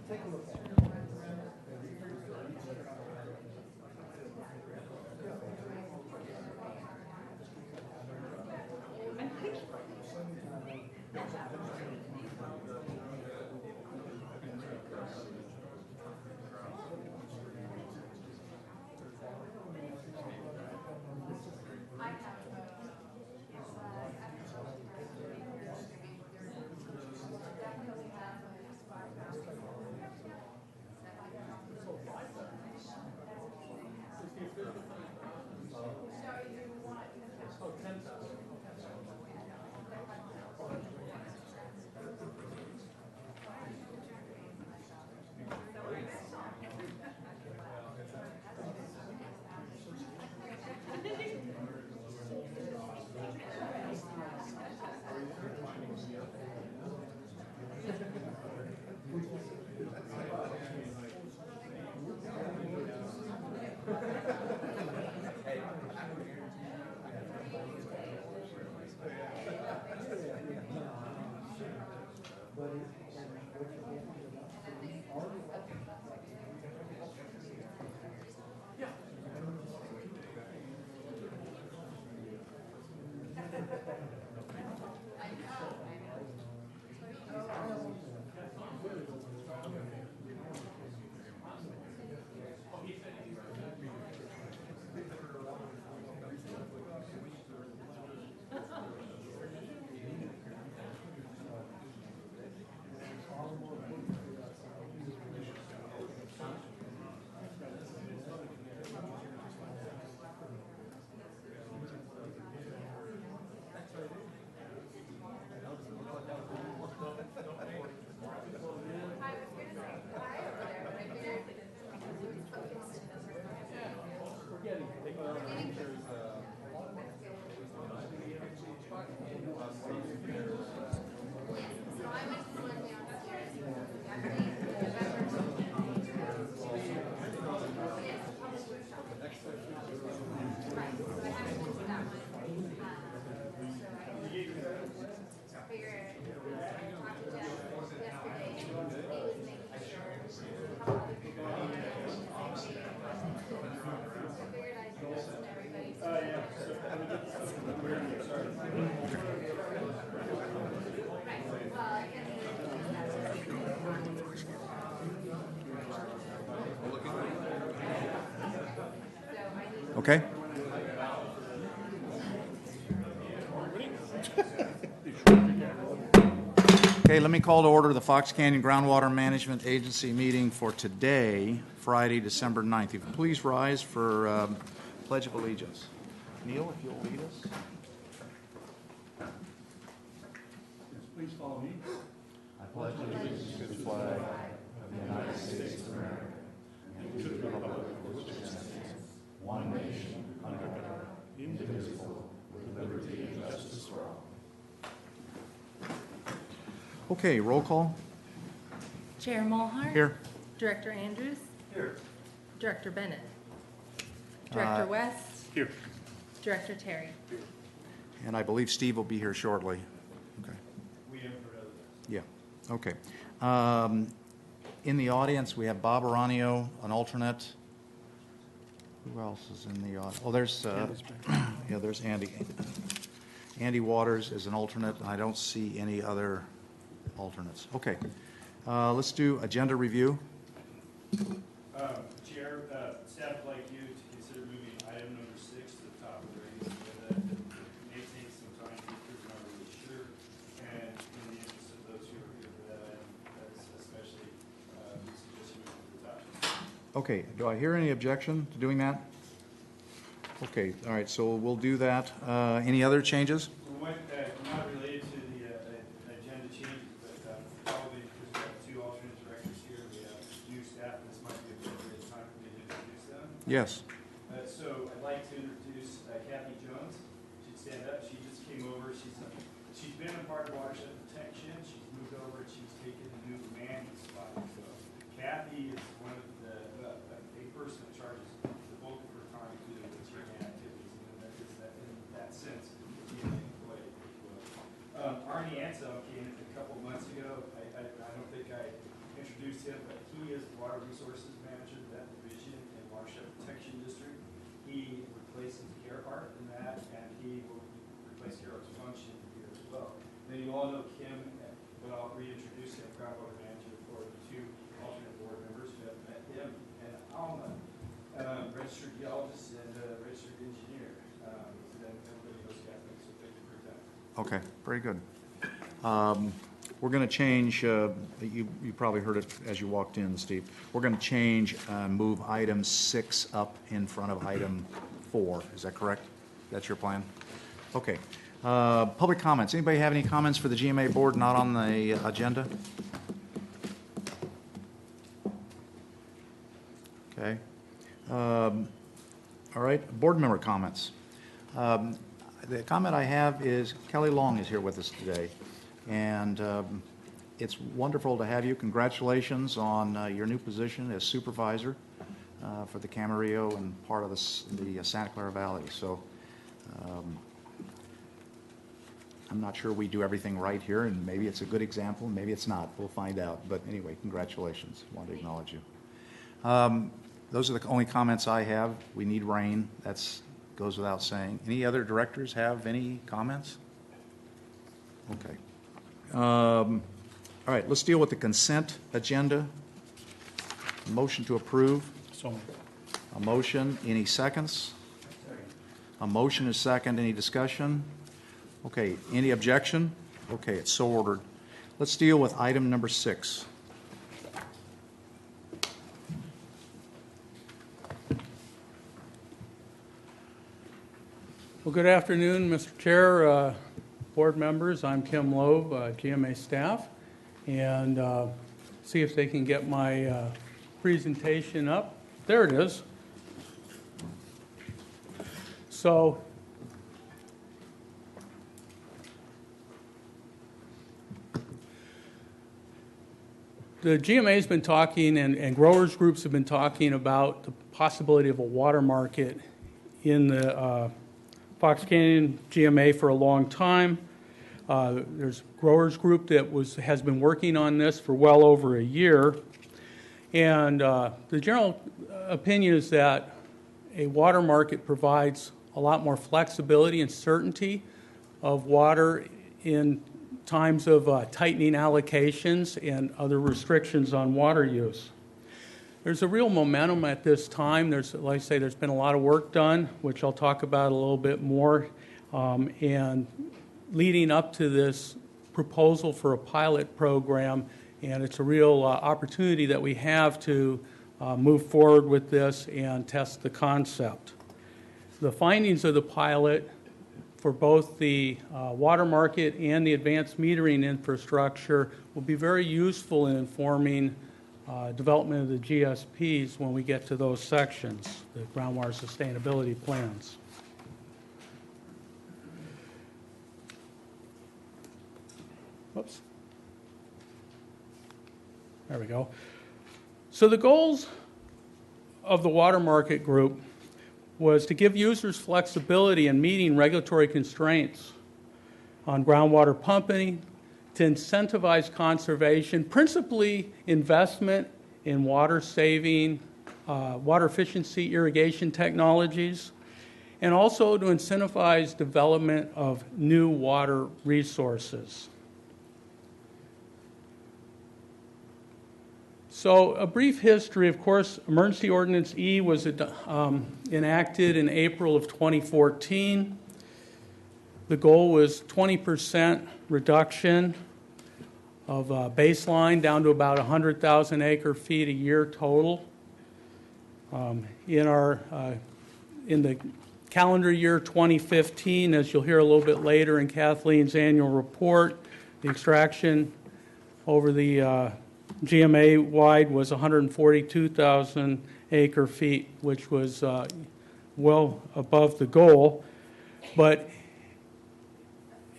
Take a look at it. Okay. Okay, let me call to order the Fox Canyon Groundwater Management Agency meeting for today, Friday, December 9th. If you please rise for Pledge of Allegiance. Neil, if you'll lead us. Please follow me. I pledge allegiance to the flag of the United States of America and to the republic for which it stands, one nation, under God, indivisible, with liberty and justice for all. Okay, roll call. Chair Mulhart. Here. Director Andrews. Here. Director Bennett. Director West. Here. Director Terry. And I believe Steve will be here shortly. Okay. We have for other. Yeah, okay. In the audience, we have Bob Aranio, an alternate. Who else is in the audience? Oh, there's, yeah, there's Andy. Andy Waters is an alternate, and I don't see any other alternates. Okay, let's do agenda review. Chair, staff would like you to consider moving item number 6 to the top of the regular agenda. It may take some time because we're not really sure, and in the interest of those who are here for that item, that's especially we suggest you move to the top. Okay, do I hear any objection to doing that? Okay, all right, so we'll do that. Any other changes? One, not related to the agenda changes, but probably because we have 2 alternate directors here, we have new staff, this might be a great time for me to introduce them. Yes. So I'd like to introduce Kathy Jones. She'd stand up. She just came over. She's been a part of watershed protection. She's moved over. She's taken a new manning spot. So Kathy is one of a person that charges the bulk of her time doing the training activities, and that is that in that sense, being an employee. Arnie Ansel came in a couple months ago. I don't think I introduced introduce him, but he is the Water Resources Manager of that division in Watershed Protection District. He replaces Gerhardt in that, and he will replace Gerhardt's function here as well. Then you all know Kim, but I'll reintroduce him, groundwater manager for the two alternate board members who have met him, and Alma, registered geologist and registered engineer. So then everybody knows Kathleen, so thank you for your time. Okay, very good. We're going to change, you probably heard it as you walked in, Steve. We're going to change, move item 6 up in front of item 4. Is that correct? That's your plan? Okay. Public comments. Anybody have any comments for the GMA board not on the agenda? Okay. All right. Board member comments. The comment I have is Kelly Long is here with us today, and it's wonderful to have you. Congratulations on your new position as supervisor for the Camarillo and part of the Santa Clara Valley. So I'm not sure we do everything right here, and maybe it's a good example, maybe it's not. We'll find out. But anyway, congratulations. I want to acknowledge you. Those are the only comments I have. We need rain. That's goes without saying. Any other directors have any comments? Okay. All right, let's deal with the consent agenda. Motion to approve. So moved. A motion. Any seconds? A motion is second. Any discussion? Okay. Any objection? Okay, it's so ordered. Let's deal with item number 6. Well, good afternoon, Mr. Chair, board members. I'm Kim Loeb, GMA staff, and see if they can get my presentation up. There it is. So, the GMA has been talking, and growers groups have been talking about the possibility of a water market in the Fox Canyon GMA for a long time. There's a growers group that has been working on this for well over a year. And the general opinion is that a water market provides a lot more flexibility and certainty of water in times of tightening allocations and other restrictions on water use. There's a real momentum at this time. Like I say, there's been a lot of work done, which I'll talk about a little bit more. And leading up to this proposal for a pilot program, and it's a real opportunity that we have to move forward with this and test the concept. The findings of the pilot for both the water market and the advanced metering infrastructure will be very useful in informing development of the GSPs when we get to those sections, the groundwater sustainability plans. Whoops. There we go. So the goals of the water market group was to give users flexibility in meeting regulatory constraints on groundwater pumping, to incentivize conservation, principally investment in water saving, water efficiency irrigation technologies, and also to incentivize development of new water resources. So a brief history, of course, Emergency Ordinance E was enacted in April of 2014. The goal was 20% reduction of baseline down to about 100,000 acre feet a year total. In the calendar year 2015, as you'll hear a little bit later in Kathleen's annual report, the extraction over the GMA wide was 142,000 acre feet, which was well above the goal. But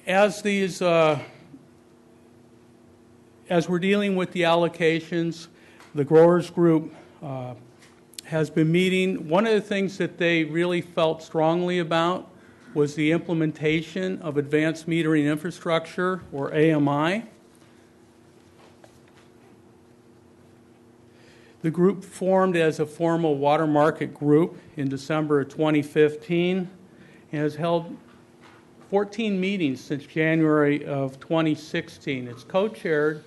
as we're dealing with the allocations, the growers group has been meeting. One of the things that they really felt strongly about was the implementation of advanced metering infrastructure, or AMI. The group formed as a formal water market group in December of 2015 and has held 14 meetings since January of 2016. It's co-chaired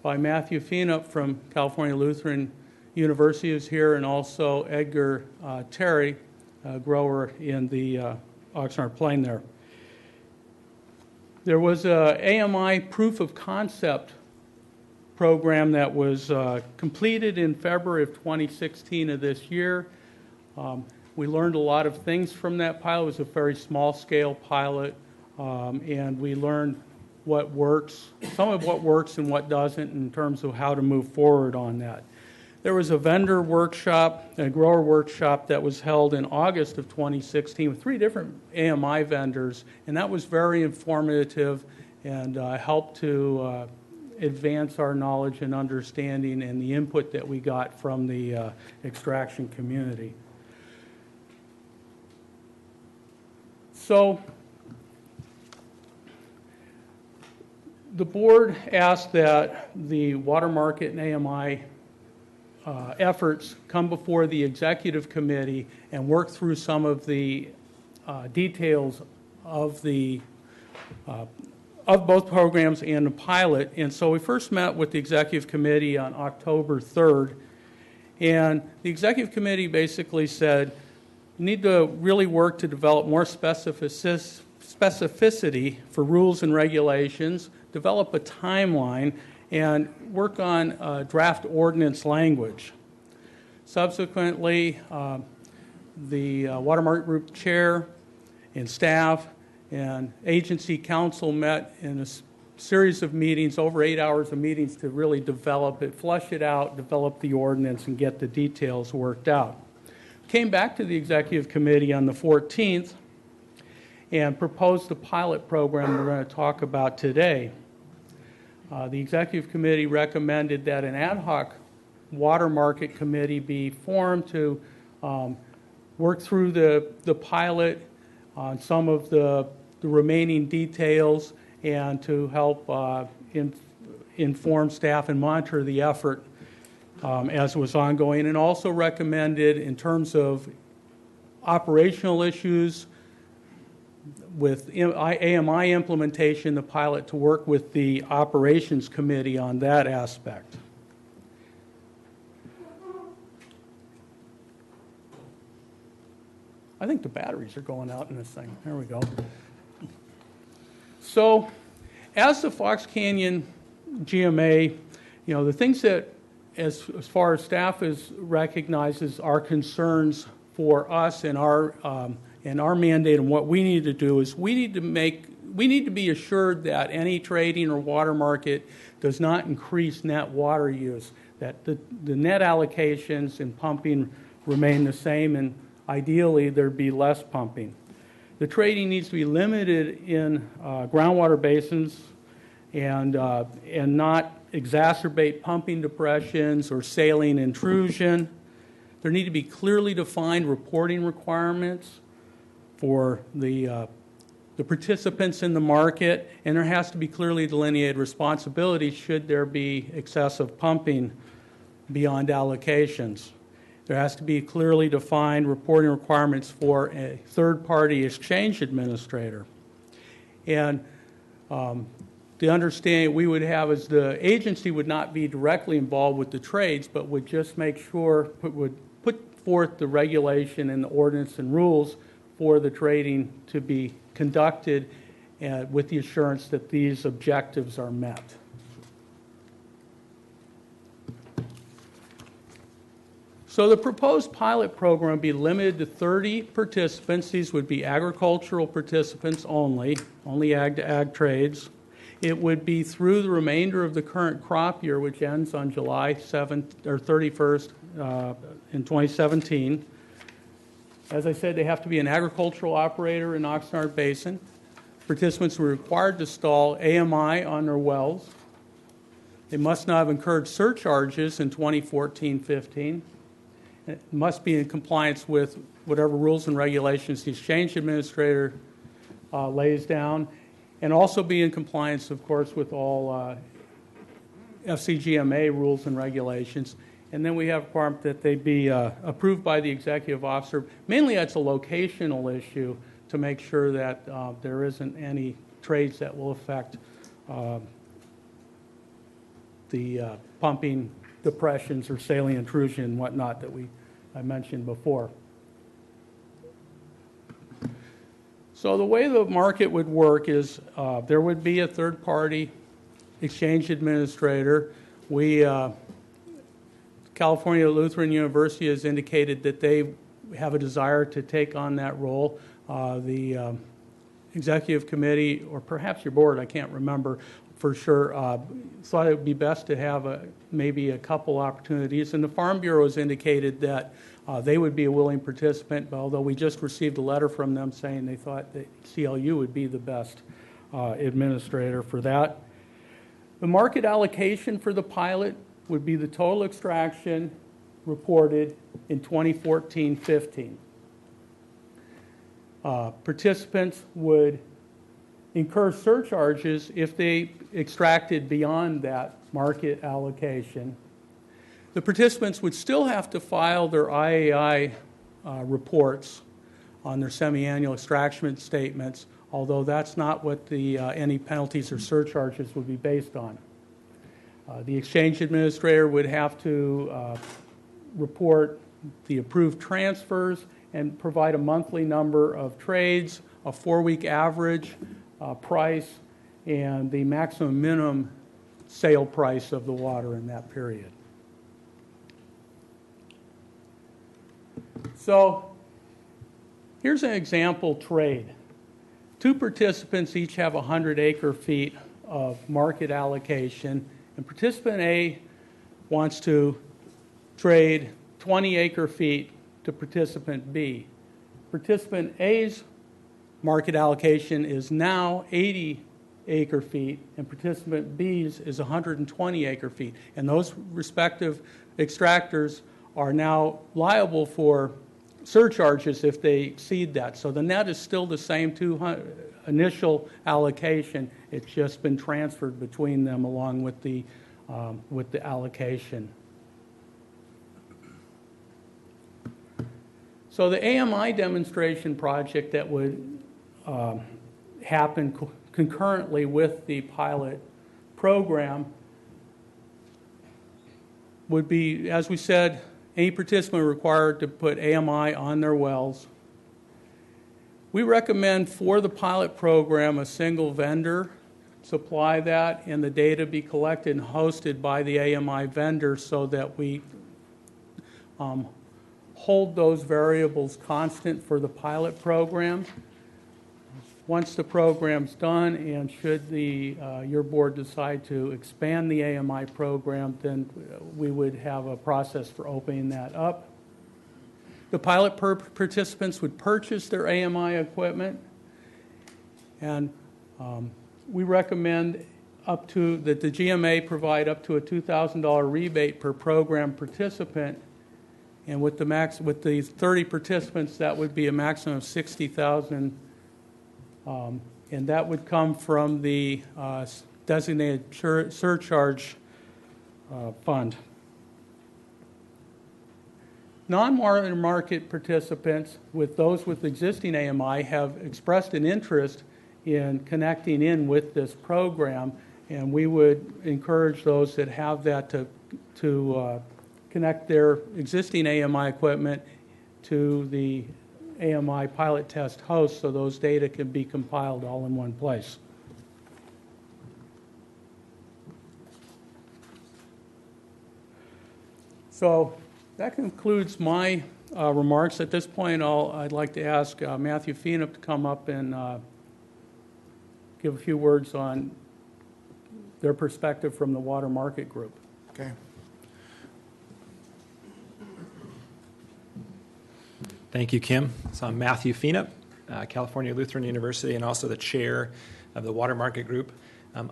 by Matthew Feenup from California Lutheran University, who's here, and also Edgar Terry, a grower in the Oxnard Plain there. There was a AMI proof of concept program that was completed in February of 2016 of this year. We learned a lot of things from that pilot. It was a very small-scale pilot, and we learned what works, some of what works and what doesn't in terms of how to move forward on that. There was a vendor workshop, a grower workshop that was held in August of 2016 with 3 different AMI vendors, and that was very informative and helped to advance our knowledge and understanding and the input that we got from the extraction community. So the board asked that the water market and AMI efforts come before the executive committee and work through some of the details of both programs and the pilot. And so we first met with the executive committee on October 3rd, and the executive committee basically said, you need to really work to develop more specificity for rules and regulations, develop a timeline, and work on draft ordinance language. Subsequently, the Water Market Group chair and staff and agency council met in a series of meetings, over 8 hours of meetings, to really develop it, flush it out, develop the ordinance, and get the details worked out. Came back to the executive committee on the 14th and proposed the pilot program we're going to talk about today. The executive committee recommended that an ad hoc water market committee be formed to work through the pilot on some of the remaining details and to help inform staff and monitor the effort as it was ongoing, and also recommended, in terms of operational issues with AMI implementation, the pilot to work with the operations committee on that aspect. I think the batteries are going out in this thing. There we go. So, as the Fox Canyon GMA, the things that, as far as staff recognizes, are concerns for us and our mandate, and what we need to do is we need to be assured that any trading or water market does not increase net water use, that the net allocations and pumping remain the same, and ideally there'd be less pumping. The trading needs to be limited in groundwater basins and not exacerbate pumping depressions or saline intrusion. There need to be clearly defined reporting requirements for the participants in the market, and there has to be clearly delineated responsibilities should there be excessive pumping beyond allocations. There has to be clearly defined reporting requirements for a third-party exchange administrator. And the understanding we would have is the agency would not be directly involved with the trades, but would just make sure, would put forth the regulation and the ordinance and rules for the trading to be conducted with the assurance that these objectives are met. So the proposed pilot program would be limited to 30 participants. These would be agricultural participants only ag to ag trades. It would be through the remainder of the current crop year, which ends on July 7th or 31st in 2017. As I said, they have to be an agricultural operator in Oxnard Basin. Participants were required to install AMI on their wells. They must not have incurred surcharges in 2014-15. It must be in compliance with whatever rules and regulations the exchange administrator lays down, and also be in compliance, of course, with all FCGMA rules and regulations. And then we have a requirement that they be approved by the executive officer. Mainly that's a locational issue to make sure that there isn't any trades that will affect the pumping depressions or saline intrusion and whatnot that I mentioned before. So the way the market would work is there would be a third-party exchange administrator. California Lutheran University has indicated that they have a desire to take on that role. The executive committee, or perhaps your board, I can't remember for sure, thought it would be best to have maybe a couple opportunities. And the Farm Bureau has indicated that they would be a willing participant, but although we just received a letter from them saying they thought that CLU would be the best administrator for that. The market allocation for the pilot would be the total extraction reported in 2014-15. Participants would incur surcharges if they extracted beyond that market allocation. The participants would still have to file their IAI reports on their semi-annual extraction statements, although that's not what any penalties or surcharges would be based on. The exchange administrator would have to report the approved transfers and provide a monthly number of trades, a 4-week average price, and the maximum minimum sale price of the water in that period. So here's an example trade. 2 participants each have 100 acre-feet of market allocation, and participant A wants to trade 20 acre-feet to participant B. Participant A's market allocation is now 80 acre-feet, and participant B's is 120 acre-feet. And those respective extractors are now liable for surcharges if they exceed that. So the net is still the same initial allocation. It's just been transferred between them along with the allocation. So the AMI demonstration project that would happen concurrently with the pilot program would be, as we said, any participant required to put AMI on their wells. We recommend for the pilot program a single vendor supply that and the data be collected and hosted by the AMI vendor so that we hold those variables constant for the pilot program. Once the program's done, and should your board decide to expand the AMI program, then we would have a process for opening that up. The pilot participants would purchase their AMI equipment, and we recommend that the GMA provide up to a $2,000 rebate per program participant, and with the 30 participants, that would be a maximum of $60,000. And that would come from the designated surcharge fund. Non-market participants, with those with existing AMI, have expressed an interest in connecting in with this program, and we would encourage those that have that to connect their existing AMI equipment to the AMI pilot test host so those data can be compiled all in one place. So that concludes my remarks. At this point, I'd like to ask Matthew Feenup to come up and give a few words on their perspective from the Water Market Group. Okay. Thank you, Kim. So I'm Matthew Feenup, California Lutheran University, and also the chair of the Water Market Group.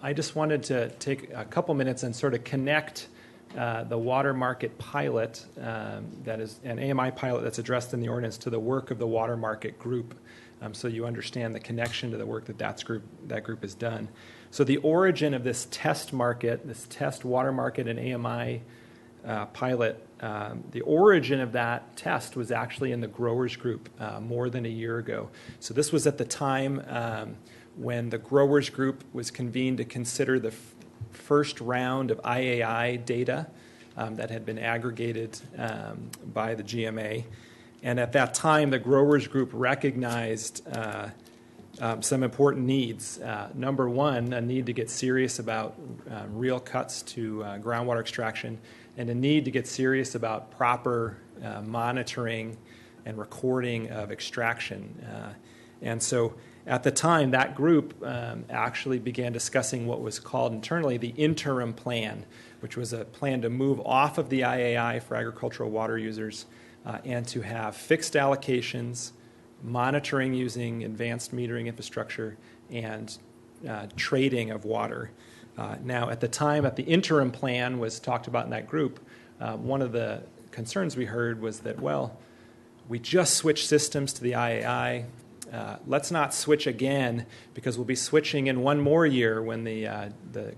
I just wanted to take a couple minutes and sort of connect the water market pilot, that is an AMI pilot that's addressed in the ordinance, to the work of the Water Market Group, so you understand the connection to the work that group has done. So the origin of this test market, this test water market and AMI pilot the origin of that test was actually in the growers group more than a year ago. So this was at the time when the growers group was convened to consider the first round of IAI data that had been aggregated by the GMA. And at that time, the growers group recognized some important needs. Number one, a need to get serious about real cuts to groundwater extraction, and a need to get serious about proper monitoring and recording of extraction. And so at the time, that group actually began discussing what was called internally the interim plan, which was a plan to move off of the IAI for agricultural water users and to have fixed allocations, monitoring using advanced metering infrastructure, and trading of water. Now, at the time, the interim plan was talked about in that group, one of the concerns we heard was that, well, we just switched systems to the IAI. Let's not switch again, because we'll be switching in one more year when the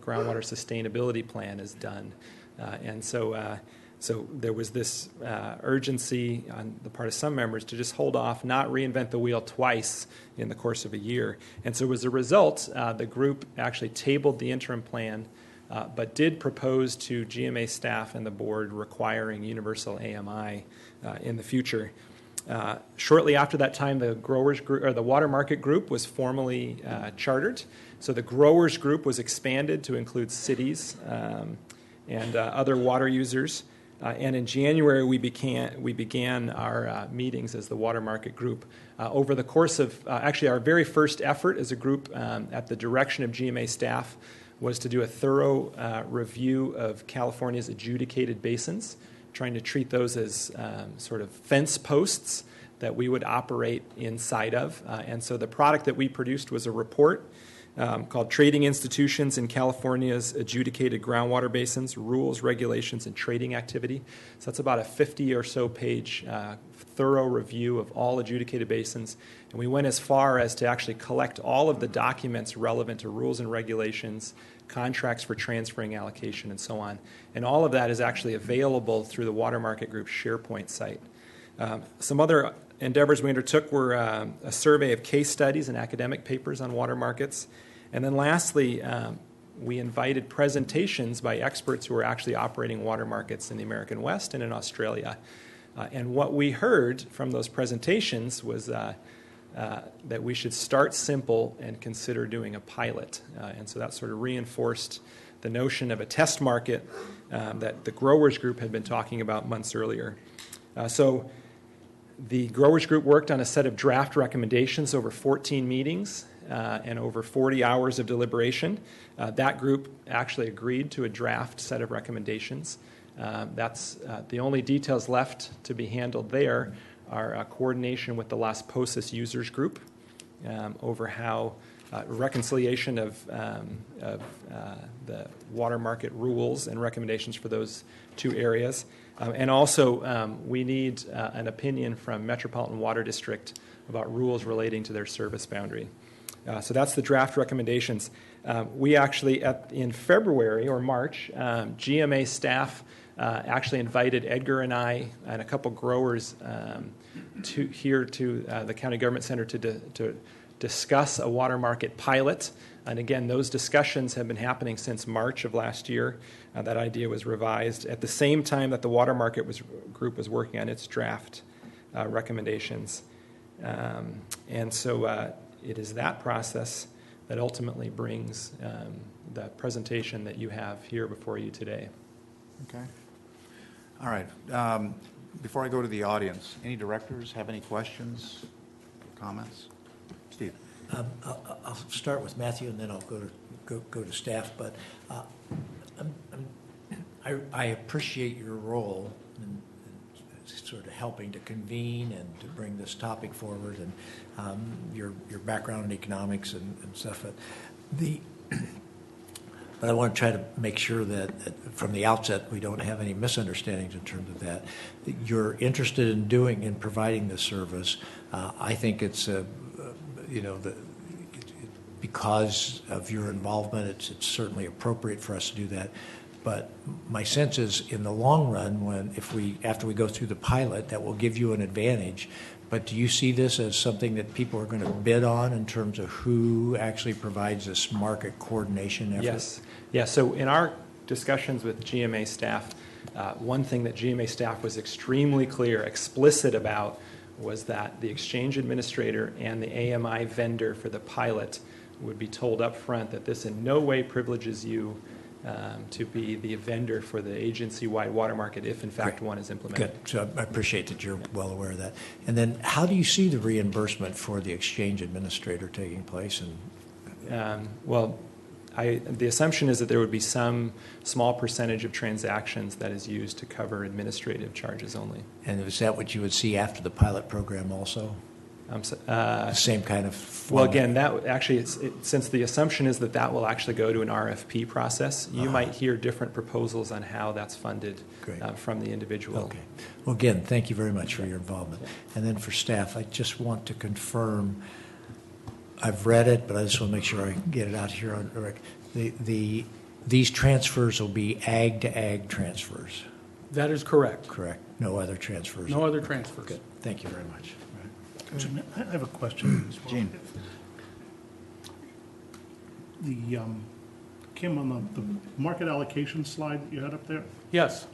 groundwater sustainability plan is done. And so there was this urgency on the part of some members to just hold off, not reinvent the wheel twice in the course of a year. And so as a result, the group actually tabled the interim plan, but did propose to GMA staff and the board requiring universal AMI in the future. Shortly after that time, the growers group, or the water market group, was formally chartered. So the growers group was expanded to include cities and other water users. And in January, we began our meetings as the water market group. Over the course of actually our very first effort as a group, at the direction of GMA staff, was to do a thorough review of California's adjudicated basins, trying to treat those as sort of fence posts that we would operate inside of. And so the product that we produced was a report called Trading Institutions in California's Adjudicated Groundwater Basins, Rules, Regulations, and Trading Activity. So that's about a 50 or so page thorough review of all adjudicated basins. And we went as far as to actually collect all of the documents relevant to rules and regulations, contracts for transferring allocation, and so on. And all of that is actually available through the Water Market Group's SharePoint site. Some other endeavors we undertook were a survey of case studies and academic papers on water markets. And then lastly, we invited presentations by experts who are actually operating water markets in the American West and in Australia. And what we heard from those presentations was that we should start simple and consider doing a pilot. And so that sort of reinforced the notion of a test market that the growers group had been talking about months earlier. So the growers group worked on a set of draft recommendations over 14 meetings and over 40 hours of deliberation. That group actually agreed to a draft set of recommendations. That's the only details left to be handled there are coordination with the Las Pasos users group over how reconciliation of the water market rules and recommendations for those two areas. And also, we need an opinion from Metropolitan Water District about rules relating to their service boundary. So that's the draft recommendations. We actually, in February or March, GMA staff actually invited Edgar and I and a couple growers to the County Government Center to discuss a water market pilot. And again, those discussions have been happening since March of last year. That idea was revised at the same time that the Water Market Group was working on its draft recommendations. And so it is that process that ultimately brings the presentation that you have here before you today. Okay. All right. Before I go to the audience, any directors have any questions, comments? Steve. I'll start with Matthew, and then I'll go to staff. But I appreciate your role in sort of helping to convene and to bring this topic forward, and your background in economics and stuff. But I want to try to make sure that from the outset we don't have any misunderstandings in terms of that. You're interested in providing this service. I think it's because of your involvement, it's certainly appropriate for us to do that. But my sense is, in the long run, after we go through the pilot, that will give you an advantage. But do you see this as something that people are going to bid on in terms of who actually provides this market coordination effort? Yes. Yeah, so in our discussions with GMA staff, one thing that GMA staff was extremely clear, explicit about, was that the exchange administrator and the AMI vendor for the pilot would be told up front that this in no way privileges you to be the vendor for the agency-wide water market if, in fact, one is implemented. Good. So I appreciate that you're well aware of that. And then how do you see the reimbursement for the exchange administrator taking place? Well, the assumption is that there would be some small percentage of transactions that is used to cover administrative charges only. And is that what you would see after the pilot program also? The same kind of format? Well, again, that actually, since the assumption is that will actually go to an RFP process, you might hear different proposals on how that's funded from the individual. Okay. Well, again, thank you very much for your involvement. And then for staff, I just want to confirm, I've read it, but I just want to make sure I get it out here on record. These transfers will be ag-to-ag transfers. That is correct. Correct. No other transfers. No other transfers. Good. Thank you very much. I have a question as well. Gene. Kim, on the market allocation slide you had up there, Yes,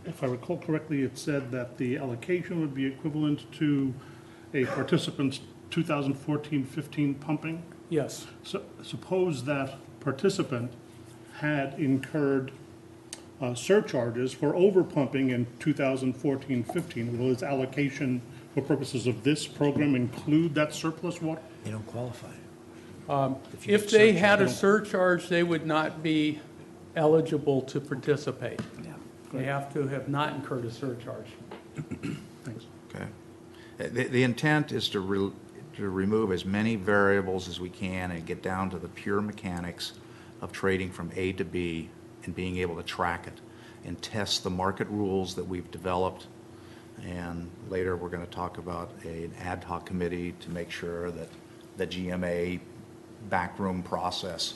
if I recall correctly, it said that the allocation would be equivalent to a participant's 2014-15 pumping. yes. So suppose that participant had incurred surcharges for overpumping in 2014-15. Will its allocation for purposes of this program include that surplus water? You don't qualify. If they had a surcharge, they would not be eligible to participate. Yeah. They have to have not incurred a surcharge. Thanks. Okay. The intent is to remove as many variables as we can and get down to the pure mechanics of trading from A to B and being able to track it and test the market rules that we've developed. And later we're going to talk about an ad hoc committee to make sure that the GMA backroom process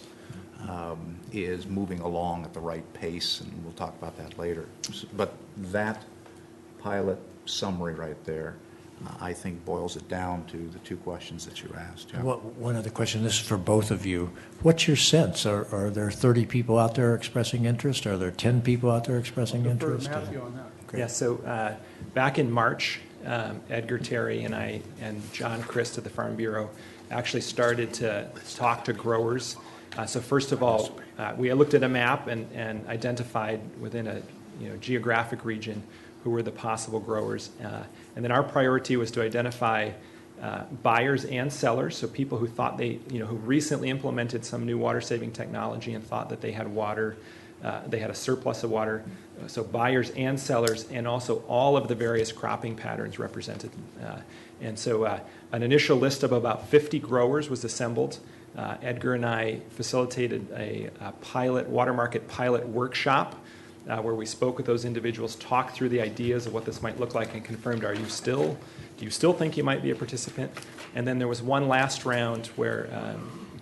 is moving along at the right pace, and we'll talk about that later. But that pilot summary right there, I think, boils it down to the two questions that you asked. Yeah. One other question, this is for both of you. What's your sense? Are there 30 people out there expressing interest? Are there 10 people out there expressing Defer interest? to Matthew on that. Yeah, so back in March, Edgar Terry and I and John Christ at the Farm Bureau actually started to talk to growers. So first of all, we looked at a map and identified within a geographic region who were the possible growers. And then our priority was to identify buyers and sellers, so people who thought who recently implemented some new water-saving technology and thought that they had water, they had a surplus of water. So buyers and sellers, and also all of the various cropping patterns represented. And so an initial list of about 50 growers was assembled. Edgar and I facilitated a water market pilot workshop where we spoke with those individuals, talked through the ideas of what this might look like, and confirmed, do you still think you might be a participant? And then there was one last round where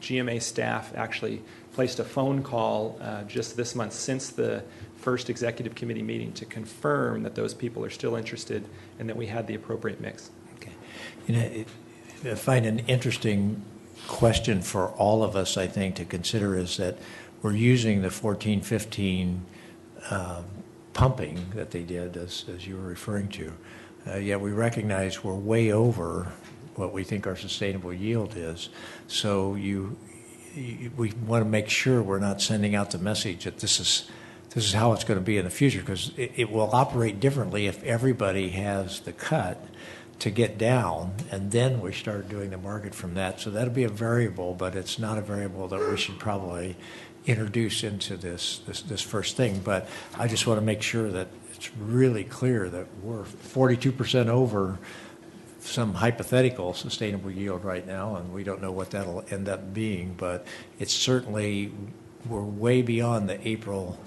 GMA staff actually placed a phone call just this month since the first executive committee meeting to confirm that those people are still interested and that we had the appropriate mix. Okay. I find an interesting question for all of us, I think, to consider is that we're using the 14-15 pumping that they did, as you were referring to. Yet we recognize we're way over what we think our sustainable yield is. So we want to make sure we're not sending out the message that this is how it's going to be in the future, because it will operate differently if everybody has the cut to get down, and then we start doing the market from that. So that'll be a variable, but it's not a variable that we should probably introduce into this first thing. But I just want to make sure that it's really clear that we're 42% over some hypothetical sustainable yield right now, and we don't know what that'll end up being, but it's certainly, we're way beyond the April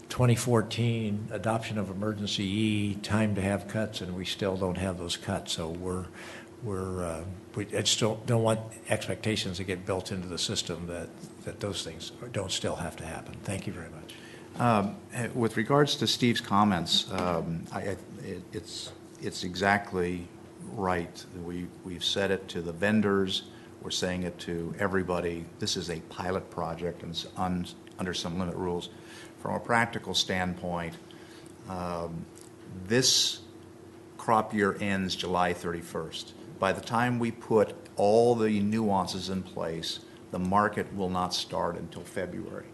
2014 adoption of emergency E, time to have cuts, and we still don't have those cuts. So we just don't want expectations to get built into the system that those things don't still have to happen. Thank you very much. With regards to Steve's comments, it's exactly right. We've said it to the vendors. We're saying it to everybody. This is a pilot project and it's under some limit rules. From a practical standpoint, this crop year ends July 31st. By the time we put all the nuances in place, the market will not start until February.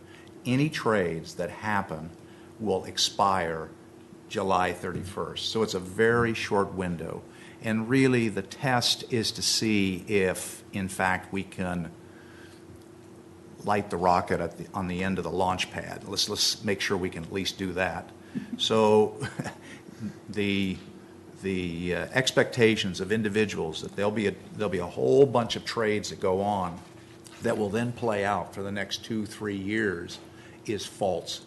Any trades that happen will expire July 31st. So it's a very short window. And really the test is to see if, in fact, we can light the rocket on the end of the launch pad. Let's make sure we can at least do that. So the expectations of individuals that there'll be a whole bunch of trades that go on that will then play out for the next 2-3 years is false.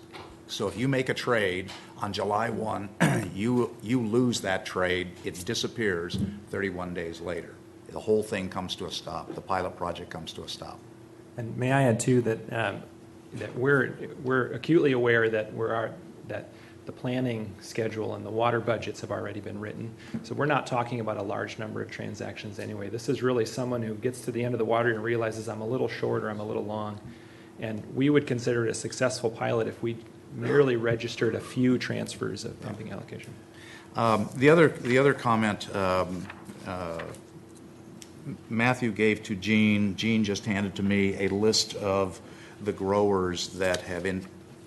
So if you make a trade on July 1, you lose that trade, it disappears 31 days later. The whole thing comes to a stop. The pilot project comes to a stop. And may I add too that that we're acutely aware that that the planning schedule and the water budgets have already been written. So we're not talking about a large number of transactions anyway. This is really someone who gets to the end of the water and realizes I'm a little short or I'm a little long. And we would consider it a successful pilot if we merely registered a few transfers of pumping allocation. The other comment Matthew gave to Gene. Gene just handed to me a list of the growers that have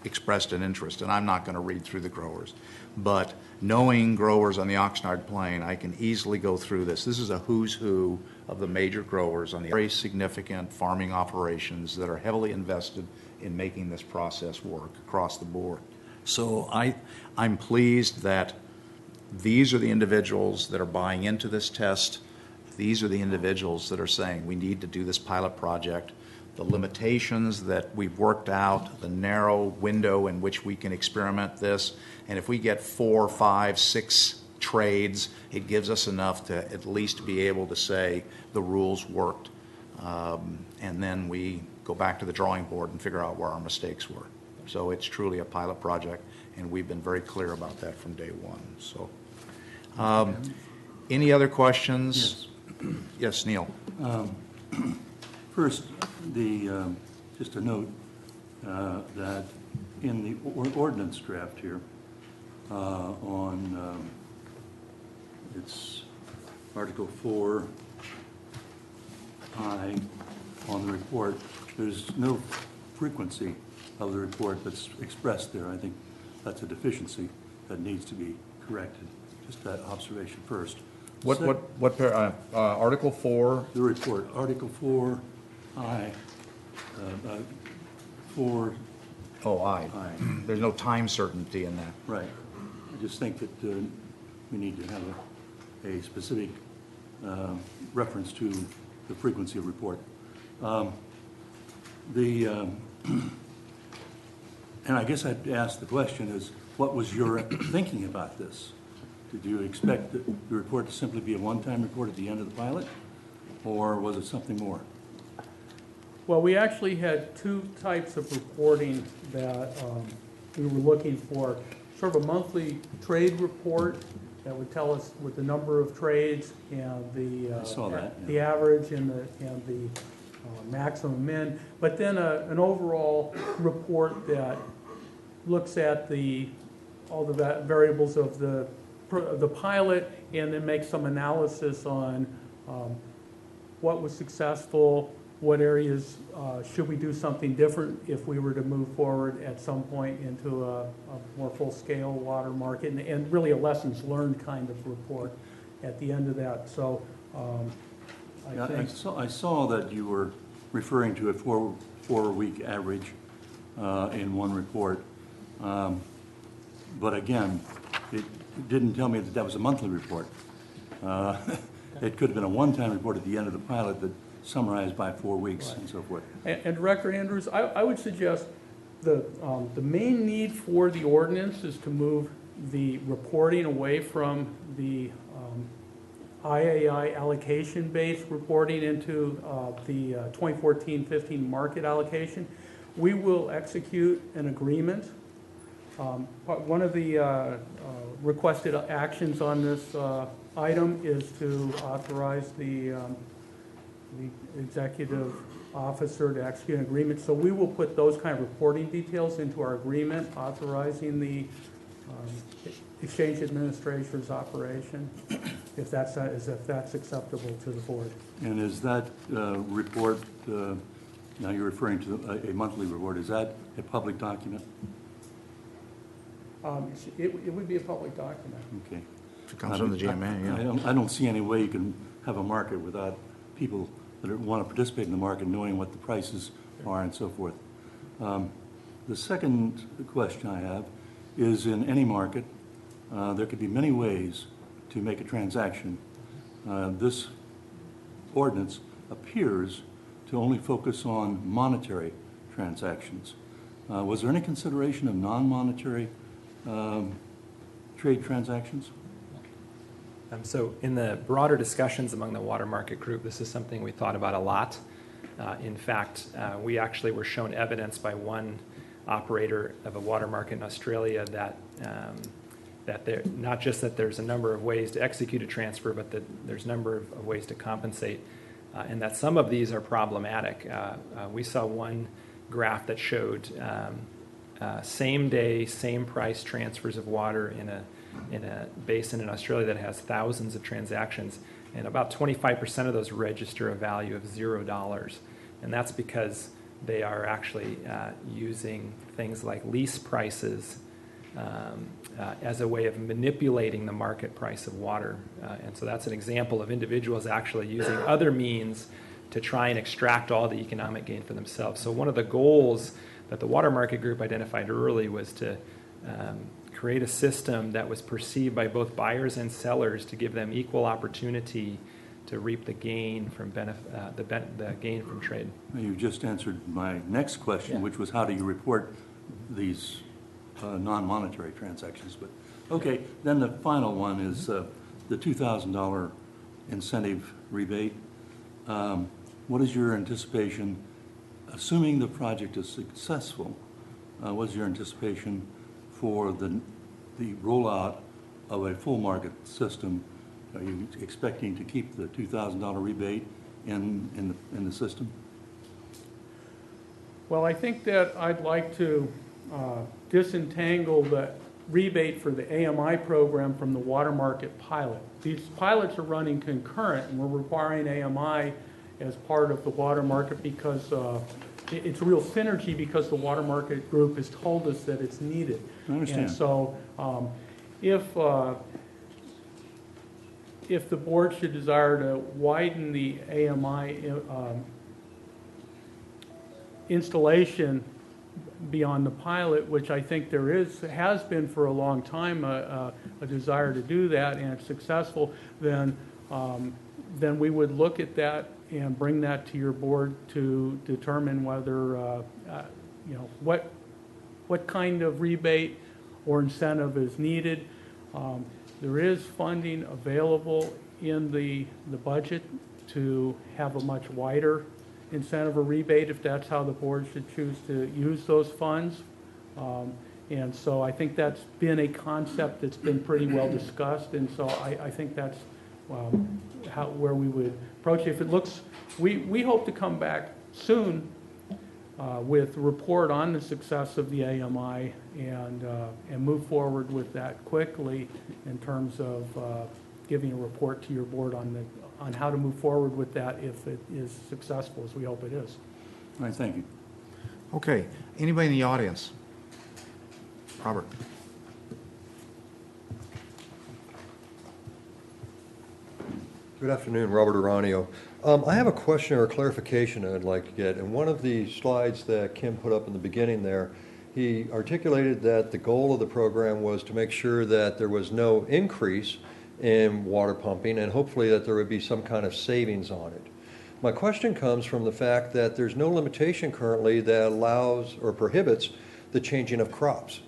expressed an interest, and I'm not going to read through the growers. But knowing growers on the Oxnard Plain, I can easily go through this. This is a who's who of the major growers on the very significant farming operations that are heavily invested in making this process work across the board. So I'm pleased that these are the individuals that are buying into this test. These are the individuals that are saying we need to do this pilot project. The limitations that we've worked out, the narrow window in which we can experiment this, and if we get 4, 5, 6 trades, it gives us enough to at least be able to say the rules worked. And then we go back to the drawing board and figure out where our mistakes were. So it's truly a pilot project, and we've been very clear about that from day one. So, any other questions? Yes, Neil. First, just a note that in the ordinance draft here, on it's Article 4I on the report, there's no frequency of the report that's expressed there. I think that's a deficiency that needs to be corrected. Just that observation first. Article 4? The report, Article 4I, 4. Oh, I. There's no time certainty in that. Right. I just think that we need to have a specific reference to the frequency of report. And I guess I'd ask the question is, what was your thinking about this? Did you expect the report to simply be a one-time report at the end of the pilot, or was it something more? Well, we actually had two types of reporting that we were looking for. Sort of a monthly trade report that would tell us with the number of trades and I saw that, yeah. the average and the maximum min, but then an overall report that looks at all the variables of the pilot and then makes some analysis on what was successful, what areas should we do something different if we were to move forward at some point into a more full-scale water market, and really a lessons learned kind of report at the end of that. So I saw that you were referring to a four-week average in one report, but again, it didn't tell me that that was a monthly report. It could have been a one-time report at the end of the pilot that summarized by 4 weeks, right, and so forth. And Director Andrews, I would suggest the main need for the ordinance is to move the reporting away from the IAI allocation-based reporting into the 2014-15 market allocation. We will execute an agreement One of the requested actions on this item is to authorize the executive officer to execute an agreement. So we will put those kind of reporting details into our agreement authorizing the exchange administrator's operation, if that's acceptable to the board. And is that report, now you're referring to a monthly report, is that a public document? It would be a public document. Okay. If it comes from the GMA, yeah. I don't see any way you can have a market without people that want to participate in the market knowing what the prices are and so forth. The second question I have is, in any market, there could be many ways to make a transaction. This ordinance appears to only focus on monetary transactions. Was there any consideration of non-monetary trade transactions? So in the broader discussions among the water market group, this is something we thought about a lot. In fact, we actually were shown evidence by one operator of a water market in Australia that not just that there's a number of ways to execute a transfer, but that there's a number of ways to compensate, and that some of these are problematic. We saw one graph that showed same day, same price transfers of water in a basin in Australia that has thousands of transactions, and about 25% of those register a value of $0. And that's because they are actually using things like lease prices as a way of manipulating the market price of water. And so that's an example of individuals actually using other means to try and extract all the economic gain for themselves. So one of the goals that the water market group identified early was to create a system that was perceived by both buyers and sellers to give them equal opportunity to reap the gain from the gain from trade. You just answered my next question, Yeah. which was how do you report these non-monetary transactions? But okay, then the final one is the $2,000 incentive rebate. What is your anticipation, assuming the project is successful, what is your anticipation for the rollout of a full market system? Are you expecting to keep the $2,000 rebate in the system? Well, I think that I'd like to disentangle the rebate for the AMI program from the water market pilot. These pilots are running concurrent, and we're requiring AMI as part of the water market because it's a real synergy because the water market group has told us that it's needed. I understand. And so if the board should desire to widen the AMI installation beyond the pilot, which I think has been for a long time a desire to do that, and it's successful, then we would look at that and bring that to your board to determine whether what kind of rebate or incentive is needed. There is funding available in the budget to have a much wider incentive or rebate if that's how the board should choose to use those funds. And so I think that's been a concept that's been pretty well discussed, and so I think that's where we would approach it. If it looks, we hope to come back soon with a report on the success of the AMI and move forward with that quickly in terms of giving a report to your board on how to move forward with that if it is successful, as we hope it is. All right, thank you. Okay, anybody in the audience? Robert. Good afternoon, Robert Aranio. I have a question or a clarification I'd like to get. In one of the slides that Kim put up in the beginning there, he articulated that the goal of the program was to make sure that there was no increase in water pumping and hopefully that there would be some kind of savings on it. My question comes from the fact that there's no limitation currently that allows or prohibits the changing of crops.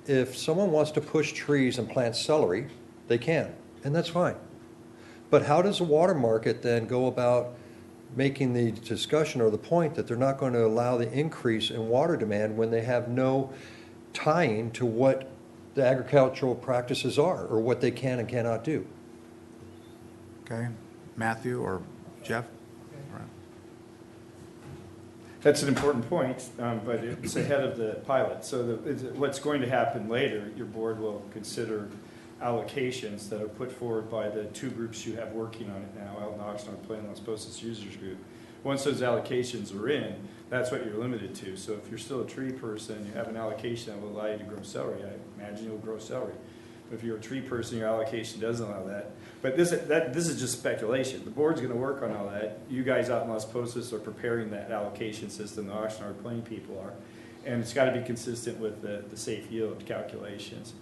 If someone wants to push trees and plant celery, they can, and that's fine. But how does the water market then go about making the discussion or the point that they're not going to allow the increase in water demand when they have no tying to what the agricultural practices are, or what they can and cannot do. Okay, Matthew or Jeff? All right. That's an important point, but it's ahead of the pilot. So what's going to happen later, your board will consider allocations that are put forward by the two groups you have working on it now, Alton Oxnard Plain and Los Pasos Users Group. Once those allocations are in, that's what you're limited to. So if you're still a tree person, you have an allocation that will allow you to grow celery. I imagine you'll grow celery. If you're a tree person, your allocation doesn't allow that. But this is just speculation. The board's going to work on all that. You guys out in Los Pasos are preparing that allocation system. The Oxnard Plain people are. And it's got to be consistent with the safe yield calculations.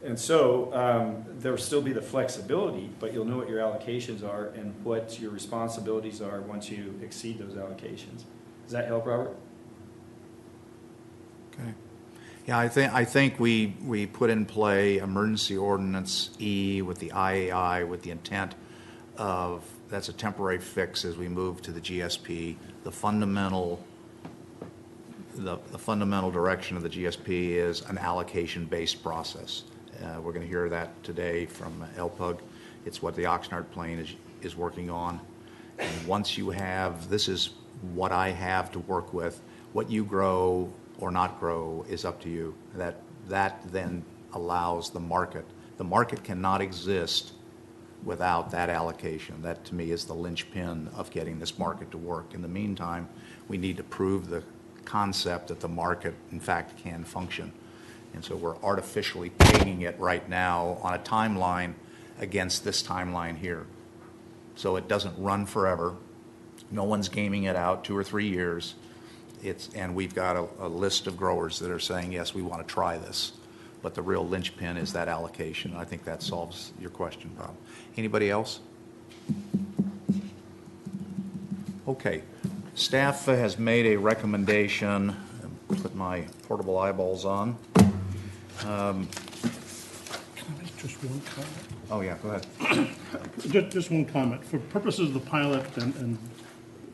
And so there'll still be the flexibility, but you'll know what your allocations are and what your responsibilities are once you exceed those allocations. Does that help, Robert? Okay. Yeah, I think we put in play emergency ordinance E with the IAI with the intent of, that's a temporary fix as we move to the GSP. The fundamental direction of the GSP is an allocation-based process. We're going to hear that today from LPUG. It's what the Oxnard Plain is working on. And once you have, this is what I have to work with, what you grow or not grow is up to you. That then allows the market. The market cannot exist without that allocation. That to me is the linchpin of getting this market to work. In the meantime, we need to prove the concept that the market in fact can function. And so we're artificially pegging it right now on a timeline against this timeline here. So it doesn't run forever. No one's gaming it out 2 or 3 years. And we've got a list of growers that are saying, yes, we want to try this. But the real linchpin is that allocation. I think that solves your question, Bob. Anybody else? Okay. Staff has made a recommendation. Put my portable eyeballs on. Can I make just one comment? Oh, yeah, go ahead. Just one comment. For purposes of the pilot, and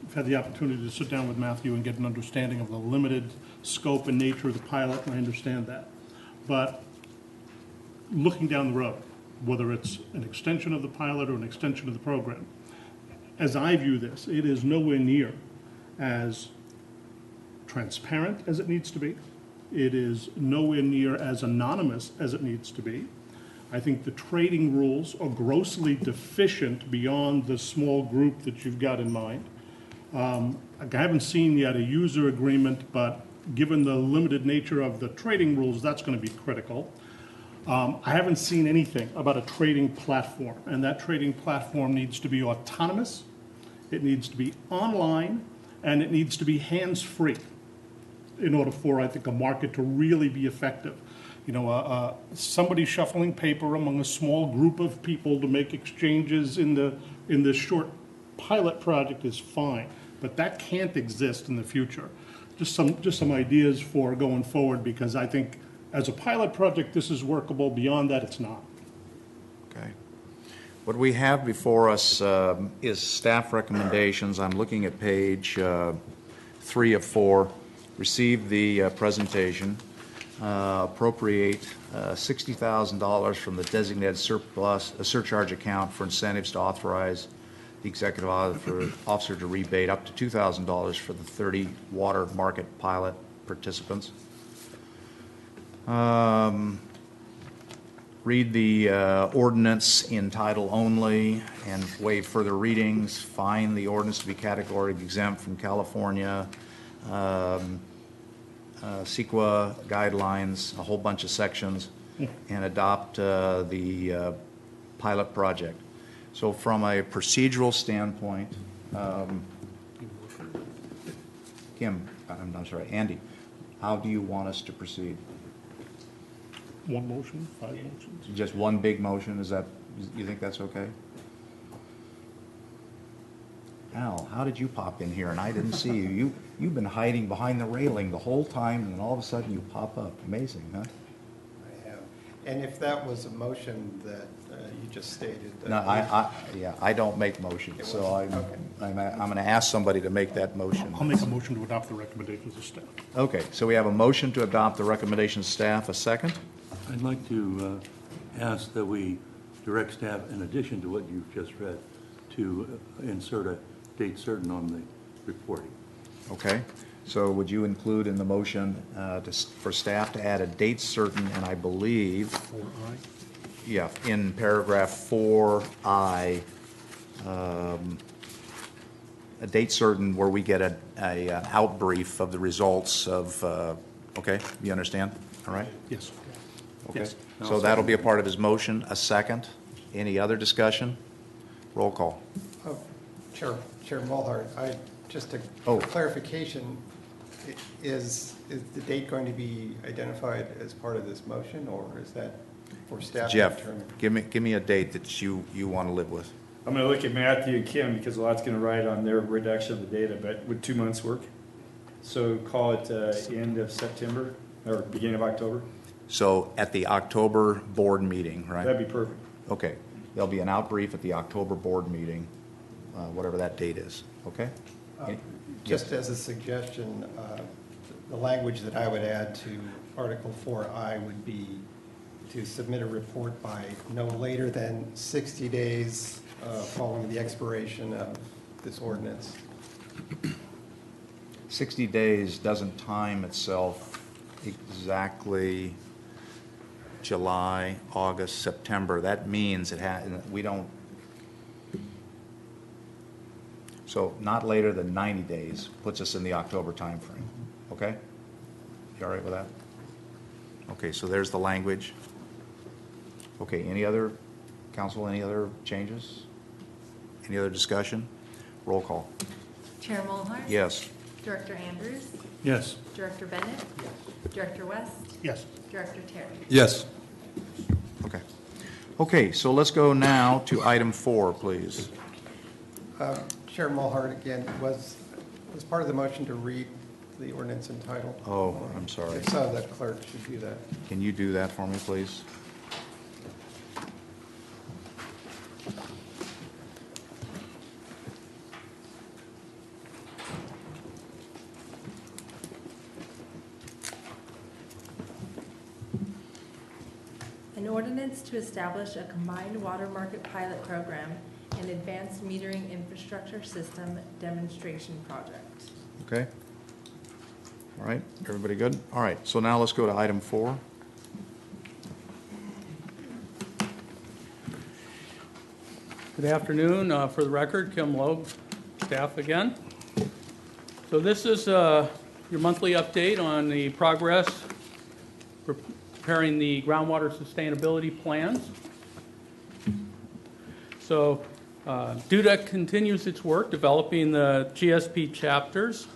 I've had the opportunity to sit down with Matthew and get an understanding of the limited scope and nature of the pilot, and I understand that. But looking down the road, whether it's an extension of the pilot or an extension of the program, as I view this, it is nowhere near as transparent as it needs to be. It is nowhere near as anonymous as it needs to be. I think the trading rules are grossly deficient beyond the small group that you've got in mind. I haven't seen yet a user agreement, but given the limited nature of the trading rules, that's going to be critical. I haven't seen anything about a trading platform, and that trading platform needs to be autonomous, it needs to be online, and it needs to be hands-free in order for, I think, a market to really be effective. You know, somebody shuffling paper among a small group of people to make exchanges in the short pilot project is fine, but that can't exist in the future. Just some ideas for going forward, because I think as a pilot project this is workable. Beyond that, it's not. Okay. What we have before us is staff recommendations. I'm looking at page 3 of 4. Receive the presentation. Appropriate $60,000 from the designated surplus surcharge account for incentives to authorize the executive officer to rebate up to $2,000 for the 30 water market pilot participants. Read the ordinance in title only and waive further readings. Find the ordinance to be categorically exempt from California CEQA guidelines, a whole bunch of sections, and adopt the pilot project. So from a procedural standpoint, Kim, I'm sorry, Andy, how do you want us to proceed? One motion, 5 motions? Just one big motion, is that, you think that's okay? Al, how did you pop in here and I didn't see you? You've been hiding behind the railing the whole time and then all of a sudden you pop up. Amazing, huh? I have. And if that was a motion that you just stated. No, I don't make motions, so I'm going to ask somebody to make that motion. I'll make a motion to adopt the recommendations of staff. Okay, so we have a motion to adopt the recommendations of staff. A second? I'd like to ask that we direct staff, in addition to what you've just read, to insert a date certain on the reporting. Okay, so would you include in the motion for staff to add a date certain, and I believe, yeah, in paragraph 4I, a date certain where we get a outbrief of the results of, okay, you understand? All right? Yes. Okay. Yes. So that'll be a part of his motion. A second? Any other discussion? Roll call. Chair Mulhart, just a clarification, is the date going to be identified as part of this motion, or is that for staff to Jeff, determine? give me a date that you want to live with. I'm going to look at Matthew and Kim because a lot's going to ride on their reduction of the data, but would 2 months work? So call it end of September or beginning of October? So at the October board meeting, right? That'd be perfect. Okay. There'll be an outbrief at the October board meeting, whatever that date is. Okay? Just as a suggestion, the language that I would add to Article 4I would be to submit a report by no later than 60 days following the expiration of this ordinance. 60 days doesn't time itself exactly July, August, September. That means we don't. So not later than 90 days puts us in the October timeframe. Okay? You all right with that? Okay, so there's the language. Okay, any other changes? Any other discussion? Roll call. Chair Mulhart? Yes. Director Andrews? Yes. Director Bennett? Director West? Yes. Director Terry? Yes. Okay. Okay, so let's go now to item 4, please. Chair Mulhart, again, was part of the motion to read the ordinance in title? Oh, I'm sorry. If so, the clerk should do that. Can you do that for me, please? An ordinance to establish a combined water market pilot program and advanced metering infrastructure system demonstration project. Okay. All right, everybody good? All right, so now let's go to item 4. Good afternoon. For the record, Kim Loeb, staff again. So this is your monthly update on the progress preparing the groundwater sustainability plans. So DUDEC continues its work developing the GSP chapters,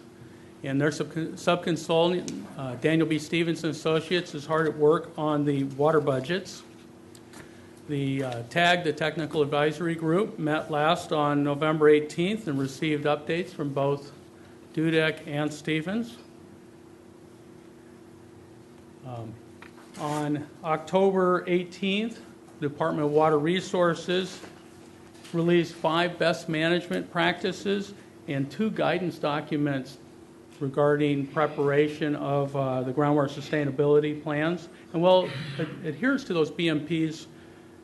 and their subconsultant, Daniel B. Stevenson Associates, is hard at work on the water budgets. The TAG, the Technical Advisory Group, met last on November 18th and received updates from both DUDEC and Stevens. On October 18th, the Department of Water Resources released 5 best management practices and 2 guidance documents regarding preparation of the groundwater sustainability plans. And while it adheres to those BMPs,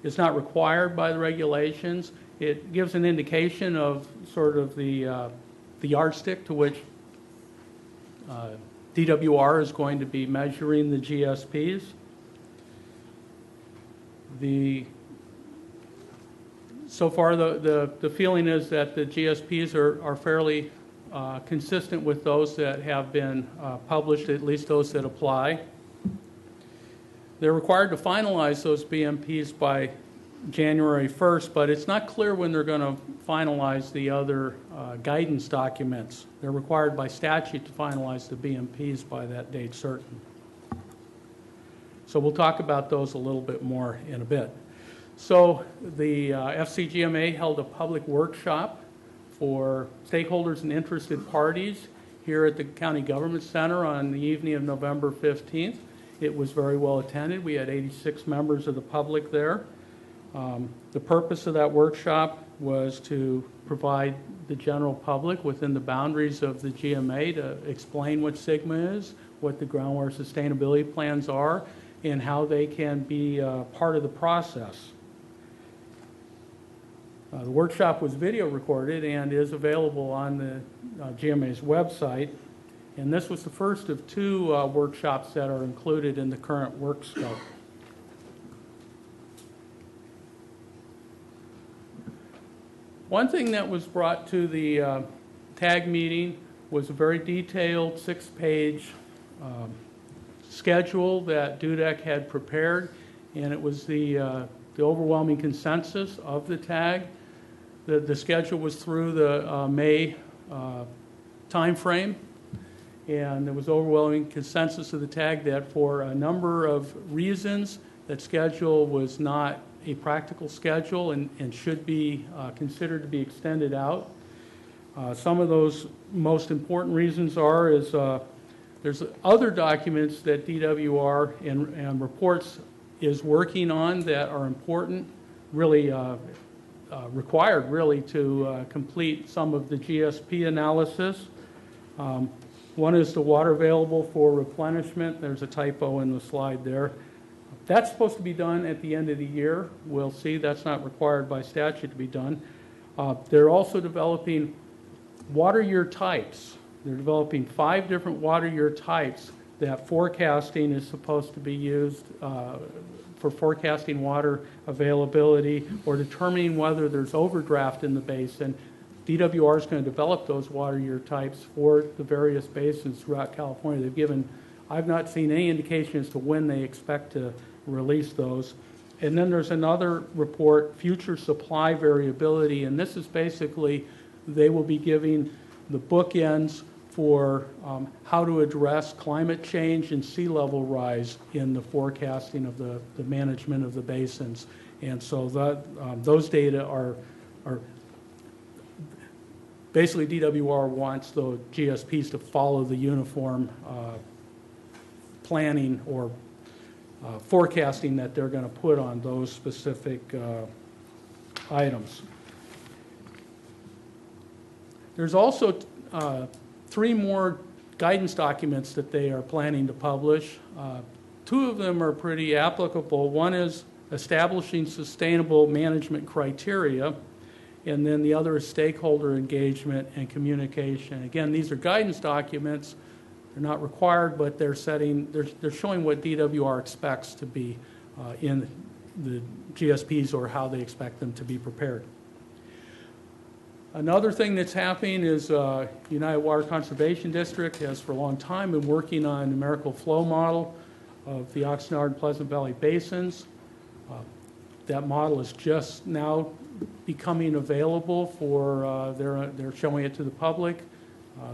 it's not required by the regulations. It gives an indication of sort of the yardstick to which DWR is going to be measuring the GSPs. So far, the feeling is that the GSPs are fairly consistent with those that have been published, at least those that apply. They're required to finalize those BMPs by January 1st, but it's not clear when they're going to finalize the other guidance documents. They're required by statute to finalize the BMPs by that date certain. So we'll talk about those a little bit more in a bit. So the FCGMA held a public workshop for stakeholders and interested parties here at the County Government Center on the evening of November 15th. It was very well attended. We had 86 members of the public there. The purpose of that workshop was to provide the general public within the boundaries of the GMA to explain what Sigma is, what the groundwater sustainability plans are, and how they can be part of the process. The workshop was video recorded and is available on the GMA's website. And this was the first of two workshops that are included in the current work scope. One thing that was brought to the TAG meeting was a very detailed 6-page schedule that DUDEC had prepared, and it was the overwhelming consensus of the TAG. The schedule was through the May timeframe, and there was overwhelming consensus of the TAG that for a number of reasons, that schedule was not a practical schedule and should be considered to be extended out. Some of those most important reasons are there's other documents that DWR and reports is working on that are important, really required really to complete some of the GSP analysis. One is the water available for replenishment. There's a typo in the slide there. That's supposed to be done at the end of the year. We'll see. That's not required by statute to be done. They're also developing water year types. They're developing 5 different water year types that forecasting is supposed to be used for forecasting water availability or determining whether there's overdraft in the basin. DWR is going to develop those water year types for the various basins throughout California. I've not seen any indication as to when they expect to release those. And then there's another report, Future Supply Variability, and this is basically, they will be giving the bookends for how to address climate change and sea level rise in the forecasting of the management of the basins. And so those data are basically DWR wants the GSPs to follow the uniform planning or forecasting that they're going to put on those specific items. There's also 3 more guidance documents that they are planning to publish. 2 of them are pretty applicable. One is establishing sustainable management criteria, and then the other is stakeholder engagement and communication. Again, these are guidance documents. They're not required, but they're showing what DWR expects to be in the GSPs or how they expect them to be prepared. Another thing that's happening is United Water Conservation District has for a long time been working on a numerical flow model of the Oxnard and Pleasant Valley basins. That model is just now becoming available for, they're showing it to the public.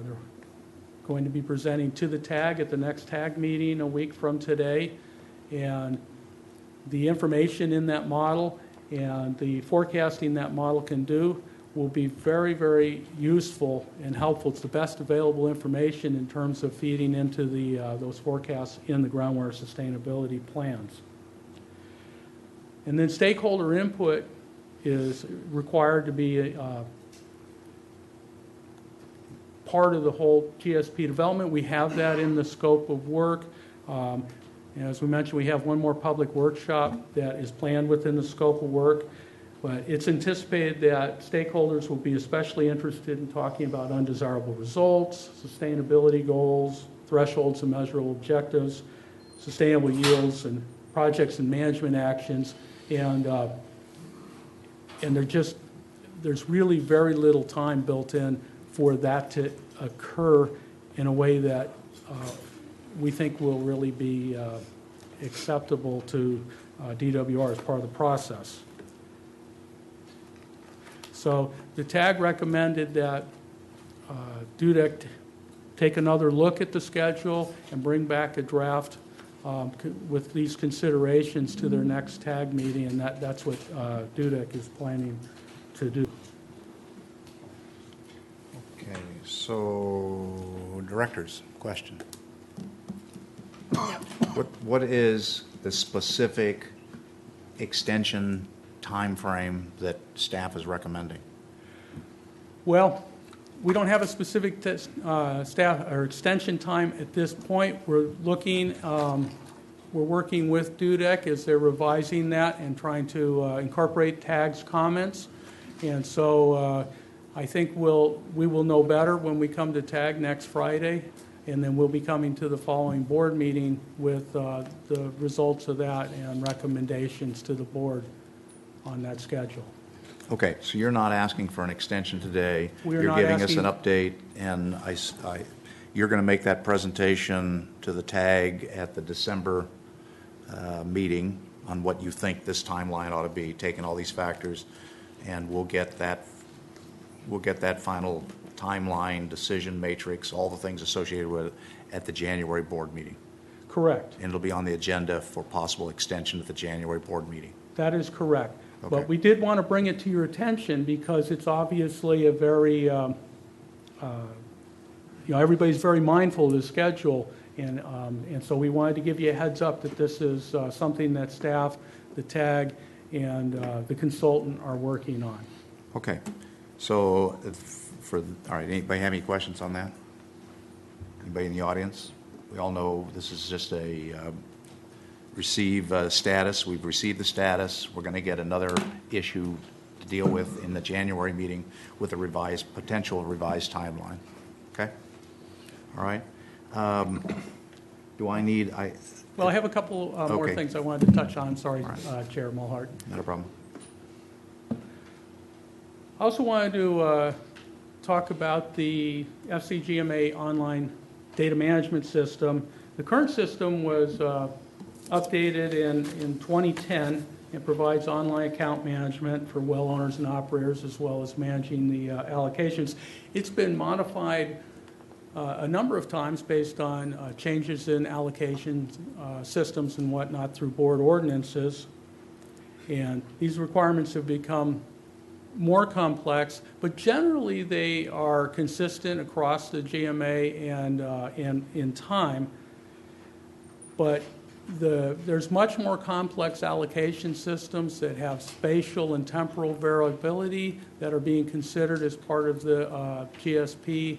They're going to be presenting to the TAG at the next TAG meeting a week from today. And the information in that model and the forecasting that model can do will be very, very useful and helpful. It's the best available information in terms of feeding into those forecasts in the groundwater sustainability plans. And then stakeholder input is required to be part of the whole GSP development. We have that in the scope of work. And as we mentioned, we have one more public workshop that is planned within the scope of work. But it's anticipated that stakeholders will be especially interested in talking about undesirable results, sustainability goals, thresholds and measurable objectives, sustainable yields, and projects and management actions. And there's really very little time built in for that to occur in a way that we think will really be acceptable to DWR as part of the process. So the TAG recommended that DUDEC take another look at the schedule and bring back a draft with these considerations to their next TAG meeting, and that's what DUDEC is planning to do. Okay, so directors, question. What is the specific extension timeframe that staff is recommending? Well, we don't have a specific staff or extension time at this point. We're looking, we're working with DUDEC as they're revising that and trying to incorporate TAG's comments. And so I think we will know better when we come to TAG next Friday, and then we'll be coming to the following board meeting with the results of that and recommendations to the board on that schedule. Okay, so you're not asking for an extension today. We are You're not giving us an asking- update, and you're going to make that presentation to the TAG at the December meeting on what you think this timeline ought to be, taking all these factors, and we'll get that final timeline, decision matrix, all the things associated with it at the January board meeting. Correct. And it'll be on the agenda for possible extension at the January board meeting. That is correct. Okay. But we did want to bring it to your attention because it's obviously a very, everybody's very mindful of the schedule. And so we wanted to give you a heads up that this is something that staff, the TAG, and the consultant are working on. Okay. So, all right, anybody have any questions on that? Anybody in the audience? We all know this is just a receive status. We've received the status. We're going to get another issue to deal with in the January meeting with a potential revised timeline. Okay? All right. Do I need, Well, I have a couple more Okay. things I wanted to touch on. Sorry, All right. Chair Mulhart. not a problem. I also wanted to talk about the FCGMA online data management system. The current system was updated in 2010 and provides online account management for well owners and operators, as well as managing the allocations. It's been modified a number of times based on changes in allocation systems and whatnot through board ordinances. And these requirements have become more complex, but generally they are consistent across the GMA and in time. But there's much more complex allocation systems that have spatial and temporal variability that are being considered as part of the GSP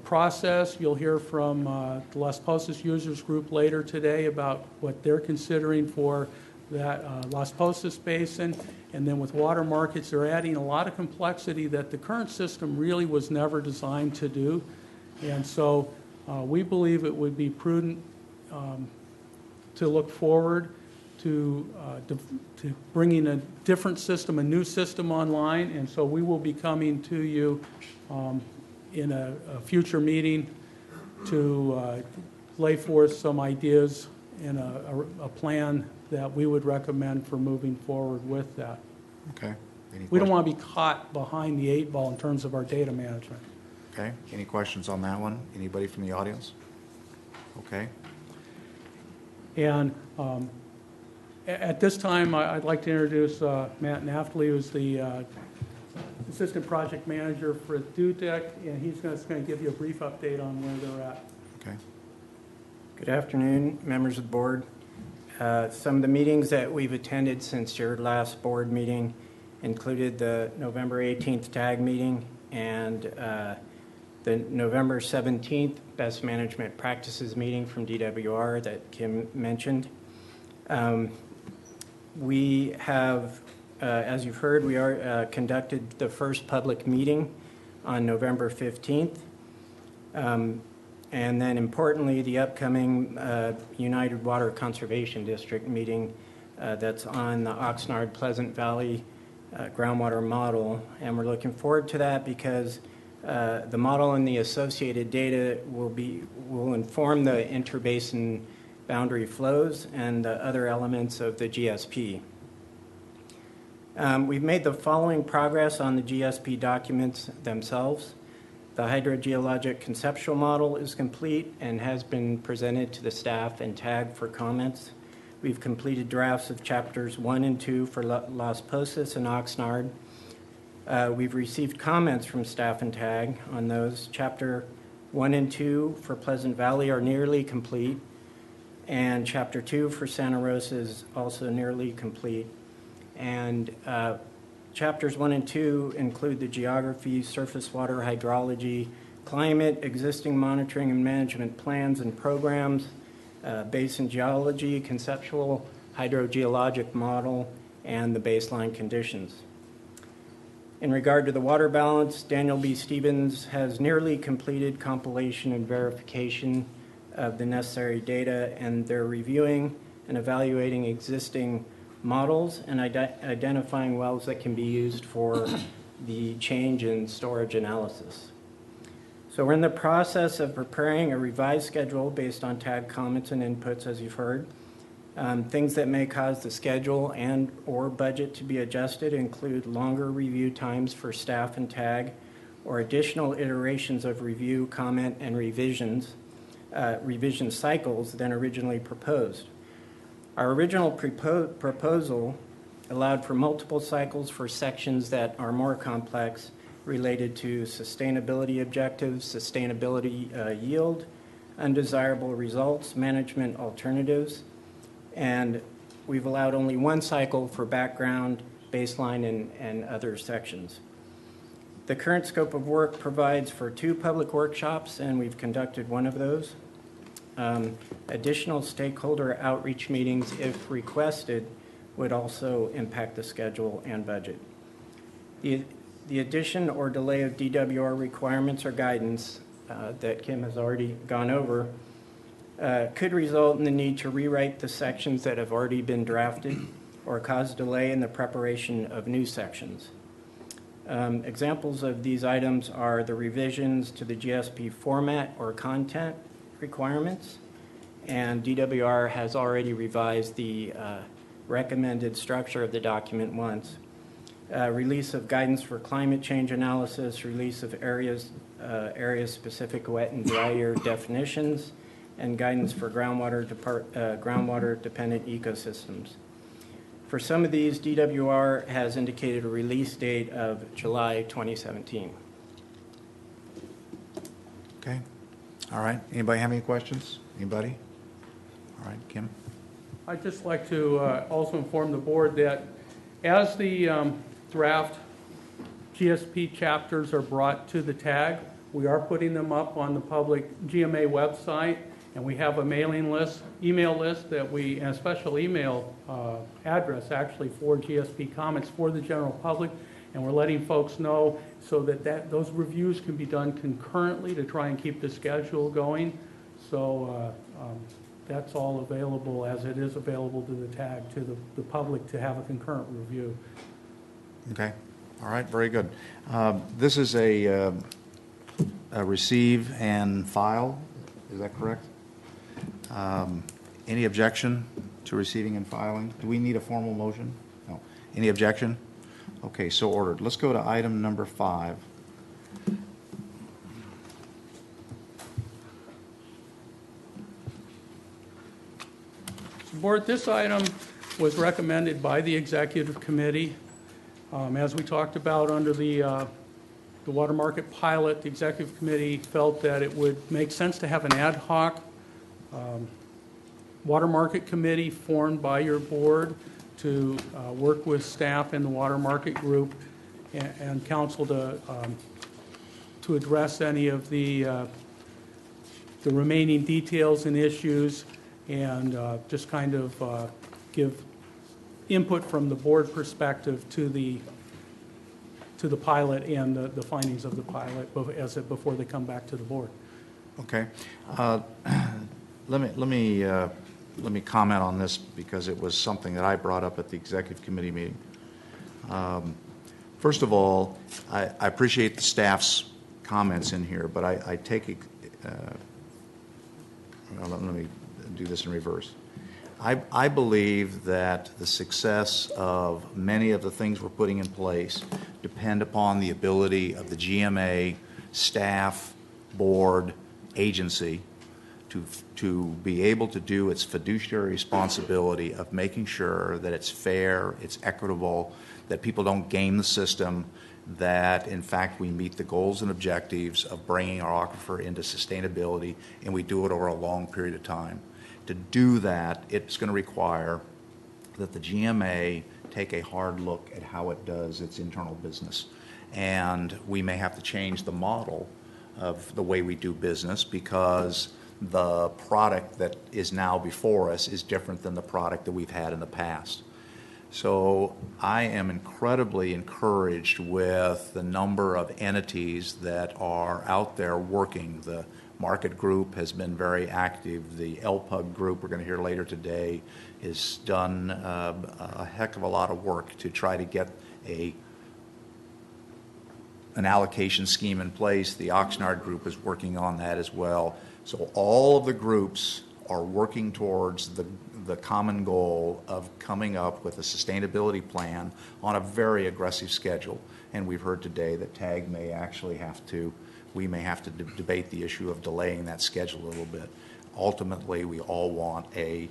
process. You'll hear from the Las Posas users group later today about what they're considering for that Las Posas Basin. And then with water markets, they're adding a lot of complexity that the current system really was never designed to do. And so we believe it would be prudent to look forward to bringing a different system, a new system online. And so we will be coming to you in a future meeting to lay forth some ideas and a plan that we would recommend for moving forward with that. Okay. We don't want to be caught behind the 8 ball in terms of our data management. Okay. Any questions on that one? Anybody from the audience? Okay. And at this time, I'd like to introduce Matt Naftali, who's the Assistant Project Manager for DUDEC, and he's going to give you a brief update on where they're at. Okay. Good afternoon, members of the board. Some of the meetings that we've attended since your last board meeting included the November 18th TAG meeting and the November 17th Best Management Practices meeting from DWR that Kim mentioned. We have, as you've heard, we are conducted the first public meeting on November 15th. And then importantly, the upcoming United Water Conservation District meeting that's on the Oxnard Pleasant Valley groundwater model. And we're looking forward to that because the model and the associated data will inform the interbasin boundary flows and the other elements of the GSP. We've made the following progress on the GSP documents themselves. The hydrogeologic conceptual model is complete and has been presented to the staff and tagged for comments. We've completed drafts of chapters 1 and 2 for Las Posas and Oxnard. We've received comments from staff and tag on those. Chapter 1 and 2 for Pleasant Valley are nearly complete. And Chapter 2 for Santa Rosa is also nearly complete. And Chapters 1 and 2 include the geography, surface water hydrology, climate, existing monitoring and management plans and programs, basin geology, conceptual hydrogeologic model, and the baseline conditions. In regard to the water balance, Daniel B. Stevens has nearly completed compilation and verification of the necessary data, and they're reviewing and evaluating existing models and identifying wells that can be used for the change in storage analysis. So we're in the process of preparing a revised schedule based on TAG comments and inputs, as you've heard. Things that may cause the schedule and or budget to be adjusted include longer review times for staff and TAG, or additional iterations of review, comment, and revision cycles than originally proposed. Our original proposal allowed for multiple cycles for sections that are more complex, related to sustainability objectives, sustainability yield, undesirable results, management alternatives, and we've allowed only one cycle for background, baseline, and other sections. The current scope of work provides for 2 public workshops, and we've conducted one of those. Additional stakeholder outreach meetings, if requested, would also impact the schedule and budget. The addition or delay of DWR requirements or guidance that Kim has already gone over could result in the need to rewrite the sections that have already been drafted or cause delay in the preparation of new sections. Examples of these items are the revisions to the GSP format or content requirements, and DWR has already revised the recommended structure of the document once. Release of guidance for climate change analysis, release of area-specific wet and dry year definitions, and guidance for groundwater-dependent ecosystems. For some of these, DWR has indicated a release date of July 2017. Okay. All right. Anybody have any questions? Anybody? All right, Kim? I'd just like to also inform the board that as the draft GSP chapters are brought to the TAG, we are putting them up on the public GMA website, and we have a mailing list, email list and a special email address actually for GSP comments for the general public, and we're letting folks know so that those reviews can be done concurrently to try and keep the schedule going. So that's all available as it is available to the TAG, to the public to have a concurrent review. Okay. All right. Very good. This is a receive and file. Is that correct? Any objection to receiving and filing? Do we need a formal motion? No. Any objection? Okay, so ordered. Let's go to item number 5. Board, this item was recommended by the executive committee. As we talked about under the water market pilot, the executive committee felt that it would make sense to have an ad hoc water market committee formed by your board to work with staff in the water market group and council to address any of the remaining details and issues, and just kind of give input from the board perspective to the pilot and the findings of the pilot before they come back to the board. Okay. Let me comment on this because it was something that I brought up at the executive committee meeting. First of all, I appreciate the staff's comments in here, but I take it. Let me do this in reverse. I believe that the success of many of the things we're putting in place depend upon the ability of the GMA staff, board, agency to be able to do its fiduciary responsibility of making sure that it's fair, it's equitable, that people don't game the system, that in fact we meet the goals and objectives of bringing our aquifer into sustainability, and we do it over a long period of time. To do that, it's going to require that the GMA take a hard look at how it does its internal business. And we may have to change the model of the way we do business because the product that is now before us is different than the product that we've had in the past. So I am incredibly encouraged with the number of entities that are out there working. The market group has been very active. The LPUG group, we're going to hear later today, has done a heck of a lot of work to try to get an allocation scheme in place. The Oxnard group is working on that as well. So all of the groups are working towards the common goal of coming up with a sustainability plan on a very aggressive schedule. And we've heard today that TAG may actually we may have to debate the issue of delaying that schedule a little bit. Ultimately, we all want a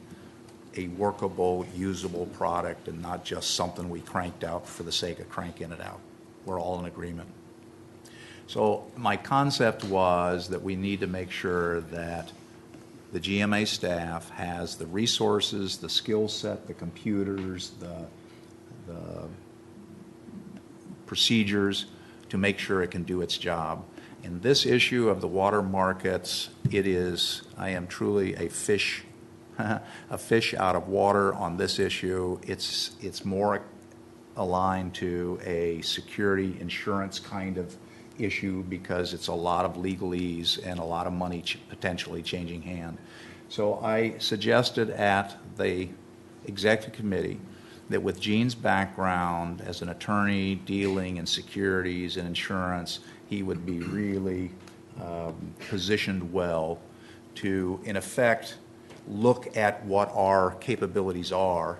workable, usable product and not just something we cranked out for the sake of cranking it out. We're all in agreement. So my concept was that we need to make sure that the GMA staff has the resources, the skill set, the computers, the procedures to make sure it can do its job. In this issue of the water markets, I am truly a fish out of water on this issue. It's more aligned to a security insurance kind of issue because it's a lot of legalese and a lot of money potentially changing hand. So I suggested at the executive committee that with Gene's background as an attorney dealing in securities and insurance, he would be really positioned well to, in effect, look at what our capabilities are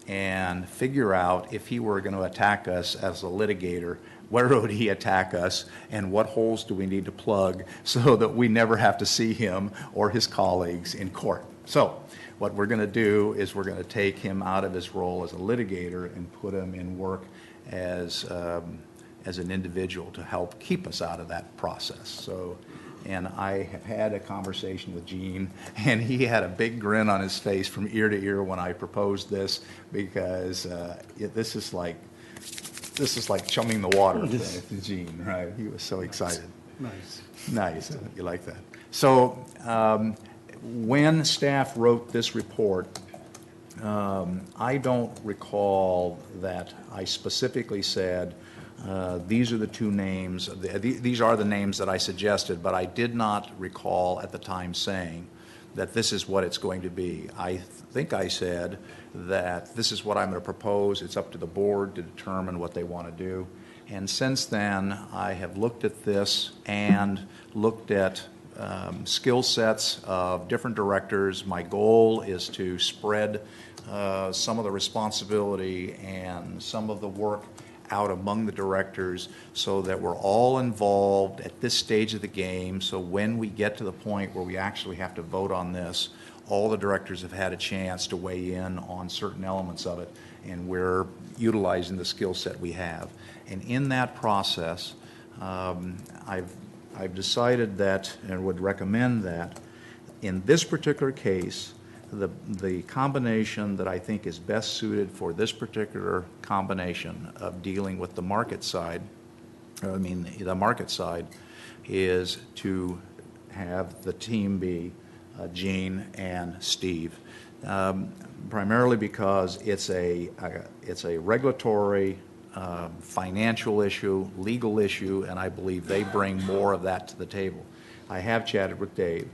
and figure out if he were going to attack us as a litigator, where would he attack us and what holes do we need to plug so that we never have to see him or his colleagues in court. So what we're going to do is we're going to take him out of his role as a litigator and put him in work as an individual to help keep us out of that process. So, and I have had a conversation with Gene, and he had a big grin on his face from ear to ear when I proposed this because this is like chumming the water with Gene, right? He was so excited. Nice. You like that. So when staff wrote this report, I don't recall that I specifically said, these are the two names, these are the names that I suggested, but I did not recall at the time saying that this is what it's going to be. I think I said that this is what I'm going to propose. It's up to the board to determine what they want to do. And since then, I have looked at this and looked at skill sets of different directors. My goal is to spread some of the responsibility and some of the work out among the directors so that we're all involved at this stage of the game. So when we get to the point where we actually have to vote on this, all the directors have had a chance to weigh in on certain elements of it, and we're utilizing the skill set we have. And in that process, I've decided that, and would recommend that, in this particular case, the combination that I think is best suited for this particular combination of dealing with the market side, the market side, is to have the team be Gene and Steve, primarily because it's a regulatory, financial issue, legal issue, and I believe they bring more of that to the table. I have chatted with Dave,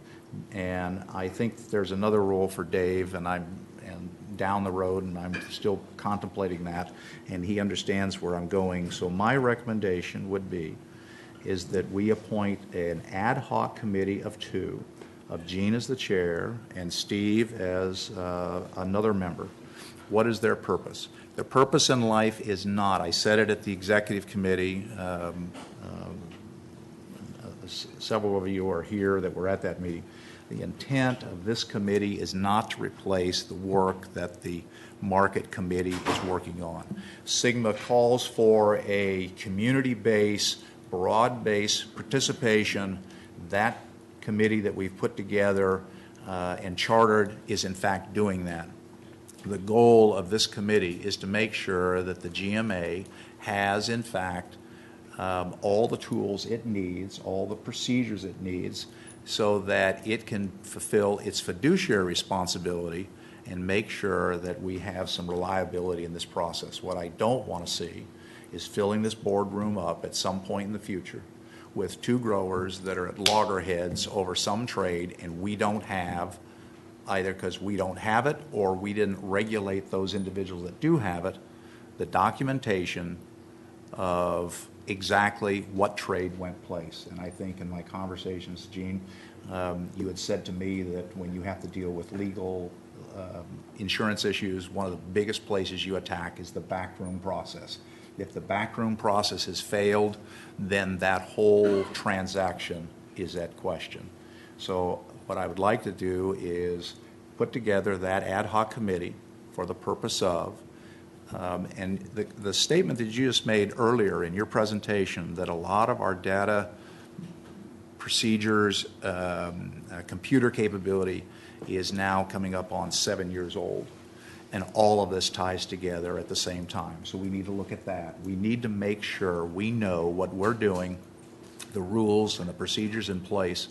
and I think there's another role for Dave, and down the road, and I'm still contemplating that, and he understands where I'm going. So my recommendation would be is that we appoint an ad hoc committee of two, of Gene as the chair and Steve as another member. What is their purpose? Their purpose in life is not, I said it at the executive committee, several of you are here that were at that meeting. The intent of this committee is not to replace the work that the market committee is working on. SGMA calls for a community-based, broad-based participation. That committee that we've put together and chartered is in fact doing that. The goal of this committee is to make sure that the GMA has in fact all the tools it needs, all the procedures it needs, so that it can fulfill its fiduciary responsibility and make sure that we have some reliability in this process. What I don't want to see is filling this boardroom up at some point in the future with two growers that are at loggerheads over some trade, and we don't have, either because we don't have it or we didn't regulate those individuals that do have it, the documentation of exactly what trade went place. And I think in my conversations, Gene, you had said to me that when you have to deal with legal insurance issues, one of the biggest places you attack is the backroom process. If the backroom process has failed, then that whole transaction is at question. So what I would like to do is put together that ad hoc committee for the purpose of, and the statement that you just made earlier in your presentation, that a lot of our data procedures, computer capability is now coming up on 7 years old. And all of this ties together at the same time. So we need to look at that. We need to make sure we know what we're doing, the rules and the procedures in place,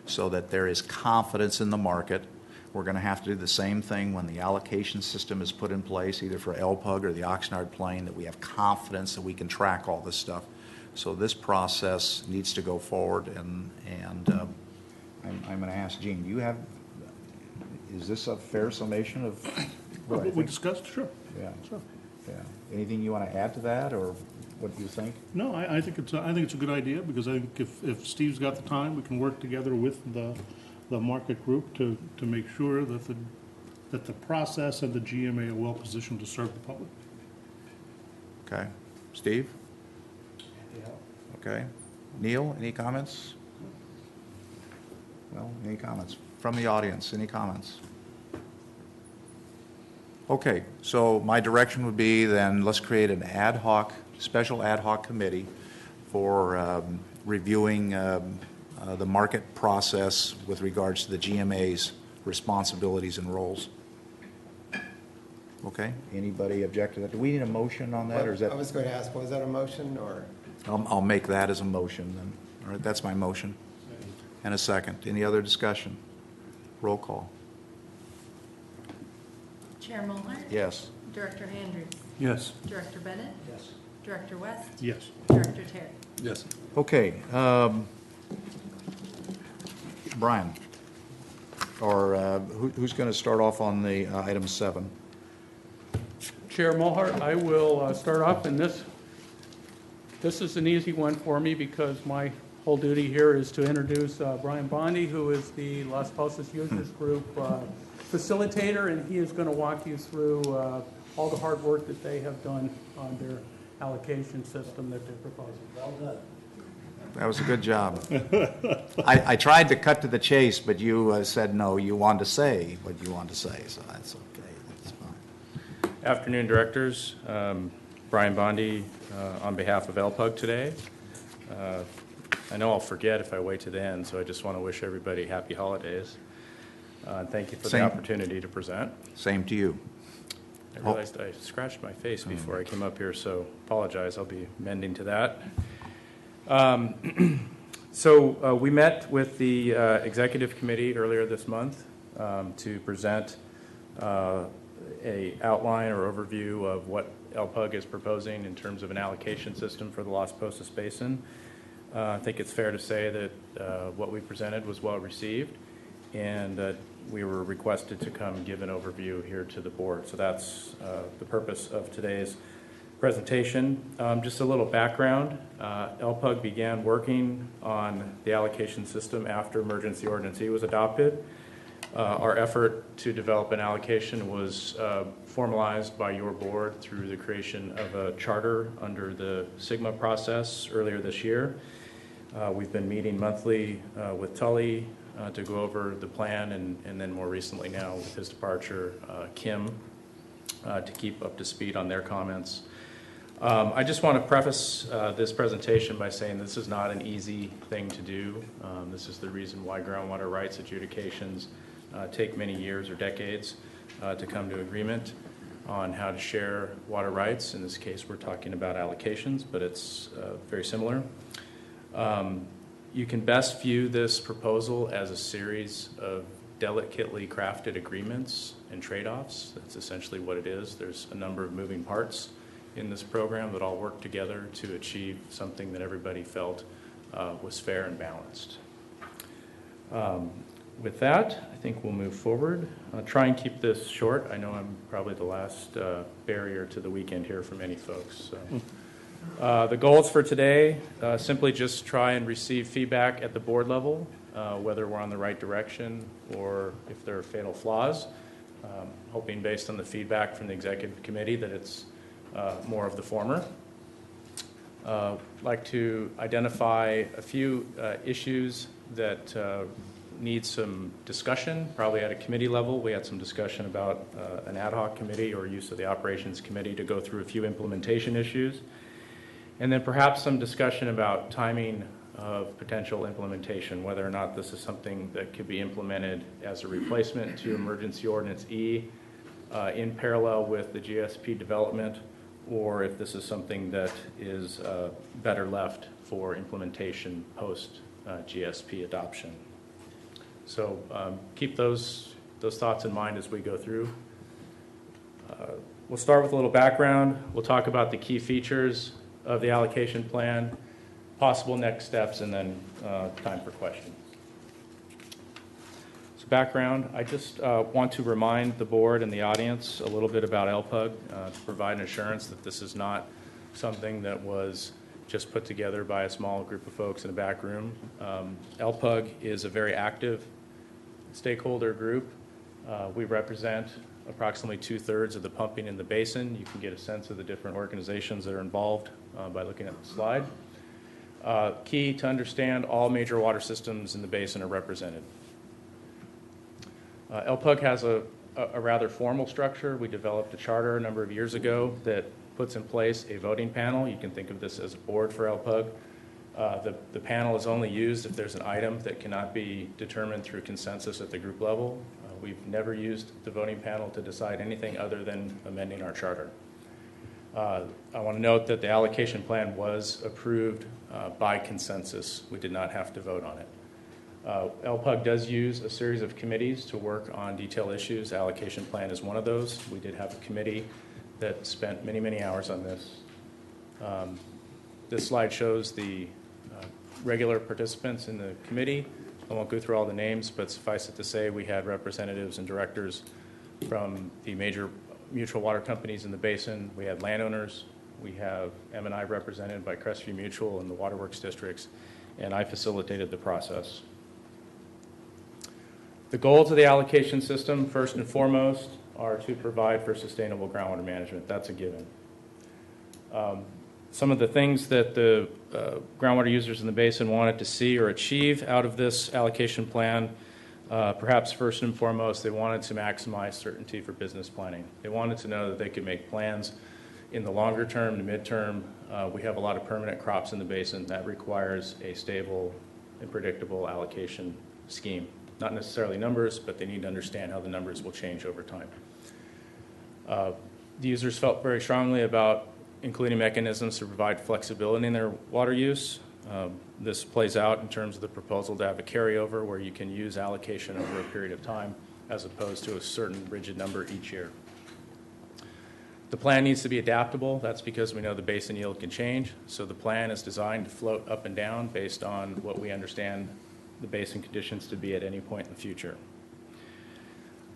so that there is confidence in the market. We're going to have to do the same thing when the allocation system is put in place, either for LPUG or the Oxnard Plain, that we have confidence that we can track all this stuff. So this process needs to go forward, and I'm going to ask Gene, is this a fair summation of What we discussed, sure. Yeah. Sure. Yeah. Anything you want to add to that, or what do you think? No, I think it's a good idea, because I think if Steve's got the time, we can work together with the market group to make sure that the process and the GMA are well positioned to serve the public. Okay. Steve? Okay. Neil, any comments? Well, any comments? From the audience, any comments? Okay, so my direction would be then let's create an special ad hoc committee for reviewing the market process with regards to the GMA's responsibilities and roles. Okay, anybody object to that? Do we need a motion on that, or is that? I was going to ask, was that a motion, or? I'll make that as a motion then. All right, that's my motion. And a second. Any other discussion? Roll call. Chair Mulhart? Yes. Director Andrews? Yes. Director Bennett? Yes. Director West? Yes. Director Terry? Yes. Okay. Brian, or who's going to start off on the item 7? Chair Mulhart, I will start off, and this is an easy one for me because my whole duty here is to introduce Brian Bondi, who is the Las Pasos Users Group facilitator, and he is going to walk you through all the hard work that they have done on their allocation system that they're proposing. Well done. That was a good job. I tried to cut to the chase, but you said no, you wanted to say what you wanted to say, so that's okay. That's fine. Afternoon, directors. Brian Bondi on behalf of LPUG today. I know I'll forget if I wait to the end, so I just want to wish everybody happy holidays. And thank you for the opportunity to present. Same to you. I realized I scratched my face before I came up here, so apologize. I'll be mending to that. So we met with the executive committee earlier this month to present a outline or overview of what LPUG is proposing in terms of an allocation system for the Las Pasos Basin. I think it's fair to say that what we presented was well received, and we were requested to come give an overview here to the board. So that's the purpose of today's presentation. Just a little background. LPUG began working on the allocation system after emergency ordinance E was adopted. Our effort to develop an allocation was formalized by your board through the creation of a charter under the Sigma process earlier this year. We've been meeting monthly with Tully to go over the plan, and then more recently now with his departure, Kim, to keep up to speed on their comments. I just want to preface this presentation by saying this is not an easy thing to do. This is the reason why groundwater rights adjudications take many years or decades to come to agreement on how to share water rights. In this case, we're talking about allocations, but it's very similar. You can best view this proposal as a series of delicately crafted agreements and trade-offs. That's essentially what it is. There's a number of moving parts in this program that all work together to achieve something that everybody felt was fair and balanced. With that, I think we'll move forward. I'll try and keep this short. I know I'm probably the last barrier to the weekend here for many folks. So. The goals for today, simply just try and receive feedback at the board level, whether we're on the right direction or if there are fatal flaws. Hoping based on the feedback from the executive committee that it's more of the former. Like to identify a few issues that need some discussion, probably at a committee level. We had some discussion about an ad hoc committee or use of the operations committee to go through a few implementation issues. And then perhaps some discussion about timing of potential implementation, whether or not this is something that could be implemented as a replacement to Emergency Ordinance E in parallel with the GSP development, or if this is something that is better left for implementation post GSP adoption. So keep those thoughts in mind as we go through. We'll start with a little background. We'll talk about the key features of the allocation plan, possible next steps, and then time for questions. So background, I just want to remind the board and the audience a little bit about LPUG to provide an assurance that this is not something that was just put together by a small group of folks in a back room. LPUG is a very active stakeholder group. We represent approximately 2/3 of the pumping in the basin. You can get a sense of the different organizations that are involved by looking at the slide. Key to understand, all major water systems in the basin are represented. LPUG has a rather formal structure. We developed a charter a number of years ago that puts in place a voting panel. You can think of this as a board for LPUG. The panel is only used if there's an item that cannot be determined through consensus at the group level. We've never used the voting panel to decide anything other than amending our charter. I want to note that the allocation plan was approved by consensus. We did not have to vote on it. LPUG does use a series of committees to work on detailed issues. Allocation plan is one of those. We did have a committee that spent many, many hours on this. This slide shows the regular participants in the committee. I won't go through all the names, but suffice it to say we had representatives and directors from the major mutual water companies in the basin. We had landowners. We have M&I represented by Crestview Mutual and the waterworks districts, and I facilitated the process. The goals of the allocation system, first and foremost, are to provide for sustainable groundwater management. That's a given. Some of the things that the groundwater users in the basin wanted to see or achieve out of this allocation plan, perhaps first and foremost, they wanted to maximize certainty for business planning. They wanted to know that they could make plans in the longer term, the midterm. We have a lot of permanent crops in the basin that requires a stable and predictable allocation scheme. Not necessarily numbers, but they need to understand how the numbers will change over time. The users felt very strongly about including mechanisms to provide flexibility in their water use. This plays out in terms of the proposal to have a carryover where you can use allocation over a period of time as opposed to a certain rigid number each year. The plan needs to be adaptable. That's because we know the basin yield can change. So the plan is designed to float up and down based on what we understand the basin conditions to be at any point in the future.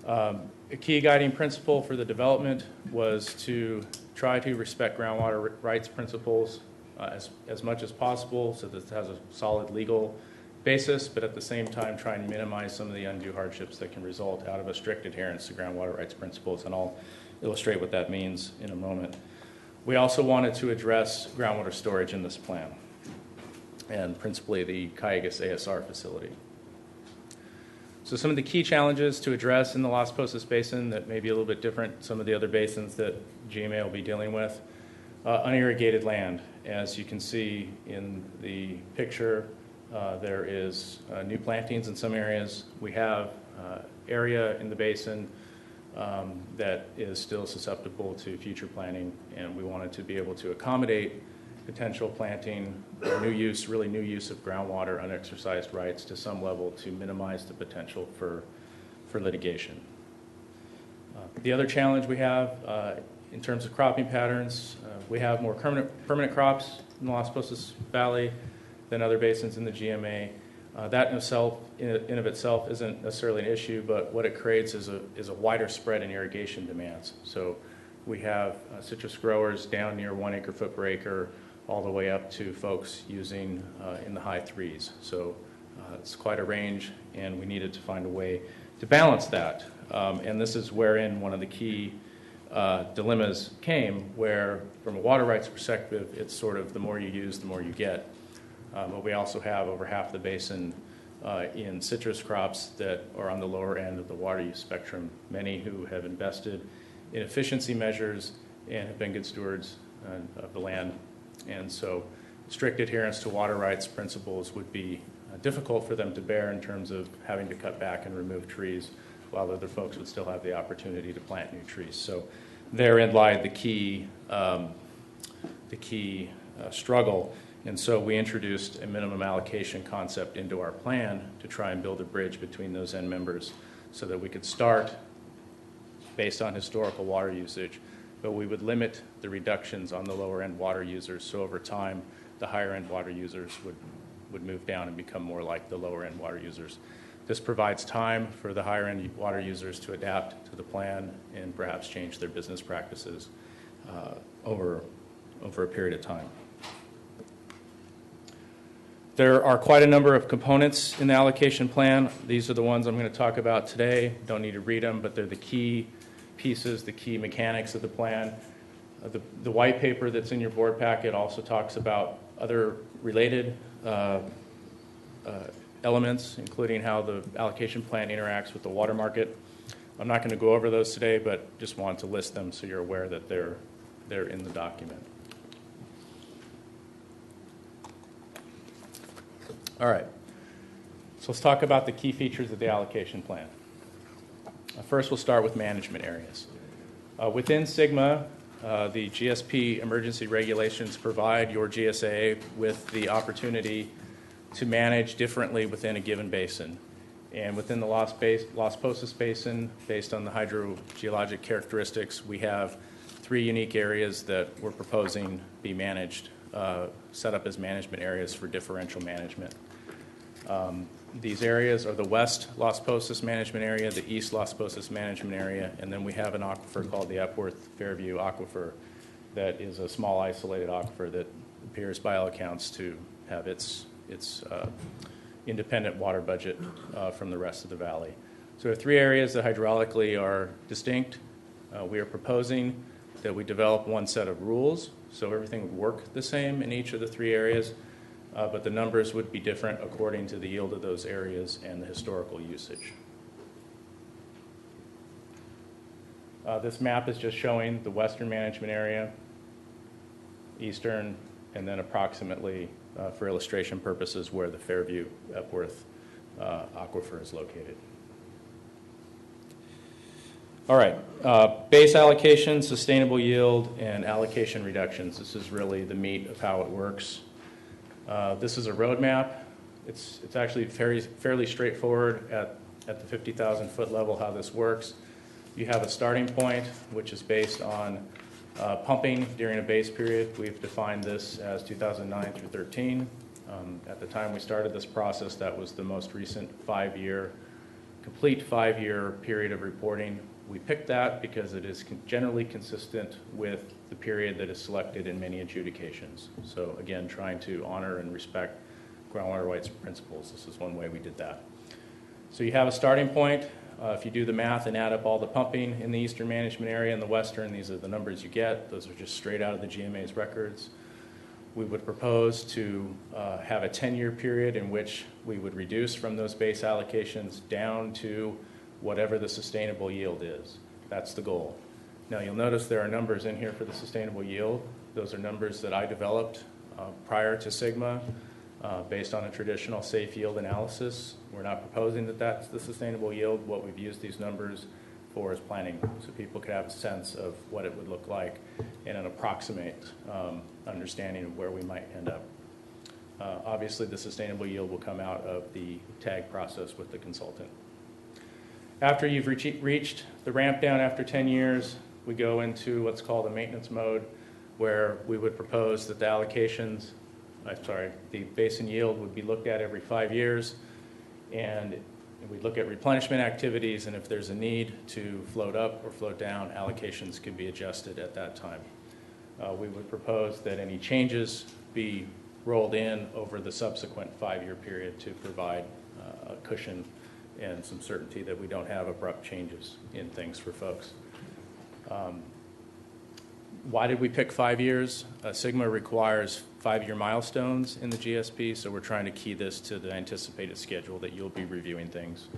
A key guiding principle for the development was to try to respect groundwater rights principles as much as possible so that it has a solid legal basis, but at the same time try and minimize some of the undue hardships that can result out of a strict adherence to groundwater rights principles, and I'll illustrate what that means in a moment. We also wanted to address groundwater storage in this plan, and principally the Cayugas ASR facility. So some of the key challenges to address in the Las Posas Basin that may be a little bit different, some of the other basins that GMA will be dealing with, unirrigated land. As you can see in the picture, there is new plantings in some areas. We have area in the basin that is still susceptible to future planting, and we wanted to be able to accommodate potential planting, new use of groundwater unexercised rights to some level to minimize the potential for litigation. The other challenge we have in terms of cropping patterns, we have more permanent crops in the Las Posas Valley than other basins in the GMA. That in of itself isn't necessarily an issue, but what it creates is a wider spread in irrigation demands. So we have citrus growers down near 1 acre-foot per acre all the way up to folks using in the high threes. So it's quite a range, and we needed to find a way to balance that. And this is wherein one of the key dilemmas came, where from a water rights perspective, it's sort of the more you use, the more you get. But we also have over half the basin in citrus crops that are on the lower end of the water use spectrum, many who have invested in efficiency measures and have been good stewards of the land. And so strict adherence to water rights principles would be difficult for them to bear in terms of having to cut back and remove trees, while other folks would still have the opportunity to plant new trees. So therein lied the key struggle. And so we introduced a minimum allocation concept into our plan to try and build a bridge between those end members so that we could start based on historical water usage, but we would limit the reductions on the lower end water users. So over time, the higher end water users would move down and become more like the lower end water users. This provides time for the higher end water users to adapt to the plan and perhaps change their business practices over a period of time. There are quite a number of components in the allocation plan. These are the ones I'm going to talk about today. Don't need to read them, but they're the key pieces, the key mechanics of the plan. The white paper that's in your board packet also talks about other related elements, including how the allocation plan interacts with the water market. I'm not going to go over those today, but just wanted to list them so you're aware that they're in the document. All right, so let's talk about the key features of the allocation plan. First, we'll start with management areas. Within SGMA, the GSP emergency regulations provide your GSA with the opportunity to manage differently within a given basin. And within the Las Posas Basin, based on the hydrogeologic characteristics, we have 3 unique areas that we're proposing be managed, set up as management areas for differential management. These areas are the West Las Posas Management Area, the East Las Posas Management Area, and then we have an aquifer called the Epworth-Fairview Aquifer that is a small isolated aquifer that appears by all accounts to have its independent water budget from the rest of the valley. So there are 3 areas that hydraulically are distinct. We are proposing that we develop one set of rules, so everything would work the same in each of the 3 areas. But the numbers would be different according to the yield of those areas and the historical usage. This map is just showing the western management area, eastern, and then approximately, for illustration purposes, where the Fairview Epworth aquifer is located. All right, base allocation, sustainable yield, and allocation reductions. This is really the meat of how it works. This is a roadmap. It's actually fairly straightforward at the 50,000 foot level how this works. You have a starting point, which is based on pumping during a base period. We've defined this as 2009 through 13. At the time we started this process, that was the most recent complete 5-year period of reporting. We picked that because it is generally consistent with the period that is selected in many adjudications. So again, trying to honor and respect groundwater rights principles. This is one way we did that. So you have a starting point. If you do the math and add up all the pumping in the eastern management area and the western, these are the numbers you get. Those are just straight out of the GMA's records. We would propose to have a 10-year period in which we would reduce from those base allocations down to whatever the sustainable yield is. That's the goal. Now you'll notice there are numbers in here for the sustainable yield. Those are numbers that I developed prior to SGMA. based on a traditional safe yield analysis. We're not proposing that that's the sustainable yield. What we've used these numbers for is planning, so people could have a sense of what it would look like and an approximate understanding of where we might end up. Obviously, the sustainable yield will come out of the tag process with the consultant. After you've reached the ramp down after 10 years, we go into what's called a maintenance mode, where we would propose that the basin yield would be looked at every 5 years, and we'd look at replenishment activities, and if there's a need to float up or float down, allocations could be adjusted at that time. We would propose that any changes be rolled in over the subsequent 5-year period to provide a cushion and some certainty that we don't have abrupt changes in things for folks. Why did we pick 5 years? Sigma requires 5-year milestones in the GSP, so we're trying to key this to the anticipated schedule that you'll be reviewing things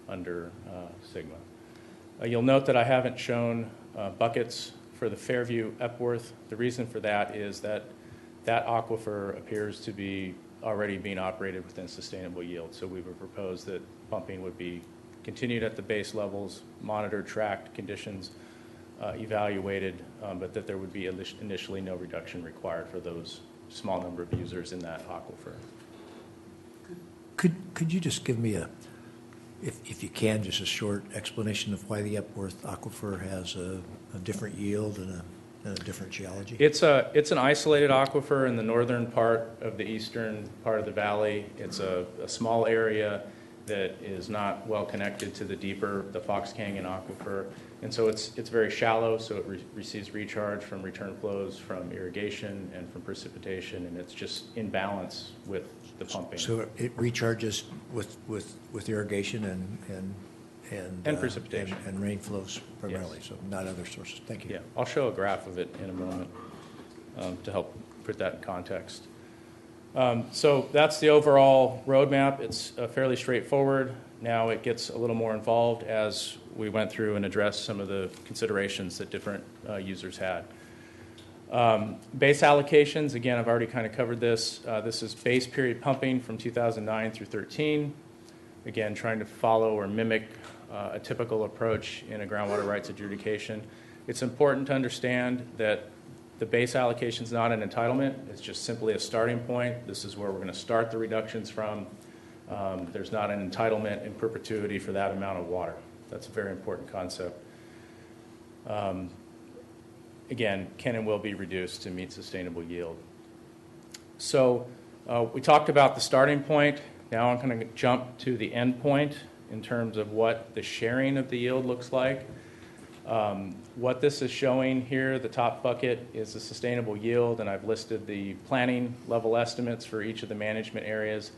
under Sigma. You'll note that I haven't shown buckets for the Fairview Epworth. The reason for that is that aquifer appears to be already being operated within sustainable yield, so we would propose that pumping would be continued at the base levels, monitored, tracked, conditions evaluated, but that there would be initially no reduction required for those small number of users in that aquifer. Could you just give me if you can, just a short explanation of why the Epworth aquifer has a different yield and a different geology? It's an isolated aquifer in the northern part of the eastern part of the valley. It's a small area that is not well connected to the Fox Canyon aquifer. And so it's very shallow, so it receives recharge from return flows from irrigation and from precipitation, and it's just in balance with the pumping. So it recharges with irrigation and precipitation. and rain flows primarily, Yes. so not other sources. Thank you. Yeah, I'll show a graph of it in a moment to help put that in context. So that's the overall roadmap. It's fairly straightforward. Now it gets a little more involved as we went through and addressed some of the considerations that different users had. Base allocations, again, I've already kind of covered this. This is base period pumping from 2009 through 13. Again, trying to follow or mimic a typical approach in a groundwater rights adjudication. It's important to understand that the base allocation is not an entitlement. It's just simply a starting point. This is where we're going to start the reductions from. There's not an entitlement in perpetuity for that amount of water. That's a very important concept. Again, can and will be reduced to meet sustainable yield. So we talked about the starting point. Now I'm going to jump to the end point in terms of what the sharing of the yield looks like. What this is showing here, the top bucket is the sustainable yield, and I've listed the planning level estimates for each of the management areas.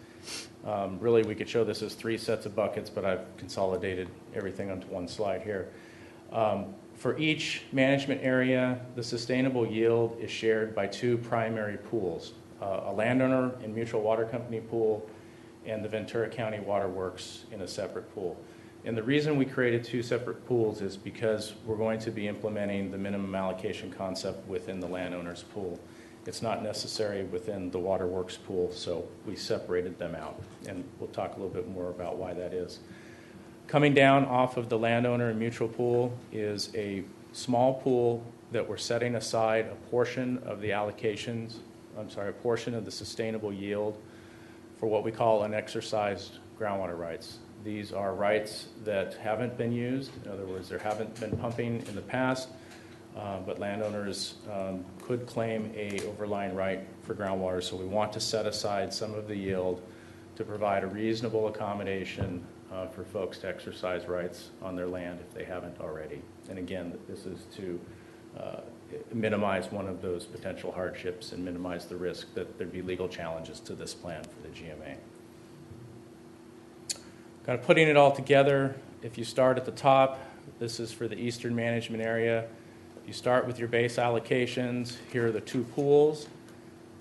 Really, we could show this as 3 sets of buckets, but I've consolidated everything onto one slide here. For each management area, the sustainable yield is shared by 2 primary pools, a landowner and mutual water company pool, and the Ventura County Water Works in a separate pool. And the reason we created 2 separate pools is because we're going to be implementing the minimum allocation concept within the landowner's pool. It's not necessary within the waterworks pool, so we separated them out. And we'll talk a little bit more about why that is. Coming down off of the landowner and mutual pool is a small pool that we're setting aside a portion of the allocations, a portion of the sustainable yield for what we call unexercised groundwater rights. These are rights that haven't been used. In other words, there haven't been pumping in the past, but landowners could claim a overlying right for groundwater. So we want to set aside some of the yield to provide a reasonable accommodation for folks to exercise rights on their land if they haven't already. And again, this is to minimize one of those potential hardships and minimize the risk that there'd be legal challenges to this plan for the GMA. Kind of putting it all together, if you start at the top, this is for the eastern management area. You start with your base allocations. Here are the 2 pools.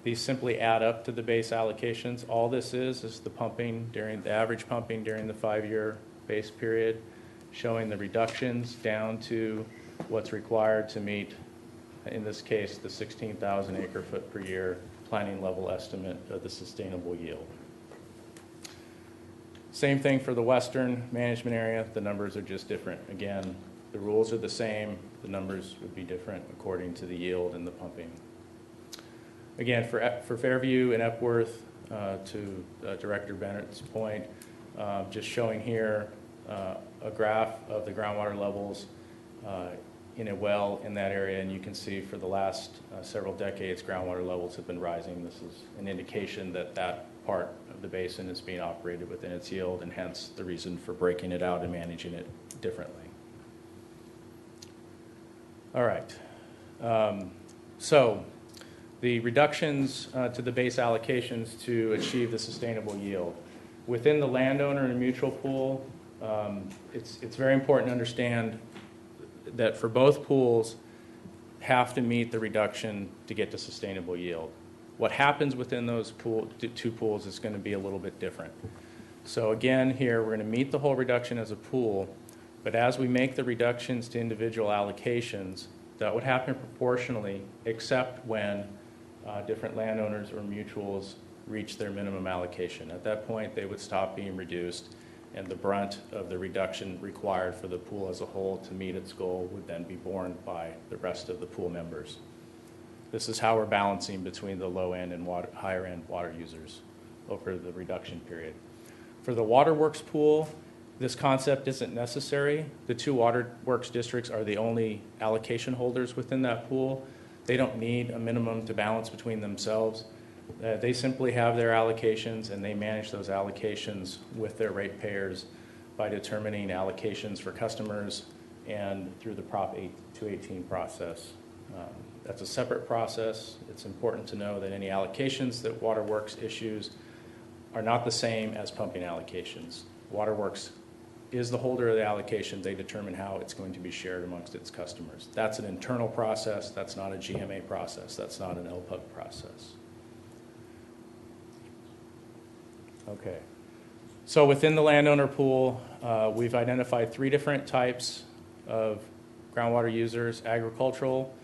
These simply add up to the base allocations. All this is the pumping during the average pumping during the 5-year base period, showing the reductions down to what's required to meet, in this case, the 16,000 acre foot per year planning level estimate of the sustainable yield. Same thing for the western management area. The numbers are just different. Again, the rules are the same. The numbers would be different according to the yield and the pumping. Again, for Fairview and Epworth, to Director Bennett's point, just showing here a graph of the groundwater levels in a well in that area, and you can see for the last several decades, groundwater levels have been rising. This is an indication that that part of the basin is being operated within its yield, and hence the reason for breaking it out and managing it differently. All right. So the reductions to the base allocations to achieve the sustainable yield. Within the landowner and mutual pool, it's very important to understand that for both pools have to meet the reduction to get to sustainable yield. What happens within those two pools is going to be a little bit different. So again, here we're going to meet the whole reduction as a pool, but as we make the reductions to individual allocations, that would happen proportionally, except when different landowners or mutuals reach their minimum allocation. At that point, they would stop being reduced, and the brunt of the reduction required for the pool as a whole to meet its goal would then be borne by the rest of the pool members. This is how we're balancing between the low end and higher end water users over the reduction period. For the waterworks pool, this concept isn't necessary. The two waterworks districts are the only allocation holders within that pool. They don't need a minimum to balance between themselves. They simply have their allocations, and they manage those allocations with their ratepayers by determining allocations for customers and through the Prop 218 process. That's a separate process. It's important to know that any allocations that Waterworks issues are not the same as pumping allocations. Waterworks is the holder of the allocation. They determine how it's going to be shared amongst its customers. That's an internal process. That's not a GMA process. That's not an LPUG process. Okay. So within the landowner pool, we've identified 3 different types of groundwater users. Agricultural,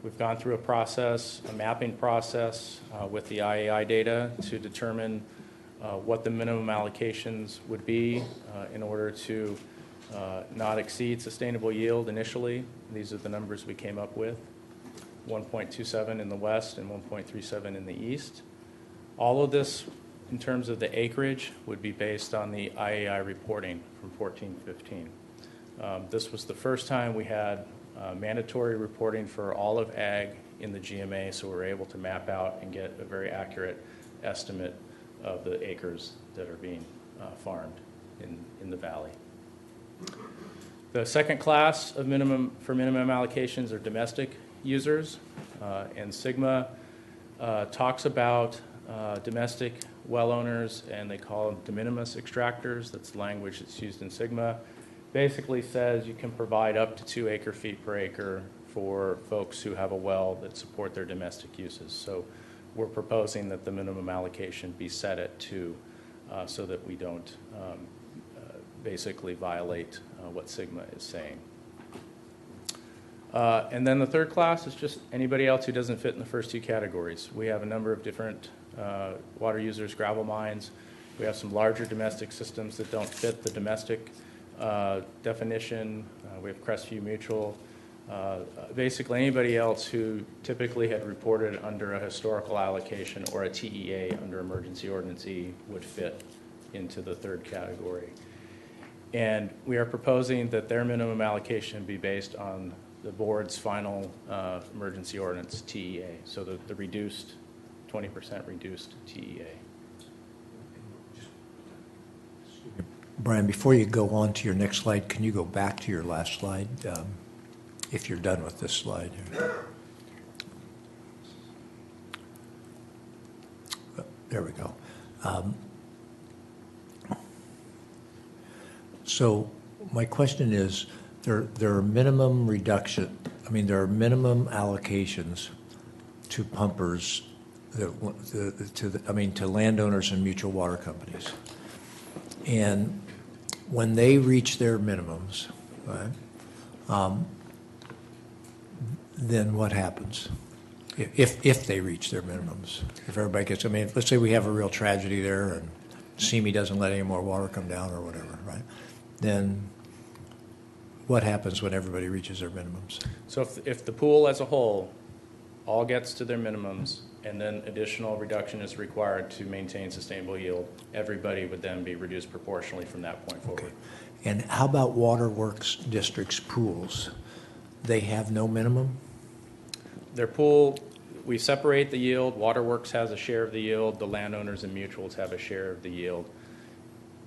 we've gone through a process, a mapping process with the IAI data to determine what the minimum allocations would be in order to not exceed sustainable yield initially. These are the numbers we came up with, 1.27 in the west and 1.37 in the east. All of this in terms of the acreage would be based on the IAI reporting from 14-15. This was the first time we had mandatory reporting for all of ag in the GMA, so we were able to map out and get a very accurate estimate of the acres that are being farmed in the valley. The second class of minimum allocations are domestic users, and SGMA talks about domestic well owners, and they call them de minimis extractors. That's the language that's used in SGMA. Basically says you can provide up to 2 acre-feet per acre for folks who have a well that support their domestic uses. So we're proposing that the minimum allocation be set at 2 so that we don't basically violate what SGMA is saying. And then the third class is just anybody else who doesn't fit in the first 2 categories. We have a number of different water users, gravel mines. We have some larger domestic systems that don't fit the domestic definition. We have Crestview Mutual. Basically anybody else who typically had reported under a historical allocation or a TEA under Emergency Ordinance E would fit into the third category. And we are proposing that their minimum allocation be based on the board's final Emergency Ordinance TEA, so the reduced, 20% reduced TEA. Brian, before you go on to your next slide, can you go back to your last slide, if you're done with this slide? There we go. So my question is, there are minimum reduction, there are minimum allocations to pumpers, to landowners and mutual water companies. And when they reach their minimums, right, then what happens? if they reach their minimums. If everybody gets, I mean, let's say we have a real tragedy there and SEME doesn't let any more water come down or whatever, right? Then what happens when everybody reaches their minimums? So if the pool as a whole all gets to their minimums and then additional reduction is required to maintain sustainable yield, everybody would then be reduced proportionally from that point forward. Okay. And how about waterworks districts' pools? They have no minimum? Their pool, we separate the yield. Waterworks has a share of the yield. The landowners and mutuals have a share of the yield.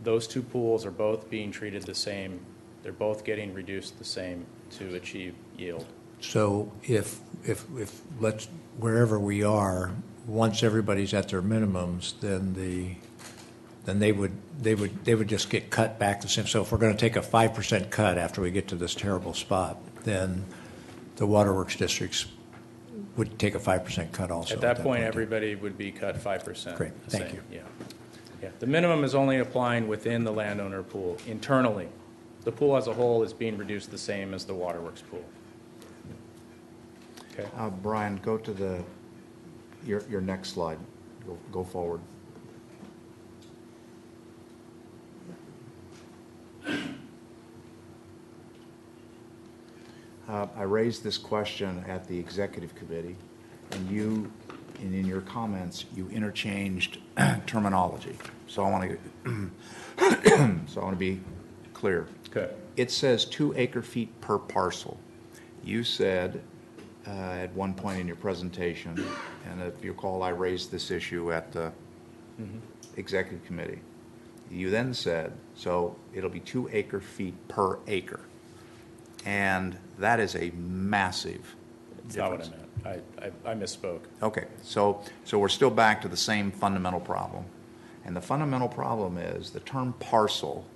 Those two pools are both being treated the same. They're both getting reduced the same to achieve yield. So if let's, wherever we are, once everybody's at their minimums, then they would just get cut back the same. So if we're going to take a 5% cut after we get to this terrible spot, then the waterworks districts would take a 5% cut also. At that point, everybody would be cut 5%. Great, thank you. Yeah. Yeah. The minimum is only applying within the landowner pool. Internally, the pool as a whole is being reduced the same as the waterworks pool. Okay. Brian, go to your next slide. Go forward. I raised this question at the executive committee, and in your comments, you interchanged terminology. So I want to be clear. Okay. It says 2 acre-feet per parcel. You said at one point in your presentation, and if you recall, I raised this issue at the executive committee. You then said, so it'll be 2 acre-feet per acre. And that is a massive That's difference. not what I meant. I misspoke. Okay, so we're still back to the same fundamental problem. And the fundamental problem is the term parcel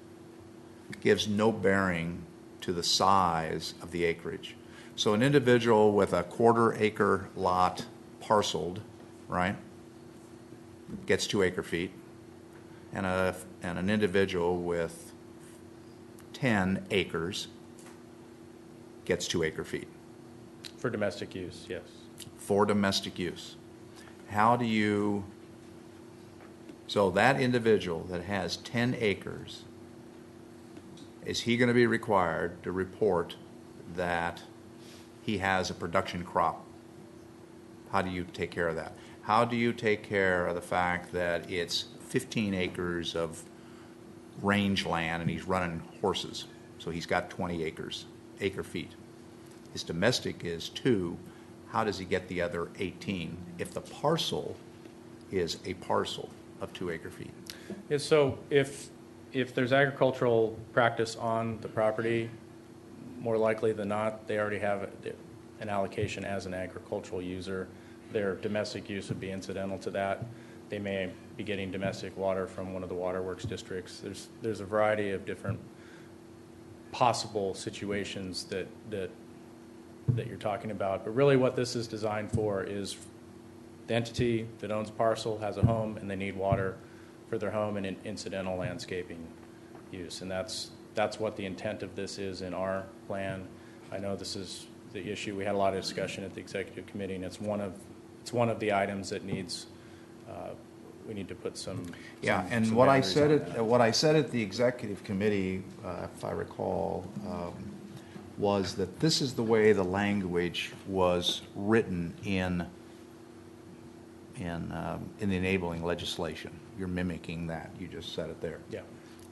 gives no bearing to the size of the acreage. So an individual with a 1/4 acre lot parceled, right, gets 2 acre-feet, and an individual with 10 acres gets 2 acre-feet. For domestic use, yes. For domestic use. How do you, so that individual that has 10 acres, is he going to be required to report that he has a production crop? How do you take care of that? How do you take care of the fact that it's 15 acres of range land and he's running horses? So he's got 20 acre-feet. His domestic is 2. How does he get the other 18 if the parcel is a parcel of 2 acre-feet? Yeah, so if there's agricultural practice on the property, more likely than not, they already have an allocation as an agricultural user. Their domestic use would be incidental to that. They may be getting domestic water from one of the waterworks districts. There's a variety of different possible situations that you're talking about. But really what this is designed for is the entity that owns a parcel has a home and they need water for their home and incidental landscaping use. And that's what the intent of this is in our plan. I know this is the issue. We had a lot of discussion at the executive committee, and it's one of the items that needs, we need to put some. Yeah, some and what I boundaries said on what I said at the executive committee, if I recall, was that this is the way the language was written in the enabling legislation. You're mimicking that. You just said it there. Yeah.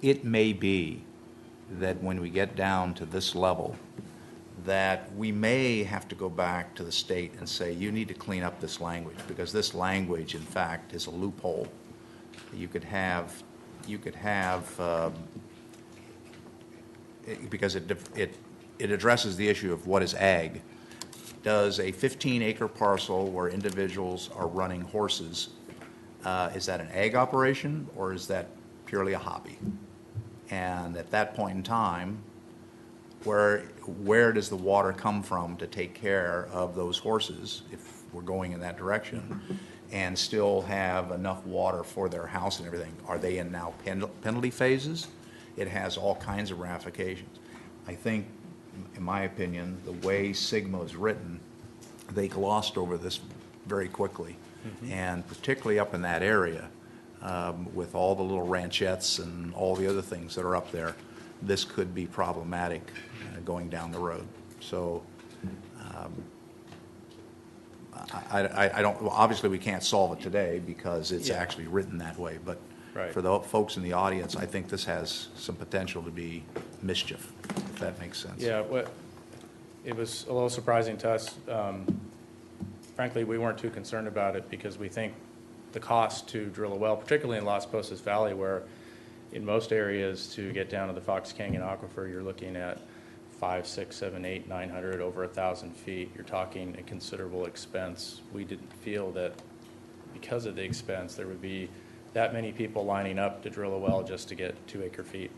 It may be that when we get down to this level, that we may have to go back to the state and say, you need to clean up this language, because this language, in fact, is a loophole. You could have, because it addresses the issue of what is ag. Does a 15-acre parcel where individuals are running horses, is that an ag operation or is that purely a hobby? And at that point in time, where does the water come from to take care of those horses, if we're going in that direction, and still have enough water for their house and everything? Are they in now penalty phases? It has all kinds of ramifications. I think, in my opinion, the way Sigma is written, they glossed over this very quickly. And particularly up in that area, with all the little ranchettes and all the other things that are up there, this could be problematic going down the road. So I don't, well, obviously we can't solve it today because it's actually written that way, but Right. for the folks in the audience, I think this has some potential to be mischief, if that makes sense. Yeah, it was a little surprising to us. Frankly, we weren't too concerned about it because we think the cost to drill a well, particularly in Las Posas Valley, where in most areas to get down to the Fox Canyon Aquifer, you're looking at 5, 6, 7, 8, 900, over 1,000 feet. You're talking a considerable expense. We didn't feel that because of the expense, there would be that many people lining up to drill a well just to get 2 acre-feet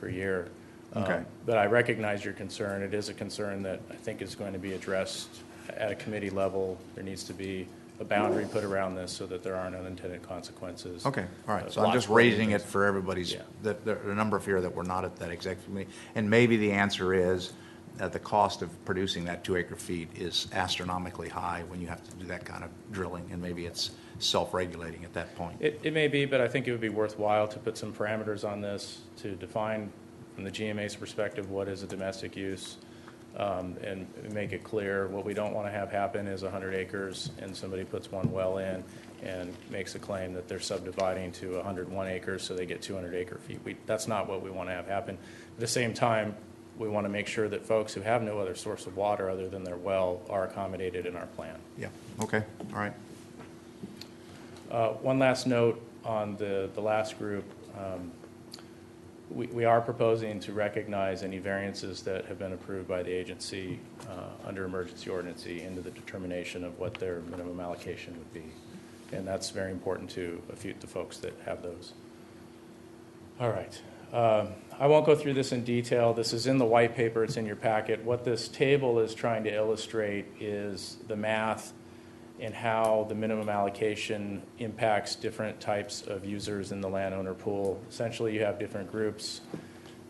per year. Okay. But I recognize your concern. It is a concern that I think is going to be addressed at a committee level. There needs to be a boundary put around this so that there aren't unintended consequences. Okay, all right, so Lot I'm just splitting raising it things. for everybody's, Yeah. the number of here that were not at that executive committee. And maybe the answer is that the cost of producing that 2 acre-feet is astronomically high when you have to do that kind of drilling, and maybe it's self-regulating at that point. It may be, but I think it would be worthwhile to put some parameters on this to define, from the GMA's perspective, what is a domestic use, and make it clear. What we don't want to have happen is 100 acres and somebody puts one well in and makes a claim that they're subdividing to 101 acres so they get 200 acre-feet. That's not what we want to have happen. At the same time, we want to make sure that folks who have no other source of water other than their well are accommodated in our plan. Yeah, okay, all right. One last note on the last group. We are proposing to recognize any variances that have been approved by the agency under emergency ordinance into the determination of what their minimum allocation would be. And that's very important to a few of the folks that have those. All right. I won't go through this in detail. This is in the white paper. It's in your packet. What this table is trying to illustrate is the math and how the minimum allocation impacts different types of users in the landowner pool. Essentially, you have different groups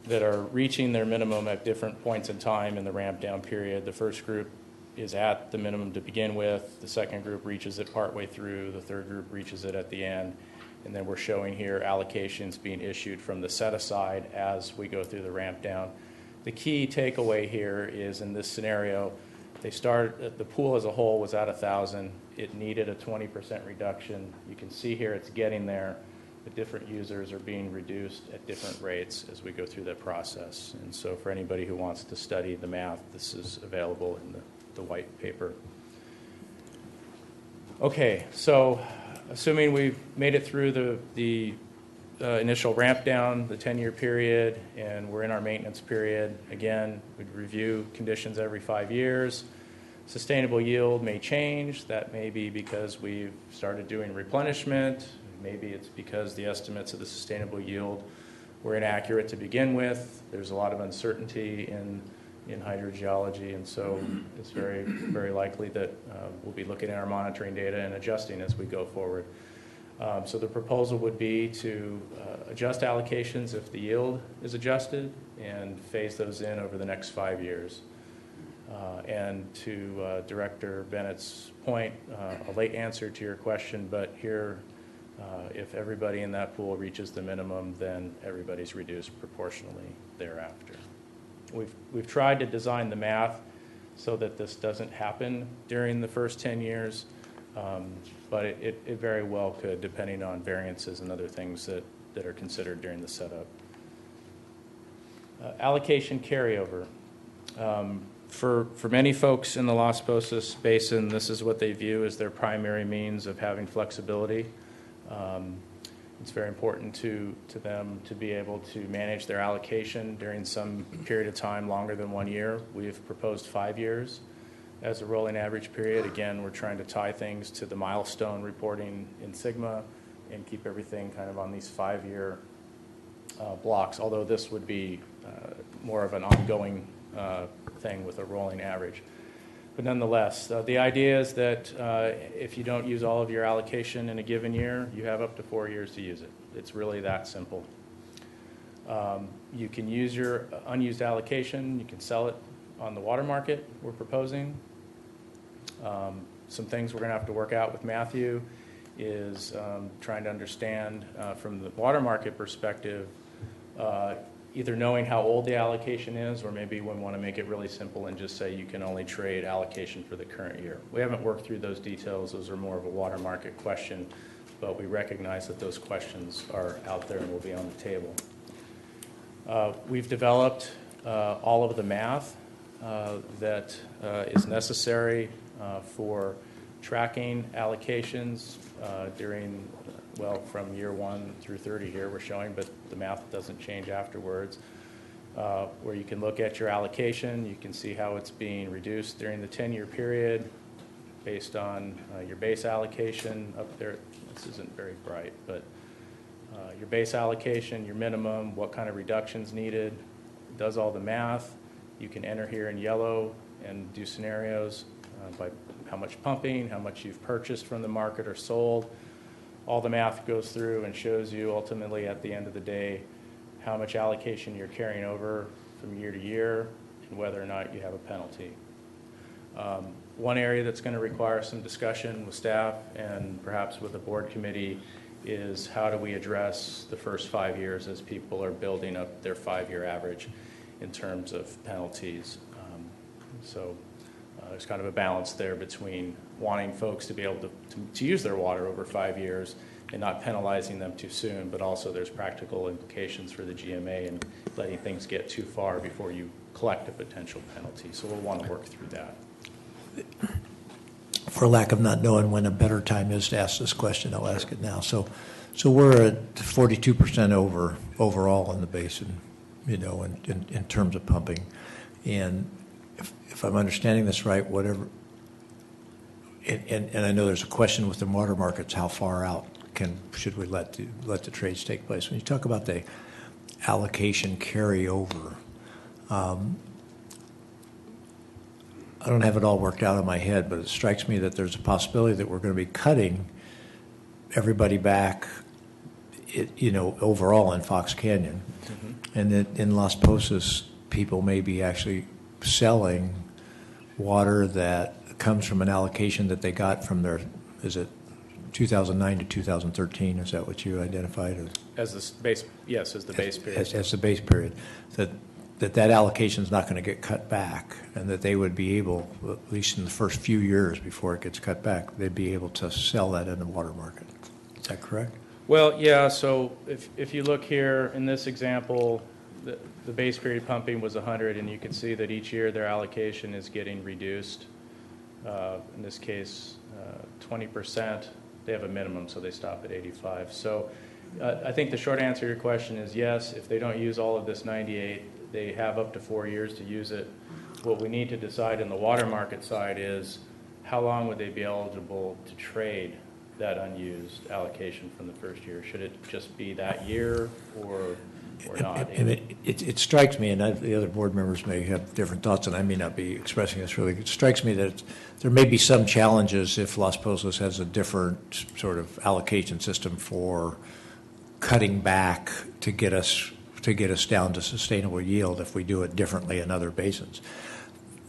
that are reaching their minimum at different points in time in the ramp down period. The first group is at the minimum to begin with. The second group reaches it partway through. The third group reaches it at the end. And then we're showing here allocations being issued from the set aside as we go through the ramp down. The key takeaway here is in this scenario, the pool as a whole was at 1,000. It needed a 20% reduction. You can see here it's getting there. The different users are being reduced at different rates as we go through that process. And so for anybody who wants to study the math, this is available in the white paper. Okay, so assuming we've made it through the initial ramp down, the 10-year period, and we're in our maintenance period, again, we'd review conditions every 5 years. Sustainable yield may change. That may be because we've started doing replenishment. Maybe it's because the estimates of the sustainable yield were inaccurate to begin with. There's a lot of uncertainty in hydrogeology, and so it's very, very likely that we'll be looking at our monitoring data and adjusting as we go forward. So the proposal would be to adjust allocations if the yield is adjusted and phase those in over the next 5 years. And to Director Bennett's point, a late answer to your question, but here, if everybody in that pool reaches the minimum, then everybody's reduced proportionally thereafter. We've tried to design the math so that this doesn't happen during the first 10 years, but it very well could, depending on variances and other things that are considered during the setup. Allocation carryover. For many folks in the Las Posas Basin, this is what they view as their primary means of having flexibility. It's very important to them to be able to manage their allocation during some period of time longer than 1 year. We've proposed 5 years as a rolling average period. Again, we're trying to tie things to the milestone reporting in Sigma and keep everything kind of on these 5-year blocks, although this would be more of an ongoing thing with a rolling average. But nonetheless, the idea is that if you don't use all of your allocation in a given year, you have up to 4 years to use it. It's really that simple. You can use your unused allocation. You can sell it on the water market, we're proposing. Some things we're going to have to work out with Matthew is trying to understand from the water market perspective, either knowing how old the allocation is, or maybe we want to make it really simple and just say you can only trade allocation for the current year. We haven't worked through those details. Those are more of a water market question, but we recognize that those questions are out there and will be on the table. We've developed all of the math that is necessary for tracking allocations during, well, from year 1 through 30 here we're showing, but the math doesn't change afterwards. Where you can look at your allocation, you can see how it's being reduced during the 10-year period based on your base allocation up there. This isn't very bright, but your base allocation, your minimum, what kind of reductions needed, it does all the math. You can enter here in yellow and do scenarios by how much pumping, how much you've purchased from the market or sold. All the math goes through and shows you ultimately at the end of the day how much allocation you're carrying over from year to year and whether or not you have a penalty. One area that's going to require some discussion with staff and perhaps with the board committee is how do we address the first 5 years as people are building up their 5-year average in terms of penalties. So there's kind of a balance there between wanting folks to be able to use their water over 5 years and not penalizing them too soon, but also there's practical implications for the GMA and letting things get too far before you collect a potential penalty. So we'll want to work through that. For lack of not knowing when a better time is to ask this question, I'll ask it now. So we're at 42% overall in the basin, you know, in terms of pumping. And if I'm understanding this right, whatever, and I know there's a question with the water markets, how far out should we let the trades take place? When you talk about the allocation carryover, I don't have it all worked out in my head, but it strikes me that there's a possibility that we're going to be cutting everybody back, you know, overall in Fox Canyon. Mm-hmm. And that in Las Pasos, people may be actually selling water that comes from an allocation that they got from their, is it 2009 to 2013? Is that what you identified? As the base, yes, as the base period. As the base period. That allocation is not going to get cut back, and that they would be able, at least in the first few years before it gets cut back, they'd be able to sell that in the water market. Is that correct? Well, yeah, so if you look here in this example, the base period pumping was 100, and you can see that each year their allocation is getting reduced. In this case, 20%. They have a minimum, so they stop at 85. So I think the short answer to your question is yes, if they don't use all of this 98, they have up to 4 years to use it. What we need to decide in the water market side is how long would they be eligible to trade that unused allocation from the first year? Should it just be that year or not? And it strikes me, and the other board members may have different thoughts, and I may not be expressing this really. It strikes me that there may be some challenges if Las Pasos has a different sort of allocation system for cutting back to get us down to sustainable yield if we do it differently in other basins.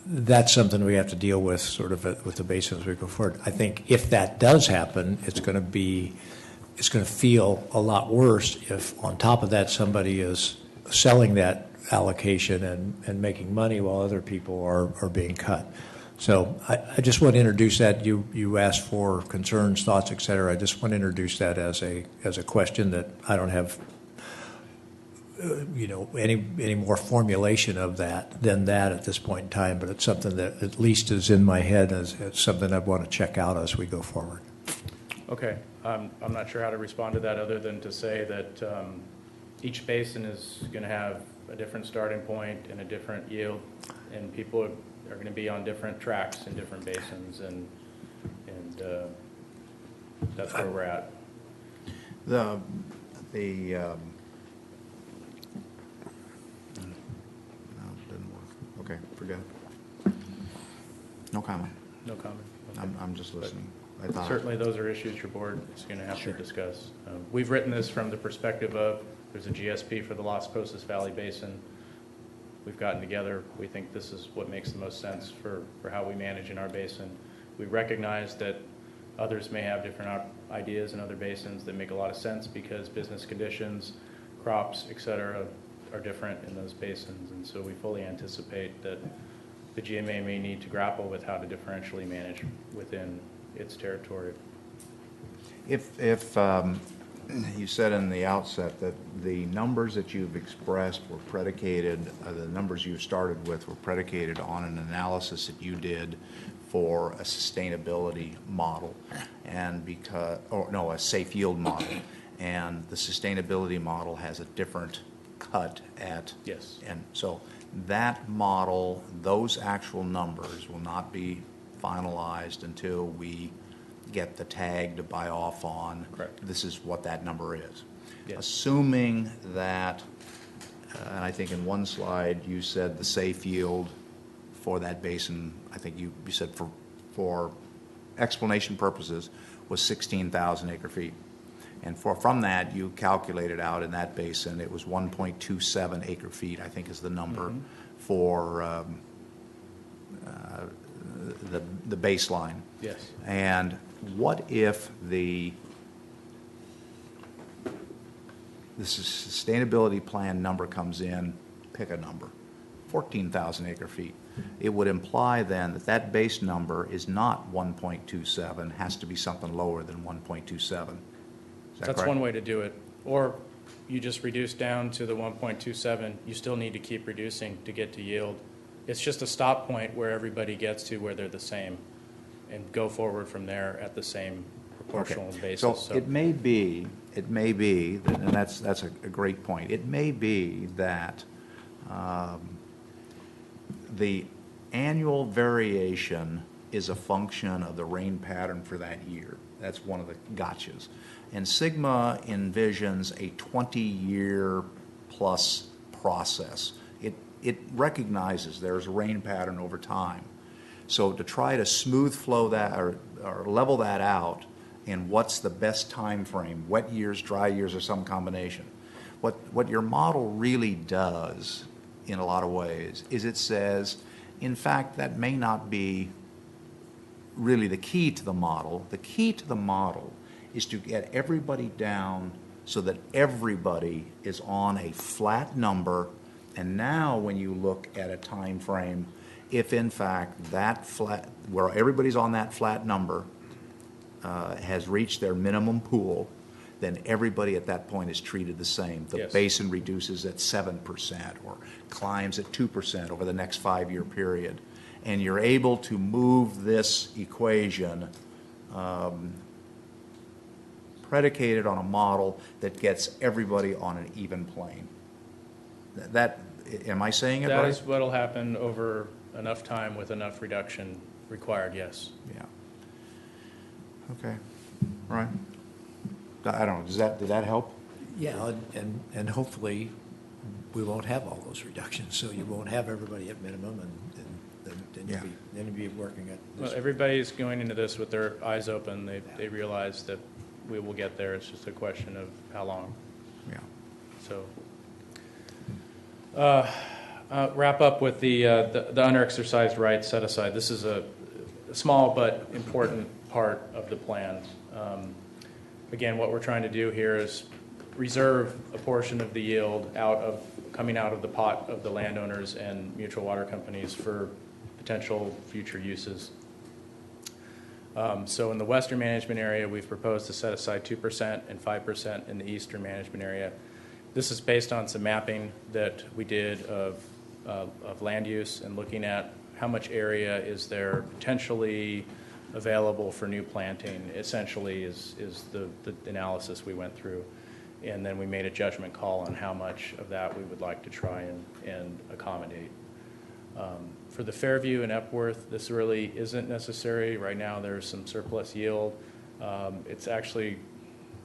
That's something we have to deal with sort of with the basin as we go forward. I think if that does happen, it's going to feel a lot worse if on top of that somebody is selling that allocation and making money while other people are being cut. So I just want to introduce that. You asked for concerns, thoughts, et cetera. I just want to introduce that as a question that I don't have any more formulation of that than that at this point in time, but it's something that at least is in my head as something I want to check out as we go forward. Okay. I'm not sure how to respond to that other than to say that each basin is going to have a different starting point and a different yield, and people are going to be on different tracks in different basins, and that's where we're at. No, didn't work. Okay, forget it. No comment. No comment. Okay. I'm just listening. Certainly those are issues your board is going to have to discuss. We've written this from the perspective of there's a GSP for the Las Pasos Valley Basin. We've gotten together. We think this is what makes the most sense for how we manage in our basin. We recognize that others may have different ideas in other basins that make a lot of sense because business conditions, crops, et cetera, are different in those basins. And so we fully anticipate that the GMA may need to grapple with how to differentially manage within its territory. If you said in the outset that the numbers that you've expressed were predicated, the numbers you started with were predicated on an analysis that you did for a sustainability model, and a safe yield model, and the sustainability model has a different cut at. Yes. And so that model, those actual numbers will not be finalized until we get the tag to buy off on. Correct. This is what that number is. Yes. Assuming that, and I think in one slide you said the safe yield for that basin, I think you said for explanation purposes, was 16,000 acre feet. And from that, you calculated out in that basin, it was 1.27 acre feet, I think is the number for the baseline. Yes. And what if the sustainability plan number comes in, pick a number, 14,000 acre feet? It would imply then that that base number is not 1.27, has to be something lower than 1.27. That's correct? one way to do it. Or you just reduce down to the 1.27. You still need to keep reducing to get to yield. It's just a stop point where everybody gets to where they're the same and go forward from there at the same proportional basis. So it may be, and that's a great point. It may be that the annual variation is a function of the rain pattern for that year. That's one of the gotchas. And Sigma envisions a 20-year plus process. It recognizes there's a rain pattern over time. So to try to smooth flow that or level that out, and what's the best time frame, wet years, dry years, or some combination. What your model really does in a lot of ways is it says, in fact, that may not be really the key to the model. The key to the model is to get everybody down so that everybody is on a flat number. And now when you look at a time frame, if in fact that flat, where everybody's on that flat number, has reached their minimum pool, then everybody at that point is treated the same. The Yes. basin reduces at 7% or climbs at 2% over the next 5-year period. And you're able to move this equation predicated on a model that gets everybody on an even plane. Am I saying it right? That is what will happen over enough time with enough reduction required, yes. Yeah. Okay. All right. I don't know. Did that help? Yeah, and hopefully we won't have all those reductions, so you won't have everybody at minimum, and then you'll be working at this. Well, everybody's going into this with their eyes open. They realize that we will get there. It's just a question of how long. Yeah. So wrap up with the under-exercised rights set aside. This is a small but important part of the plan. Again, what we're trying to do here is reserve a portion of the yield coming out of the pot of the landowners and mutual water companies for potential future uses. So in the western management area, we've proposed to set aside 2% and 5% in the eastern management area. This is based on some mapping that we did of land use and looking at how much area is there potentially available for new planting, essentially is the analysis we went through. And then we made a judgment call on how much of that we would like to try and accommodate. For the Fairview and Epworth, this really isn't necessary. Right now there's some surplus yield. It's actually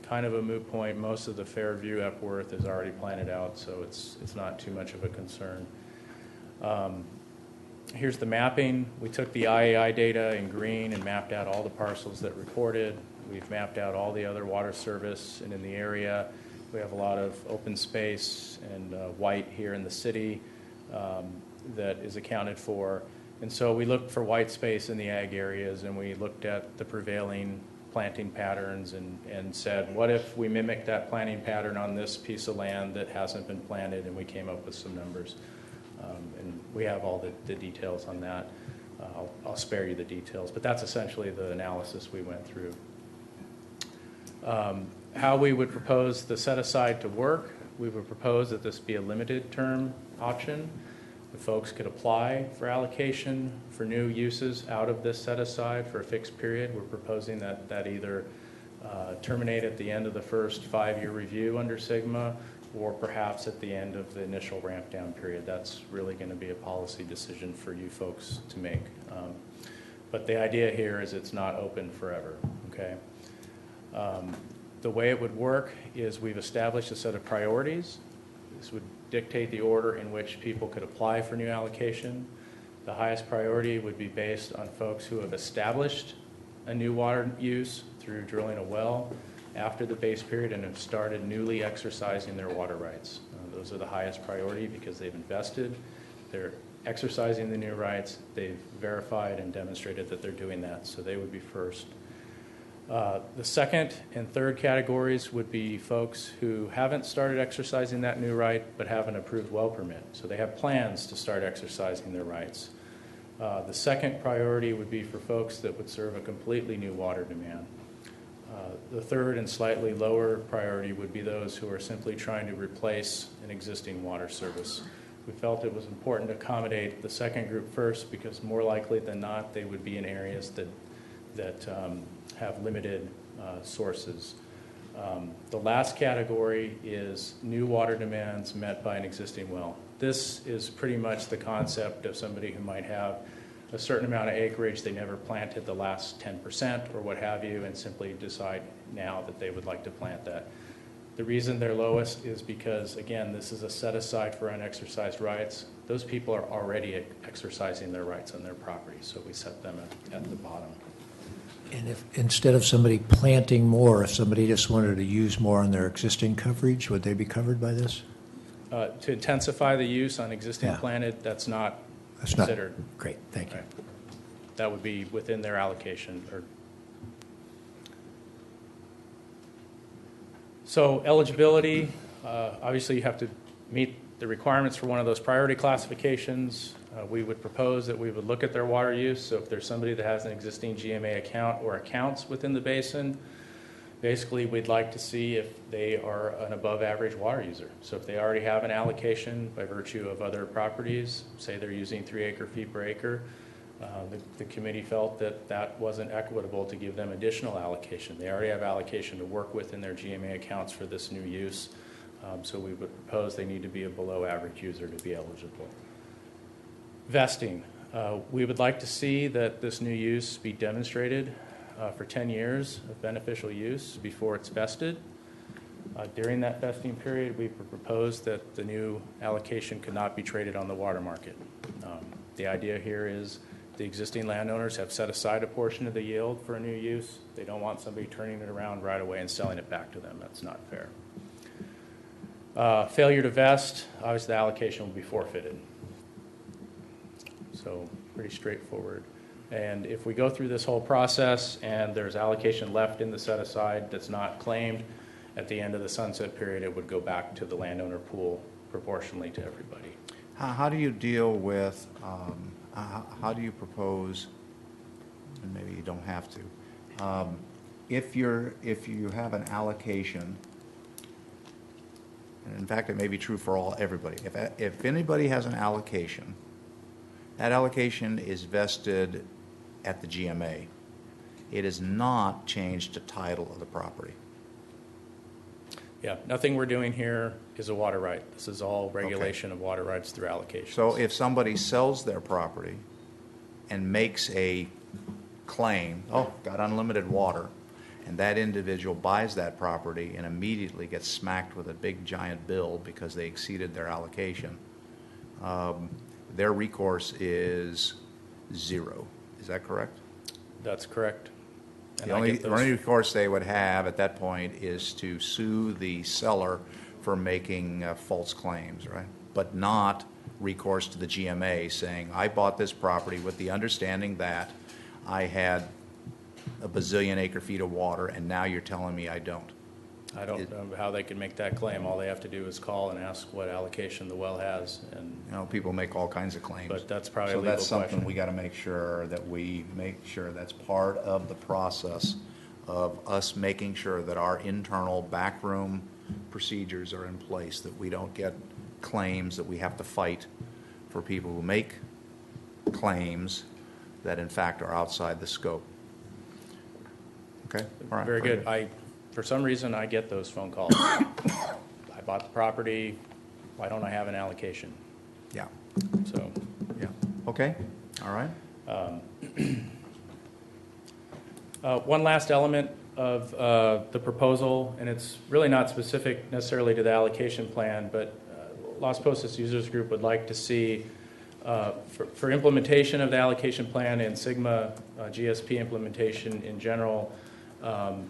kind of a moot point. Most of the Fairview Epworth is already planted out, so it's not too much of a concern. Here's the mapping. We took the IAI data in green and mapped out all the parcels that reported. We've mapped out all the other water service and in the area. We have a lot of open space and white here in the city that is accounted for. And so we looked for white space in the ag areas, and we looked at the prevailing planting patterns and said, what if we mimic that planting pattern on this piece of land that hasn't been planted? And we came up with some numbers. And we have all the details on that. I'll spare you the details, but that's essentially the analysis we went through. How we would propose the set-aside to work, we would propose that this be a limited term option. The folks could apply for allocation for new uses out of this set-aside for a fixed period. We're proposing that either terminate at the end of the first 5-year review under Sigma, or perhaps at the end of the initial ramp down period. That's really going to be a policy decision for you folks to make. But the idea here is it's not open forever, okay? The way it would work is we've established a set of priorities. This would dictate the order in which people could apply for new allocation. The highest priority would be based on folks who have established a new water use through drilling a well after the base period and have started newly exercising their water rights. Those are the highest priority because they've invested, they're exercising the new rights, they've verified and demonstrated that they're doing that, so they would be first. The second and third categories would be folks who haven't started exercising that new right but have an approved well permit. So they have plans to start exercising their rights. The second priority would be for folks that would serve a completely new water demand. The third and slightly lower priority would be those who are simply trying to replace an existing water service. We felt it was important to accommodate the second group first because more likely than not they would be in areas that have limited sources. The last category is new water demands met by an existing well. This is pretty much the concept of somebody who might have a certain amount of acreage, they never planted the last 10% or what have you, and simply decide now that they would like to plant that. The reason they're lowest is because, again, this is a set-aside for unexercised rights. Those people are already exercising their rights on their property, so we set them at the bottom. And if, instead of somebody planting more, if somebody just wanted to use more on their existing coverage, would they be covered by this? To intensify the use on existing planted, that's not considered. Great, thank you. Right. That would be within their allocation. So eligibility, obviously you have to meet the requirements for one of those priority classifications. We would propose that we would look at their water use. So if there's somebody that has an existing GMA account or accounts within the basin, basically we'd like to see if they are an above average water user. So if they already have an allocation by virtue of other properties, say they're using 3 acre-feet per acre, the committee felt that that wasn't equitable to give them additional allocation. They already have allocation to work with in their GMA accounts for this new use. So we would propose they need to be a below average user to be eligible. Vesting. We would like to see that this new use be demonstrated for 10 years of beneficial use before it's vested. During that vesting period, we proposed that the new allocation could not be traded on the water market. The idea here is the existing landowners have set aside a portion of the yield for a new use. They don't want somebody turning it around right away and selling it back to them. That's not fair. Failure to vest, obviously the allocation will be forfeited. So pretty straightforward. And if we go through this whole process and there's allocation left in the set-aside that's not claimed, at the end of the sunset period, it would go back to the landowner pool proportionally to everybody. How do you deal with, how do you propose, and maybe you don't have to, if you have an allocation, and in fact it may be true for everybody, if anybody has an allocation, that allocation is vested at the GMA. It is not changed to title of the property. Yeah, nothing we're doing here is a water right. This is all regulation of water rights through allocation. So if somebody sells their property and makes a claim, oh, got unlimited water, and that individual buys that property and immediately gets smacked with a big giant bill because they exceeded their allocation, their recourse is zero. Is that correct? That's correct. The only recourse they would have at that point is to sue the seller for making false claims, right? But not recourse to the GMA saying, I bought this property with the understanding that I had a bazillion acre feet of water, and now you're telling me I don't. I don't know how they can make that claim. All they have to do is call and ask what allocation the well has, and, You know, people make all kinds of claims. but that's probably a So legal that's something question. we got to make sure that we make sure that's part of the process of us making sure that our internal backroom procedures are in place, that we don't get claims that we have to fight for people who make claims that in fact are outside the scope. Okay? All right. Very good. For some reason, I get those phone calls. I bought the property, why don't I have an allocation? Yeah, So, yeah. Okay, all right. one last element of the proposal, and it's really not specific necessarily to the allocation plan, but Las Posas Users Group would like to see for implementation of the allocation plan and Sigma GSP implementation in general,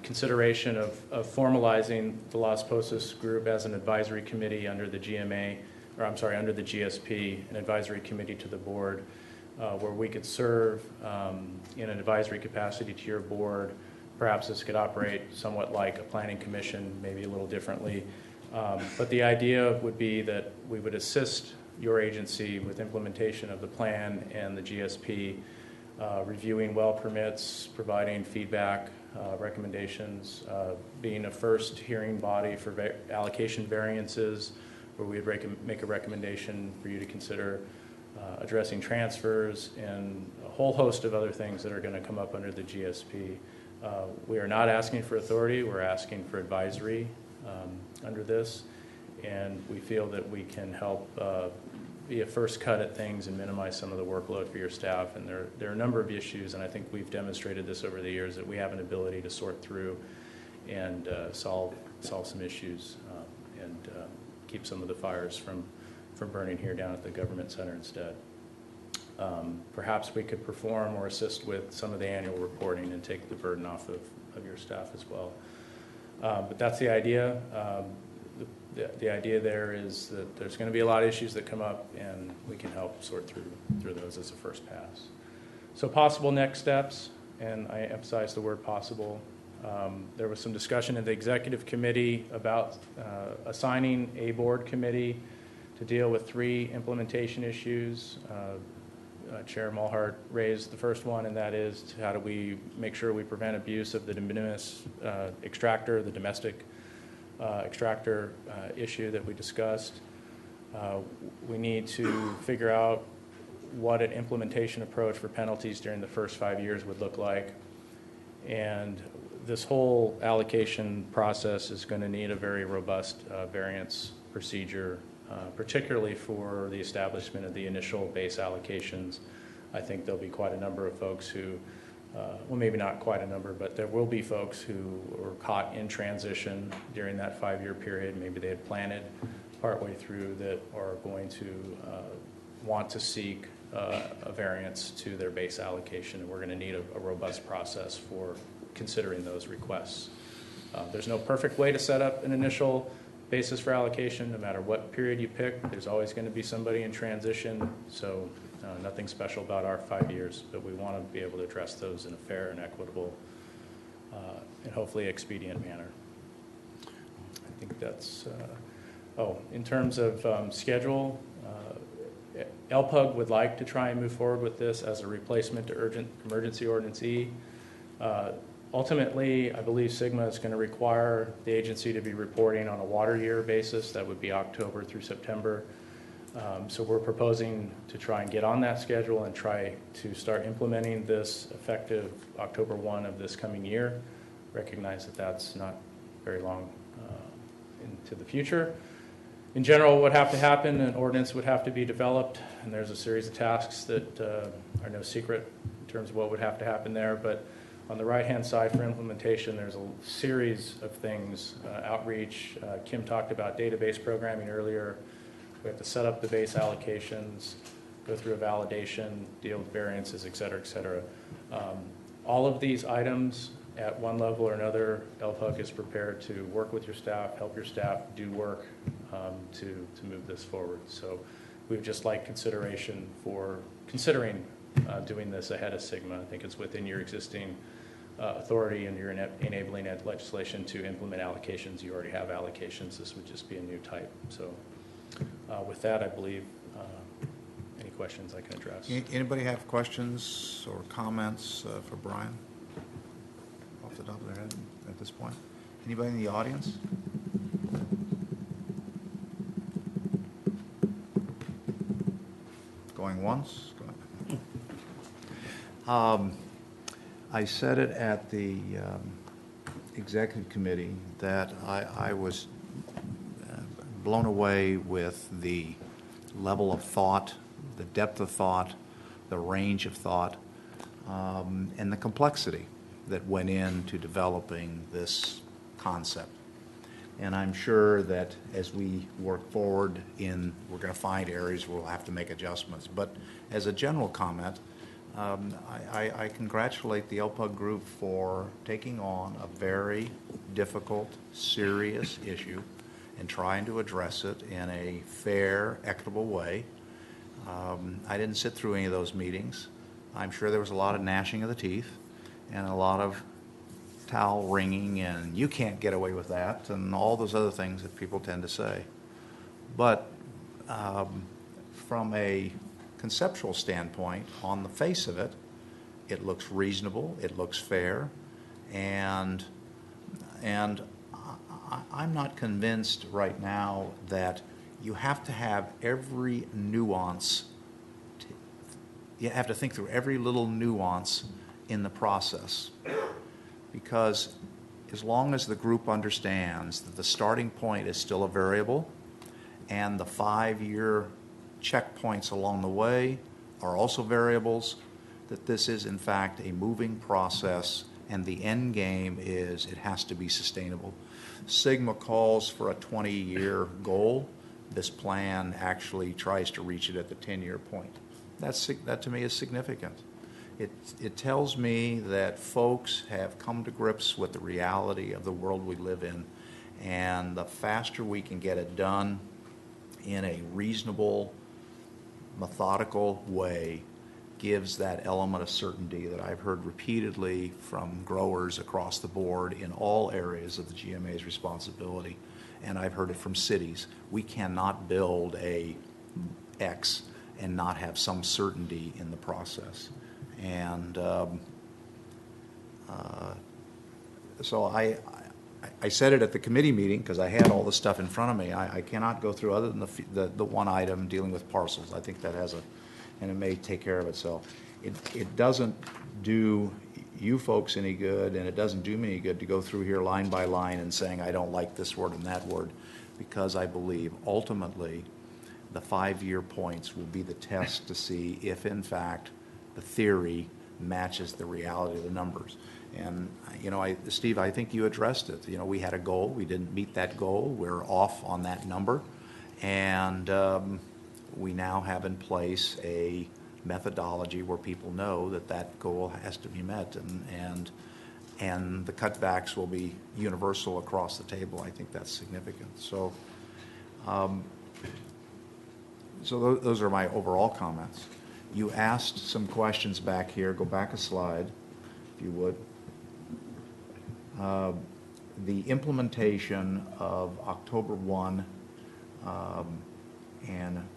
consideration of formalizing the Las Posas Group as an advisory committee under the GMA, or I'm sorry, under the GSP, an advisory committee to the board, where we could serve in an advisory capacity to your board. Perhaps this could operate somewhat like a planning commission, maybe a little differently. But the idea would be that we would assist your agency with implementation of the plan and the GSP, reviewing well permits, providing feedback, recommendations, being a first hearing body for allocation variances, where we would make a recommendation for you to consider addressing transfers and a whole host of other things that are going to come up under the GSP. We are not asking for authority, we're asking for advisory under this, and we feel that we can help be a first cut at things and minimize some of the workload for your staff. And there are a number of issues, and I think we've demonstrated this over the years, that we have an ability to sort through and solve some issues and keep some of the fires from burning here down at the government center instead. Perhaps we could perform or assist with some of the annual reporting and take the burden off of your staff as well. But that's the idea. The idea there is that there's going to be a lot of issues that come up, and we can help sort through those as a first pass. So possible next steps, and I emphasize the word possible. There was some discussion in the executive committee about assigning a board committee to deal with 3 implementation issues. Chair Mulhart raised the first one, and that is how do we make sure we prevent abuse of the de minimis extractor, the domestic extractor issue that we discussed. We need to figure out what an implementation approach for penalties during the first 5 years would look like. And this whole allocation process is going to need a very robust variance procedure, particularly for the establishment of the initial base allocations. I think there'll be quite a number of folks who, well, maybe not quite a number, but there will be folks who were caught in transition during that 5-year period. Maybe they had planted partway through that are going to want to seek a variance to their base allocation, and we're going to need a robust process for considering those requests. There's no perfect way to set up an initial basis for allocation. No matter what period you pick, there's always going to be somebody in transition, so nothing special about our 5 years, but we want to be able to address those in a fair and equitable and hopefully expedient manner. I think that's, in terms of schedule, LPUG would like to try and move forward with this as a replacement to urgent emergency ordinance E. Ultimately, I believe Sigma is going to require the agency to be reporting on a water year basis. That would be October through September. So we're proposing to try and get on that schedule and try to start implementing this effective October 1 of this coming year. Recognize that that's not very long into the future. In general, what would have to happen, an ordinance would have to be developed, and there's a series of tasks that are no secret in terms of what would have to happen there. But on the right-hand side for implementation, there's a series of things, outreach. Kim talked about database programming earlier. We have to set up the base allocations, go through a validation, deal with variances, et cetera, et cetera. All of these items at one level or another, LPUG is prepared to work with your staff, help your staff do work to move this forward. So we would just like consideration for considering doing this ahead of SGMA. I think it's within your existing authority and your enabling legislation to implement allocations. You already have allocations. This would just be a new type. So with that, I believe any questions I can address. Anybody have questions or comments for Brian off the top of their head at this point? Anybody in the audience? Going once? I said it at the executive committee that I was blown away with the level of thought, the depth of thought, the range of thought, and the complexity that went into developing this concept. And I'm sure that as we work forward we're going to find areas where we'll have to make adjustments. But as a general comment, I congratulate the LPUG group for taking on a very difficult, serious issue and trying to address it in a fair, equitable way. I didn't sit through any of those meetings. I'm sure there was a lot of gnashing of the teeth and a lot of towel wringing and you can't get away with that and all those other things that people tend to say. But from a conceptual standpoint, on the face of it, it looks reasonable, it looks fair, and I'm not convinced right now that you have to have every nuance, you have to think through every little nuance in the process. Because as long as the group understands that the starting point is still a variable and the 5-year checkpoints along the way are also variables, that this is in fact a moving process and the end game is it has to be sustainable. SGMA calls for a 20-year goal. This plan actually tries to reach it at the 10-year point. That to me is significant. It tells me that folks have come to grips with the reality of the world we live in, and the faster we can get it done in a reasonable, methodical way gives that element of certainty that I've heard repeatedly from growers across the board in all areas of the GMA's responsibility, and I've heard it from cities. We cannot build a X and not have some certainty in the process. And so I said it at the committee meeting because I had all the stuff in front of me. I cannot go through other than the one item dealing with parcels. I think that has and it may take care of itself. It doesn't do you folks any good, and it doesn't do me any good to go through here line by line and saying I don't like this word and that word, because I believe ultimately the 5-year points will be the test to see if in fact the theory matches the reality of the numbers. And, Steve, I think you addressed it. We had a goal. We didn't meet that goal. We're off on that number. And we now have in place a methodology where people know that that goal has to be met. And the cutbacks will be universal across the table. I think that's significant. So, those are my overall comments. You asked some questions back here. Go back a slide, if you would. The implementation of October 1 and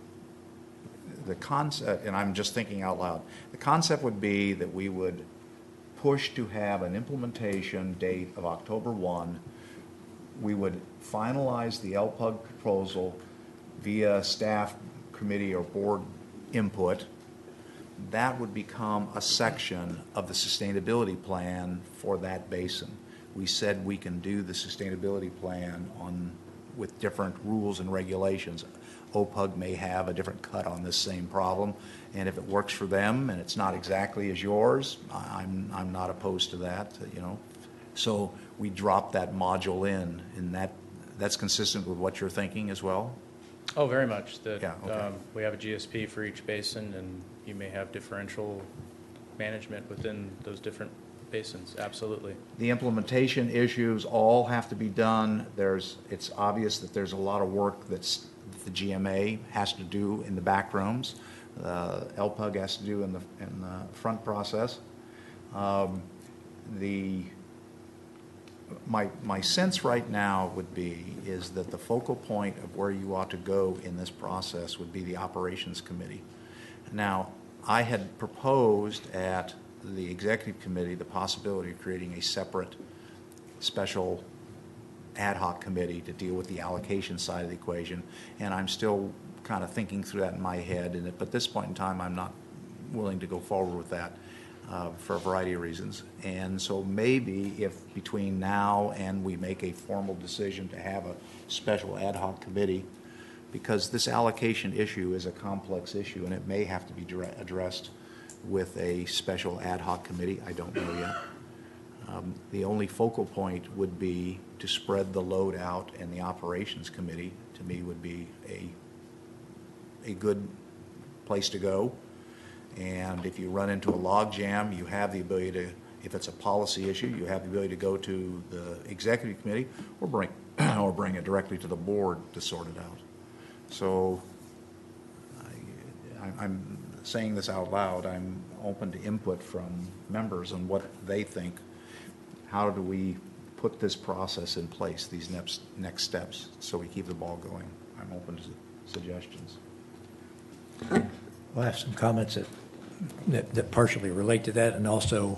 the concept, and I'm just thinking out loud, the concept would be that we would push to have an implementation date of October 1. We would finalize the LPUG proposal via staff committee or board input. That would become a section of the sustainability plan for that basin. We said we can do the sustainability plan with different rules and regulations. OPUG may have a different cut on this same problem, and if it works for them and it's not exactly as yours, I'm not opposed to that, So we drop that module in, and that's consistent with what you're thinking as well? Oh, very much. Yeah, okay. We have a GSP for each basin, and you may have differential management within those different basins. Absolutely. The implementation issues all have to be done. It's obvious that there's a lot of work that the GMA has to do in the back rooms. LPUG has to do in the front process. My sense right now would be is that the focal point of where you ought to go in this process would be the Operations Committee. Now, I had proposed at the Executive Committee the possibility of creating a separate special ad hoc committee to deal with the allocation side of the equation, and I'm still kind of thinking through that in my head, but at this point in time I'm not willing to go forward with that for a variety of reasons. And so maybe if between now and we make a formal decision to have a special ad hoc committee, because this allocation issue is a complex issue and it may have to be addressed with a special ad hoc committee, I don't know yet. The only focal point would be to spread the load out, and the Operations Committee, to me, would be a good place to go. And if you run into a log jam, you have the ability to, if it's a policy issue, you have the ability to go to the Executive Committee or bring it directly to the board to sort it out. So I'm saying this out loud. I'm open to input from members on what they think. How do we put this process in place, these next steps, so we keep the ball going? I'm open to suggestions. Well, I have some comments that partially relate to that, and also,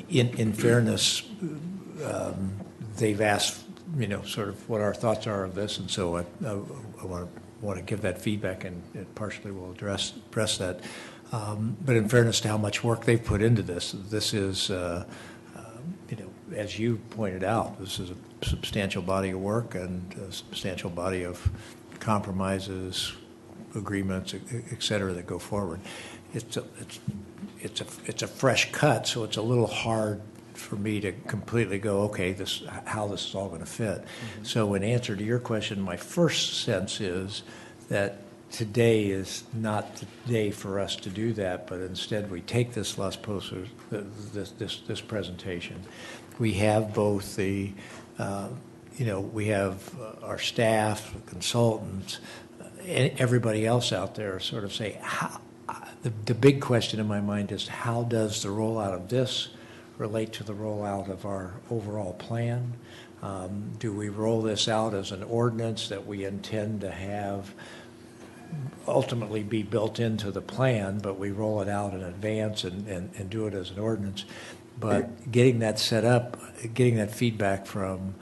in fairness, they've asked, sort of what our thoughts are of this, and so I want to give that feedback, and it partially will address that. But in fairness to how much work they've put into this is, as you pointed out, this is a substantial body of work and a substantial body of compromises, agreements, et cetera, that go forward. It's a fresh cut, so it's a little hard for me to completely go, okay, how this is all going to fit. Mm-hmm. So in answer to your question, my first sense is that today is not the day for us to do that, but instead we take this Las Pasos, this presentation. We have both the, we have our staff, consultants, everybody else out there sort of say, the big question in my mind is, how does the rollout of this relate to the rollout of our overall plan? Do we roll this out as an ordinance that we intend to have ultimately be built into the plan, but we roll it out in advance and do it as an ordinance? But getting that set up, getting that feedback from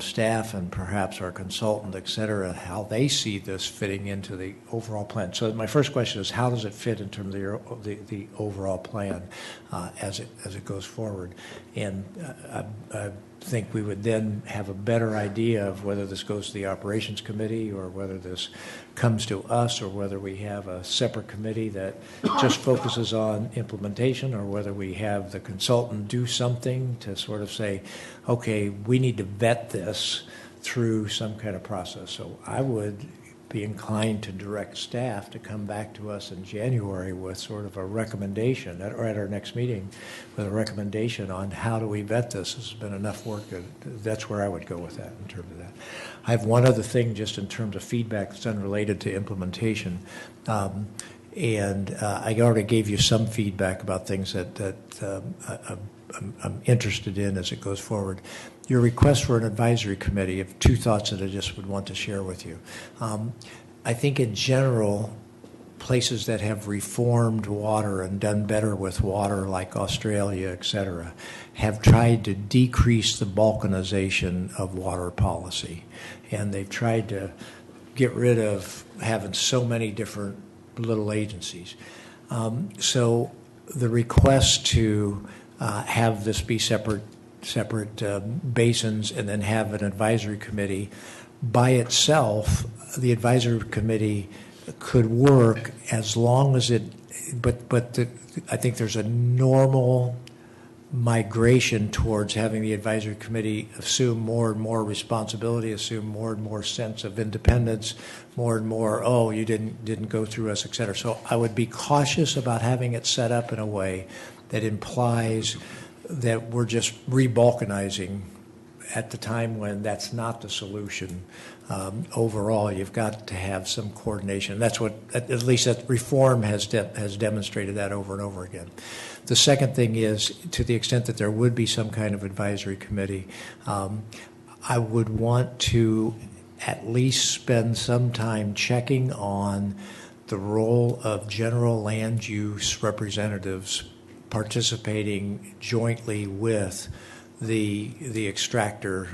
staff and perhaps our consultant, et cetera, how they see this fitting into the overall plan. So my first question is, how does it fit in terms of the overall plan as it goes forward? And I think we would then have a better idea of whether this goes to the Operations Committee or whether this comes to us, or whether we have a separate committee that just focuses on implementation, or whether we have the consultant do something to sort of say, okay, we need to vet this through some kind of process. So I would be inclined to direct staff to come back to us in January with sort of a recommendation, or at our next meeting, with a recommendation on how do we vet this. This has been enough work. That's where I would go with that in terms of that. I have one other thing just in terms of feedback that's unrelated to implementation. And I already gave you some feedback about things that I'm interested in as it goes forward. Your request for an advisory committee, of two thoughts that I just would want to share with you. I think in general, places that have reformed water and done better with water, like Australia, et cetera, have tried to decrease the balkanization of water policy. And they've tried to get rid of having so many different little agencies. So the request to have this be separate basins and then have an advisory committee by itself, the advisory committee could work as long as it, I think there's a normal migration towards having the advisory committee assume more and more responsibility, assume more and more sense of independence, more and more, oh, you didn't go through us, et cetera. So I would be cautious about having it set up in a way that implies that we're just re-balkanizing at the time when that's not the solution, overall, you've got to have some coordination. That's what, at least that reform has demonstrated that over and over again. The second thing is, to the extent that there would be some kind of advisory committee, I would want to at least spend some time checking on the role of general land use representatives participating jointly with the extractor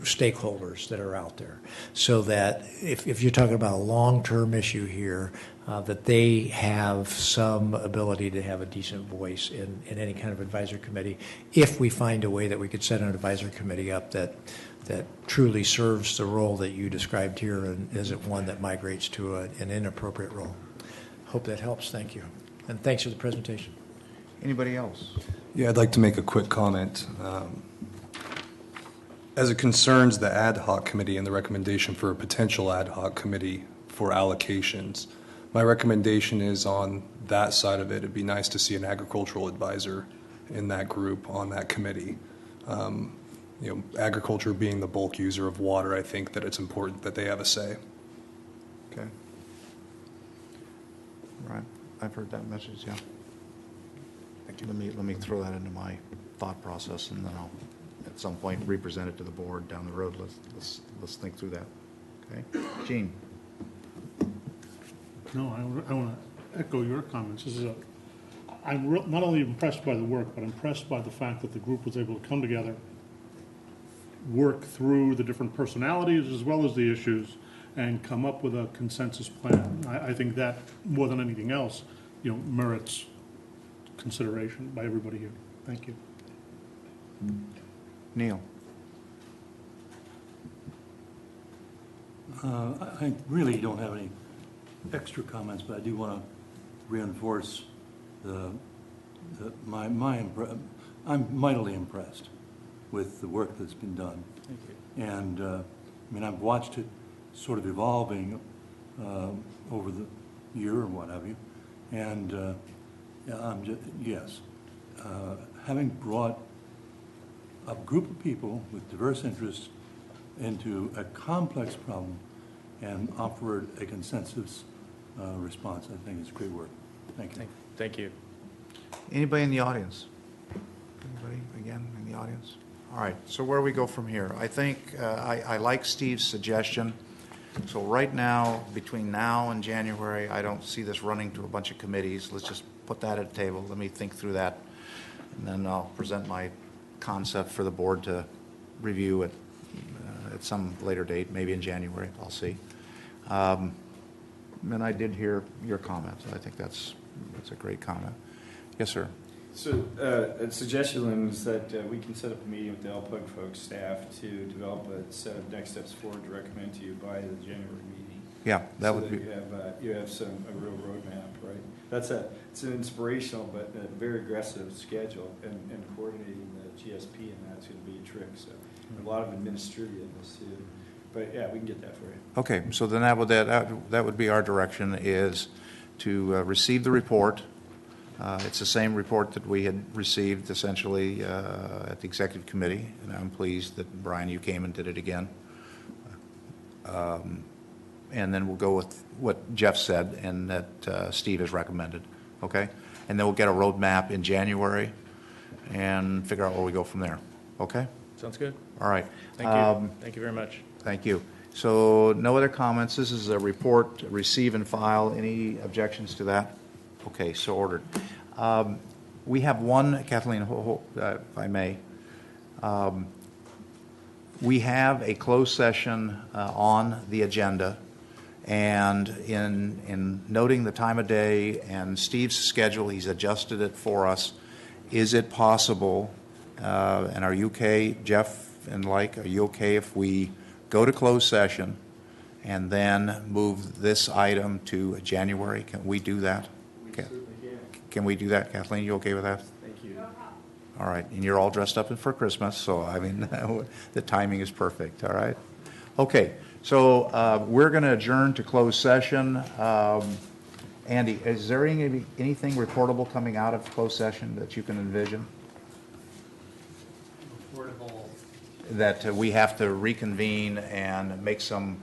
stakeholders that are out there, so that if you're talking about a long-term issue here, that they have some ability to have a decent voice in any kind of advisory committee, if we find a way that we could set an advisory committee up that truly serves the role that you described here and isn't one that migrates to an inappropriate role. Hope that helps. Thank you. And thanks for the presentation. Anybody else? Yeah, I'd like to make a quick comment. As it concerns the ad hoc committee and the recommendation for a potential ad hoc committee for allocations, my recommendation is on that side of it, it'd be nice to see an agricultural advisor in that group on that committee. Agriculture being the bulk user of water, I think that it's important that they have a say. Okay. Right. I've heard that message, yeah. Thank you. Let me throw that into my thought process, and then I'll, at some point, represent it to the board down the road. Let's think through that. Okay, Gene. No, I want to echo your comments. I'm not only impressed by the work, but impressed by the fact that the group was able to come together, work through the different personalities as well as the issues, and come up with a consensus plan. I think that, more than anything else, merits consideration by everybody here. Thank you. Neil. I really don't have any extra comments, but I do want to reinforce I'm mightily impressed with the work that's been done. Thank you. And I've watched it sort of evolving over the year or what have you. And having brought a group of people with diverse interests into a complex problem and offered a consensus response, I think it's great work. Thank you. Thank you. Anybody in the audience? Anybody, again, in the audience? All right, so where do we go from here? I think I like Steve's suggestion. So right now, between now and January, I don't see this running to a bunch of committees. Let's just put that at the table. Let me think through that. And then I'll present my concept for the board to review at some later date, maybe in January. I'll see. And I did hear your comment. I think that's a great comment. Yes, sir. So a suggestion is that we can set up a meeting with the LPUG folks, staff, to develop a set of next steps forward to recommend to you by the January meeting. Yeah, that would be. You have a real roadmap, right? It's an inspirational but a very aggressive schedule, and coordinating the GSP and that's going to be a trick. So a lot of administrativeness too. But yeah, we can get that for you. Okay, so then that would be our direction, is to receive the report. It's the same report that we had received essentially at the executive committee, and I'm pleased that, Brian, you came and did it again. And then we'll go with what Jeff said and that Steve has recommended, okay? And then we'll get a roadmap in January and figure out where we go from there, okay? Sounds good. All right. Thank you. Thank you very much. Thank you. So no other comments. This is a report, receive and file. Any objections to that? Okay, so ordered. We have one, Kathleen, if I may. We have a closed session on the agenda, and in noting the time of day and Steve's schedule, he's adjusted it for us. Is it possible, and are you okay, Jeff and are you okay if we go to closed session and then move this item to January? Can we do that? Can we do that, Kathleen? You okay with that? Thank you. All right, and you're all dressed up for Christmas, so I mean, the timing is perfect, all right? Okay, so we're going to adjourn to closed session. Andy, is there anything reportable coming out of closed session that you can envision? that we have to reconvene and make some?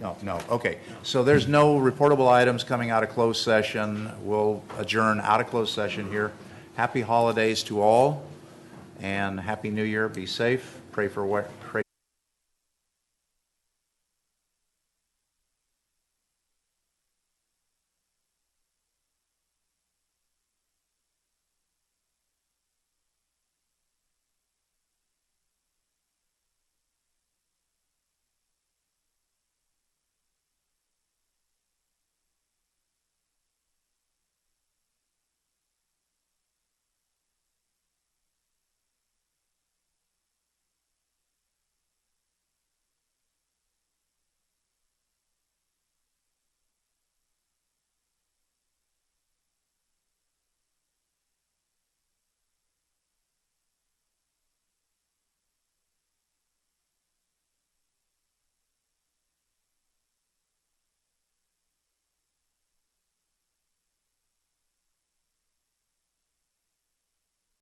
No, okay. So there's no reportable items coming out of closed session. We'll adjourn out of closed session here. Happy holidays to all, and Happy New Year. Be safe. Pray for what.